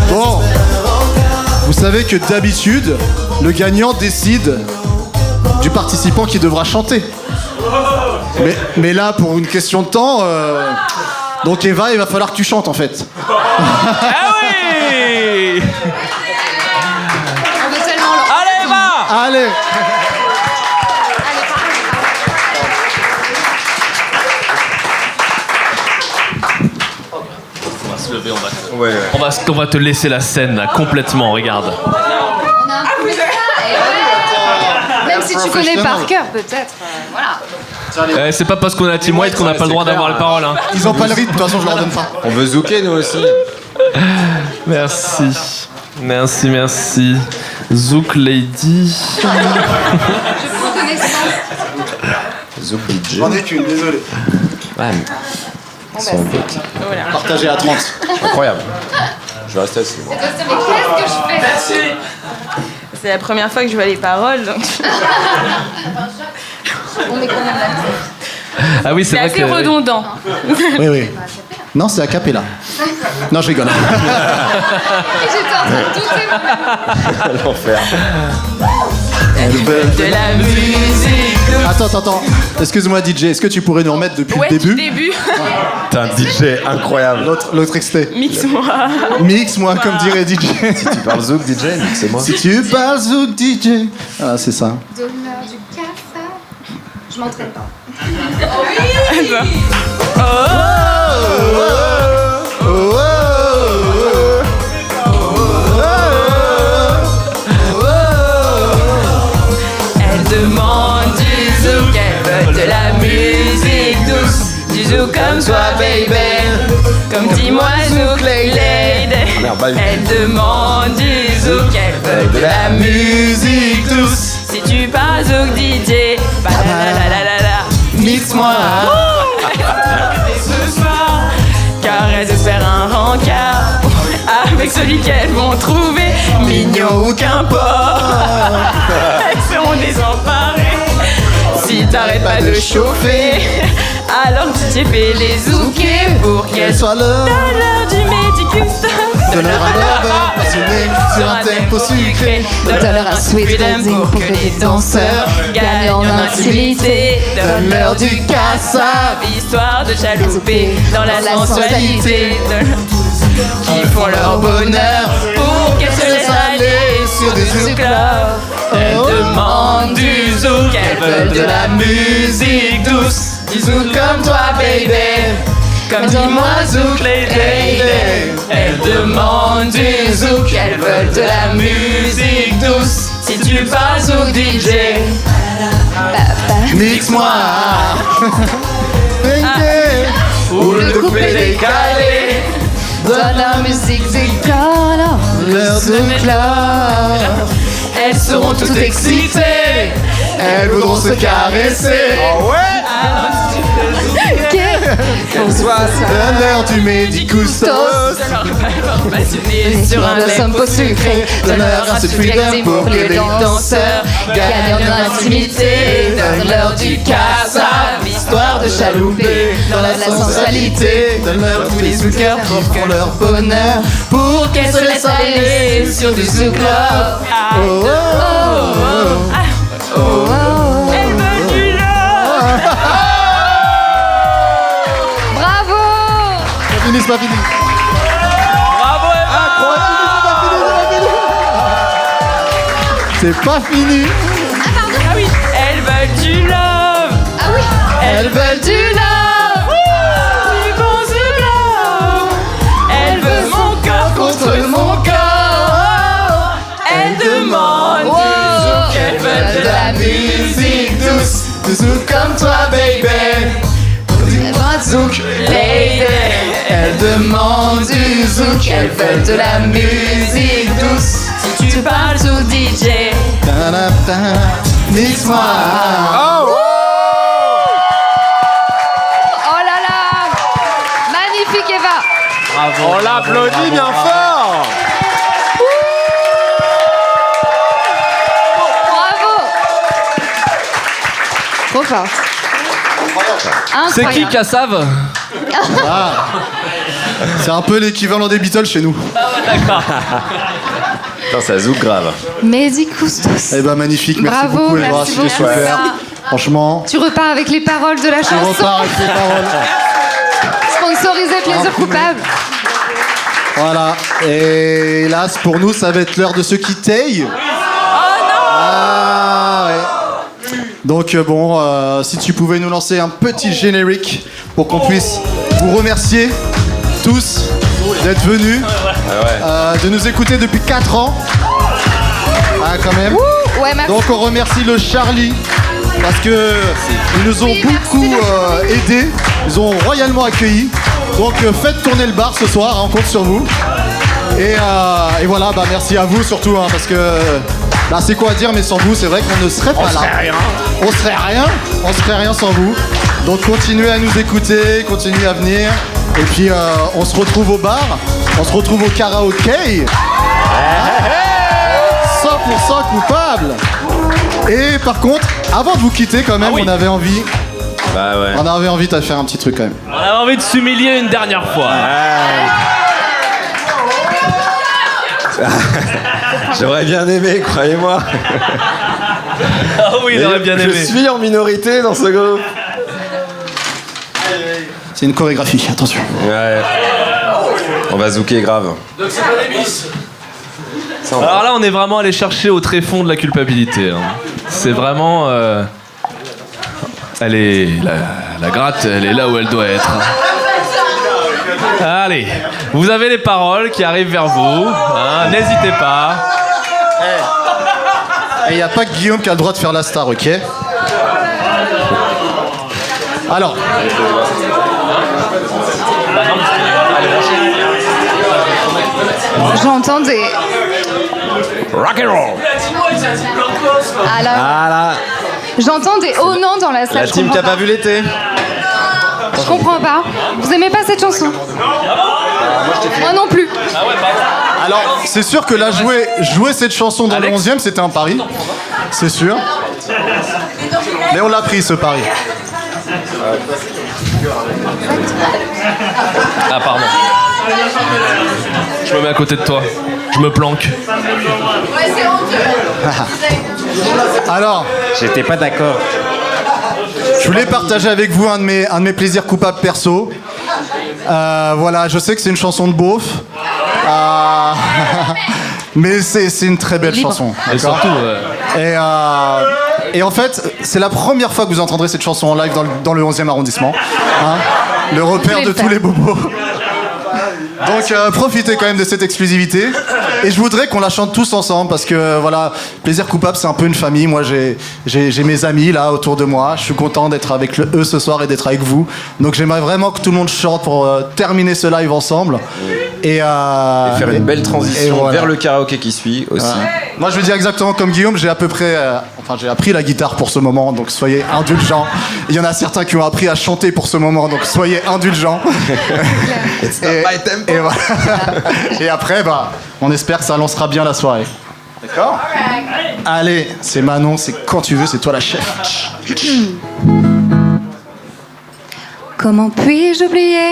Bon, vous savez que d'habitude, le gagnant décide du participant qui devra chanter. Mais là, pour une question de temps, donc Eva, il va falloir que tu chantes en fait. Ah oui. On veut tellement leur... Allez Eva. Allez. On va se lever, on va te laisser la scène là, complètement, regarde. On a un peu ça, et ouais. Même si tu connais par cœur, peut-être. Voilà. C'est pas parce qu'on a Team White qu'on n'a pas le droit d'avoir les paroles. Hein. Ils ont pas le rythme, de toute façon, je leur donne pas. On veut zouker, nous aussi. Merci. Merci. Zouk Lady. Je prends connaissance. Zouk DJ. J'en ai qu'une, désolé. Ouais, mais... Son bec. Partagé à 30. Incroyable. Je vais rester assis. Mais qu'est-ce que je fais? C'est la première fois que je vois les paroles, donc. On met quand même la tête. Ah oui, c'est vrai assez que... redondant. Oui. Non, c'est a cappella. Non, je rigole. Et j'étais en train de douter. L'enfer. De la musique. Attends. Excuse-moi, DJ, est-ce que tu pourrais nous remettre depuis le début? Début. T'es un DJ incroyable. L'autre extrait. Mix-moi. Mix-moi, comme dirait DJ. Si tu parles zouk, DJ, c'est moi. Si tu parles zouk, DJ. Ah, c'est ça. Donneur du café. Je m'entraîne pas. Elle demande du zouk, elle veut de la musique douce. Du zouk comme toi, baby. Comme dis-moi, zouk lady. Elle demande du zouk, elle veut de la musique douce. Si tu parles zouk, DJ, la mix-moi. Ce soir, car elles espèrent un rencard avec celui qu'elles vont trouver mignon ou qu'importe. Elles seront désemparées si t'arrêtes pas de chauffer. Alors DJ fait les zoukés pour qu'elles soient l'heure du Mehdi Custos. Donne-leur un lover passionné sur un tempo sucré. Donne-leur un sweet rhythm pour que les danseurs gagnent en intimité. Donne-leur du cassave, histoire de chalouper dans la sensualité. Qui font leur bonheur pour qu'elles se laissent aller sur des zouk love. Elles demandent du zouk, elles veulent de la musique douce. Du zouk comme toi, baby. Comme dis-moi, zouk lady. Elles demandent du zouk, elles veulent de la musique douce. Si tu parles zouk, DJ, mix-moi. ou le couplet décalé. Donne la musique du cœur, L'heure de club. Elles seront toutes excitées. Elles voudront se caresser. Donne-leur du Mehdi Custos. Passionné sur un tempo sucré. Donne-leur un sweet rhythm pour que les danseurs gagnent en intimité. Donne-leur du cassave, histoire de chalouper dans la sensualité. Donne-leur tous les zoukers qui font leur bonheur. Pour qu'elles se laissent aller sur du zouk love. Elle veut du love. Bravo! C'est pas fini. Bravo Eva. C'est pas fini. Ah oui. Elles veulent du love. Ah oui. Elles veulent du love. Du bon love. Elles veulent mon corps contre mon corps. Elles demandent du zouk. Elles veulent de la musique douce. Du zouk comme toi, baby. Dis-moi zouk, lady. Elles demandent du zouk. Elles veulent de la musique douce. Si tu parles au DJ, mix-moi. Oh là là. Magnifique Eva. Bravo. On l'applaudit bien fort. Bravo. Trop fort. C'est qui Incroyable. Kassav? Ah. C'est un peu l'équivalent des Beatles chez nous. D'accord. Putain, ça zouk grave. Mehdi Koustos. Eh ben magnifique, merci Bravo, beaucoup Elva, merci c'était beaucoup. super. Franchement, Tu repars avec les paroles de la tu chanson. repars avec les paroles. Sponsorisé Plaisir Coupable. Voilà. Et hélas, pour nous, ça va être l'heure de se quitter. Ah, ouais. Donc si tu pouvais nous lancer un petit générique pour qu'on puisse vous remercier tous d'être venus, de nous écouter depuis 4 ans. Ah, quand même. Ouais, merci. Donc on remercie le Charlie parce que ils nous ont beaucoup aidés, ils ont royalement accueillis. Donc faites tourner le bar ce soir, hein, on compte sur vous. Et voilà, merci à vous surtout, hein, parce que c'est quoi à dire, mais sans vous, c'est vrai qu'on ne serait pas là. On serait rien sans vous. Donc continuez à nous écouter, continuez à venir. Et puis on se retrouve au bar, on se retrouve au karaoké. 100% coupable. Et par contre, avant de vous quitter quand même, on avait envie. On avait envie de faire un petit truc quand même. On avait envie de s'humilier une dernière fois. J'aurais bien aimé, croyez-moi. Ah oui, il aurait bien aimé. Je suis en minorité dans ce groupe. C'est une chorégraphie, attention. Ouais. On va zouker grave. Donc c'est pas des bis. Alors là, on est vraiment allé chercher au tréfonds de la culpabilité. Hein. C'est vraiment... Elle est... La gratte, elle est là où elle doit être. Allez, vous avez les paroles qui arrivent vers vous. Hein, n'hésitez pas. Et il n'y a pas que Guillaume qui a le droit de faire la star, ok? Alors... J'entends des... Rock and roll. Alors, j'entends des oh non dans la salle. La team qui a pas vu l'été. Je comprends pas. Vous aimez pas cette chanson? Moi non plus. Alors, c'est sûr que là, jouer cette chanson dans le 11e, c'était un pari. C'est sûr. Mais on l'a pris, ce pari. Ah, pardon. Je me mets à côté de toi. Je me planque. Alors, j'étais pas d'accord. Je voulais partager avec vous un de mes plaisirs coupables perso. Voilà, je sais que c'est une chanson de beauf. Mais c'est une très belle chanson. Et surtout... Et en fait, c'est la première fois que vous entendrez cette chanson en live dans le 11e arrondissement. Hein, le repère de tous les bobos. Donc profitez quand même de cette exclusivité. Et je voudrais qu'on la chante tous ensemble parce que voilà, Plaisir Coupable, c'est un peu une famille. Moi, j'ai mes amis là autour de moi. Je suis content d'être avec eux ce soir et d'être avec vous. Donc j'aimerais vraiment que tout le monde chante pour terminer ce live ensemble. Et faire une belle transition voilà. vers le karaoké qui suit aussi. Moi, je veux dire exactement comme Guillaume, j'ai à peu près... j'ai appris la guitare pour ce moment, donc soyez indulgents. Il y en a certains qui ont appris à chanter pour ce moment, donc soyez indulgents. Et voilà. Et après, on espère que ça lancera bien la soirée. D'accord ? Allez, c'est Manon, c'est quand tu veux, c'est toi la chef. Comment puis-je oublier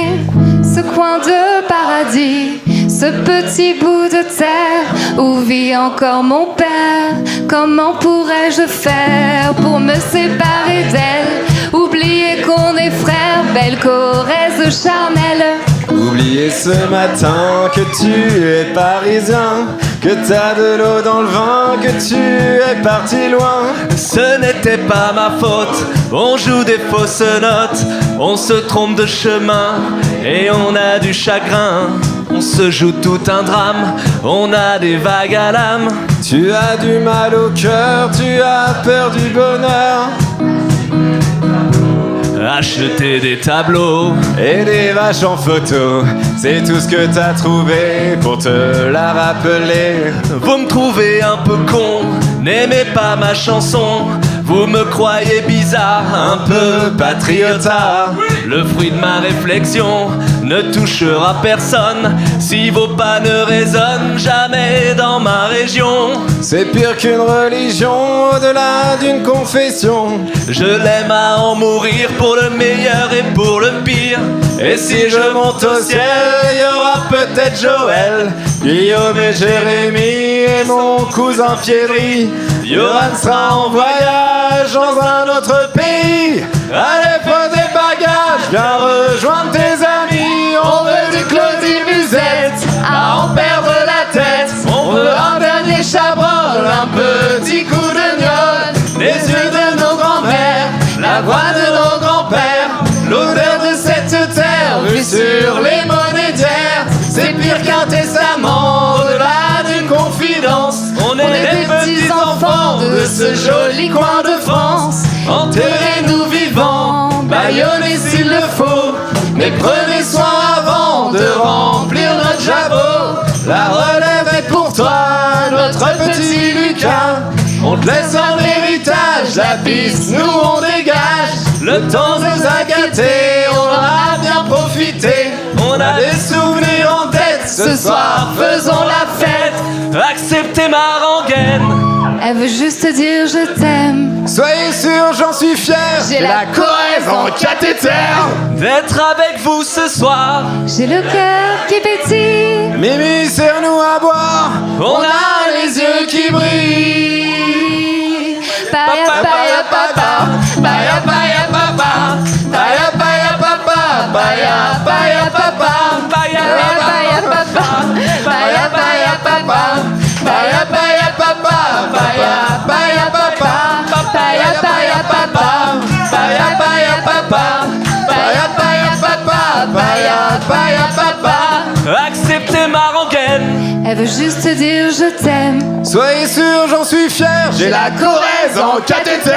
ce coin de paradis, ce petit bout de terre où vit encore mon père? Comment pourrais-je faire pour me séparer d'elle? Oublier qu'on est frères, belle Corrèze charnelle. Oublier oublié ce matin que tu es parisien, que t'as de l'eau dans le vin, que tu es parti loin. Ce n'était pas ma faute, on joue des fausses notes, on se trompe de chemin et on a du chagrin. On se joue tout un drame, on a des vagues à l'âme. Tu as du mal au cœur, tu as peur du bonheur. Acheter des tableaux et des vaches en photo, c'est tout ce que t'as trouvé pour te la rappeler. Vous me trouvez un peu con, n'aimez pas ma chanson. Vous me croyez bizarre, un peu patriotard. Le fruit de ma réflexion ne touchera personne si vos pas ne résonnent jamais dans ma région. C'est pire qu'une religion, au-delà d'une confession. Je l'aime à en mourir pour le meilleur et pour le pire. Et si je monte au ciel, il y aura peut-être Joël, Guillaume et Jérémy et mon cousin Pierry. Yoran sera en voyage dans un autre pays. Allez, pose des bagages, viens rejoindre tes amis. On veut du Claudie Musette à en perdre la tête. On veut un dernier chabrol, un petit coup de gnôle. Les yeux de nos grands-mères, la voix de nos grands-pères, l'odeur de cette terre vue sur les monnaies d'hier. C'est pire qu'un testament, au-delà d'une confidence. On est des petits enfants de ce joli coin de France. Enterrez-nous vivants, bâillonnez s'il le faut. Mais prenez soin avant de remplir notre jabot. La relève est pour toi, notre petit Lucas. On te laisse un héritage, la piste, nous on dégage. Le temps nous a gâtés, on en a bien profité. On a des souvenirs en tête, ce soir faisons la fête. Acceptez ma rengaine. Elle veut juste dire je t'aime. Soyez sûr, j'en suis fier. J'ai la Corrèze en cathéter. D'être avec vous ce soir. J'ai le cœur qui pétille. Mimi, serre-nous à boire. On a les yeux qui brillent. Paya paya papa, paya paya papa, paya paya papa, paya paya papa, paya paya papa, paya paya papa, paya paya papa, paya paya papa, paya paya papa, paya paya papa, paya paya papa, paya paya papa. Acceptez ma rengaine. Elle veut juste dire je t'aime. Soyez sûr, j'en suis fier. J'ai la Corrèze en cathéter.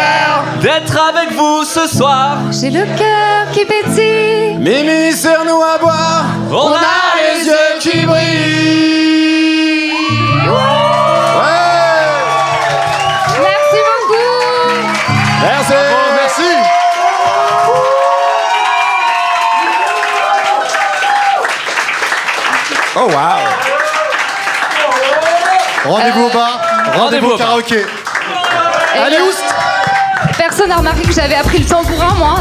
D'être avec vous ce soir. J'ai le cœur qui pétille. Mimi, serre-nous à boire. On a les yeux qui brillent. Ouais. Merci beaucoup. Merci. Bravo, merci. Oh wow. Rendez-vous au bar, rendez-vous au karaoké. Allez, oust. Personne n'a remarqué que j'avais appris le tambourin, moi.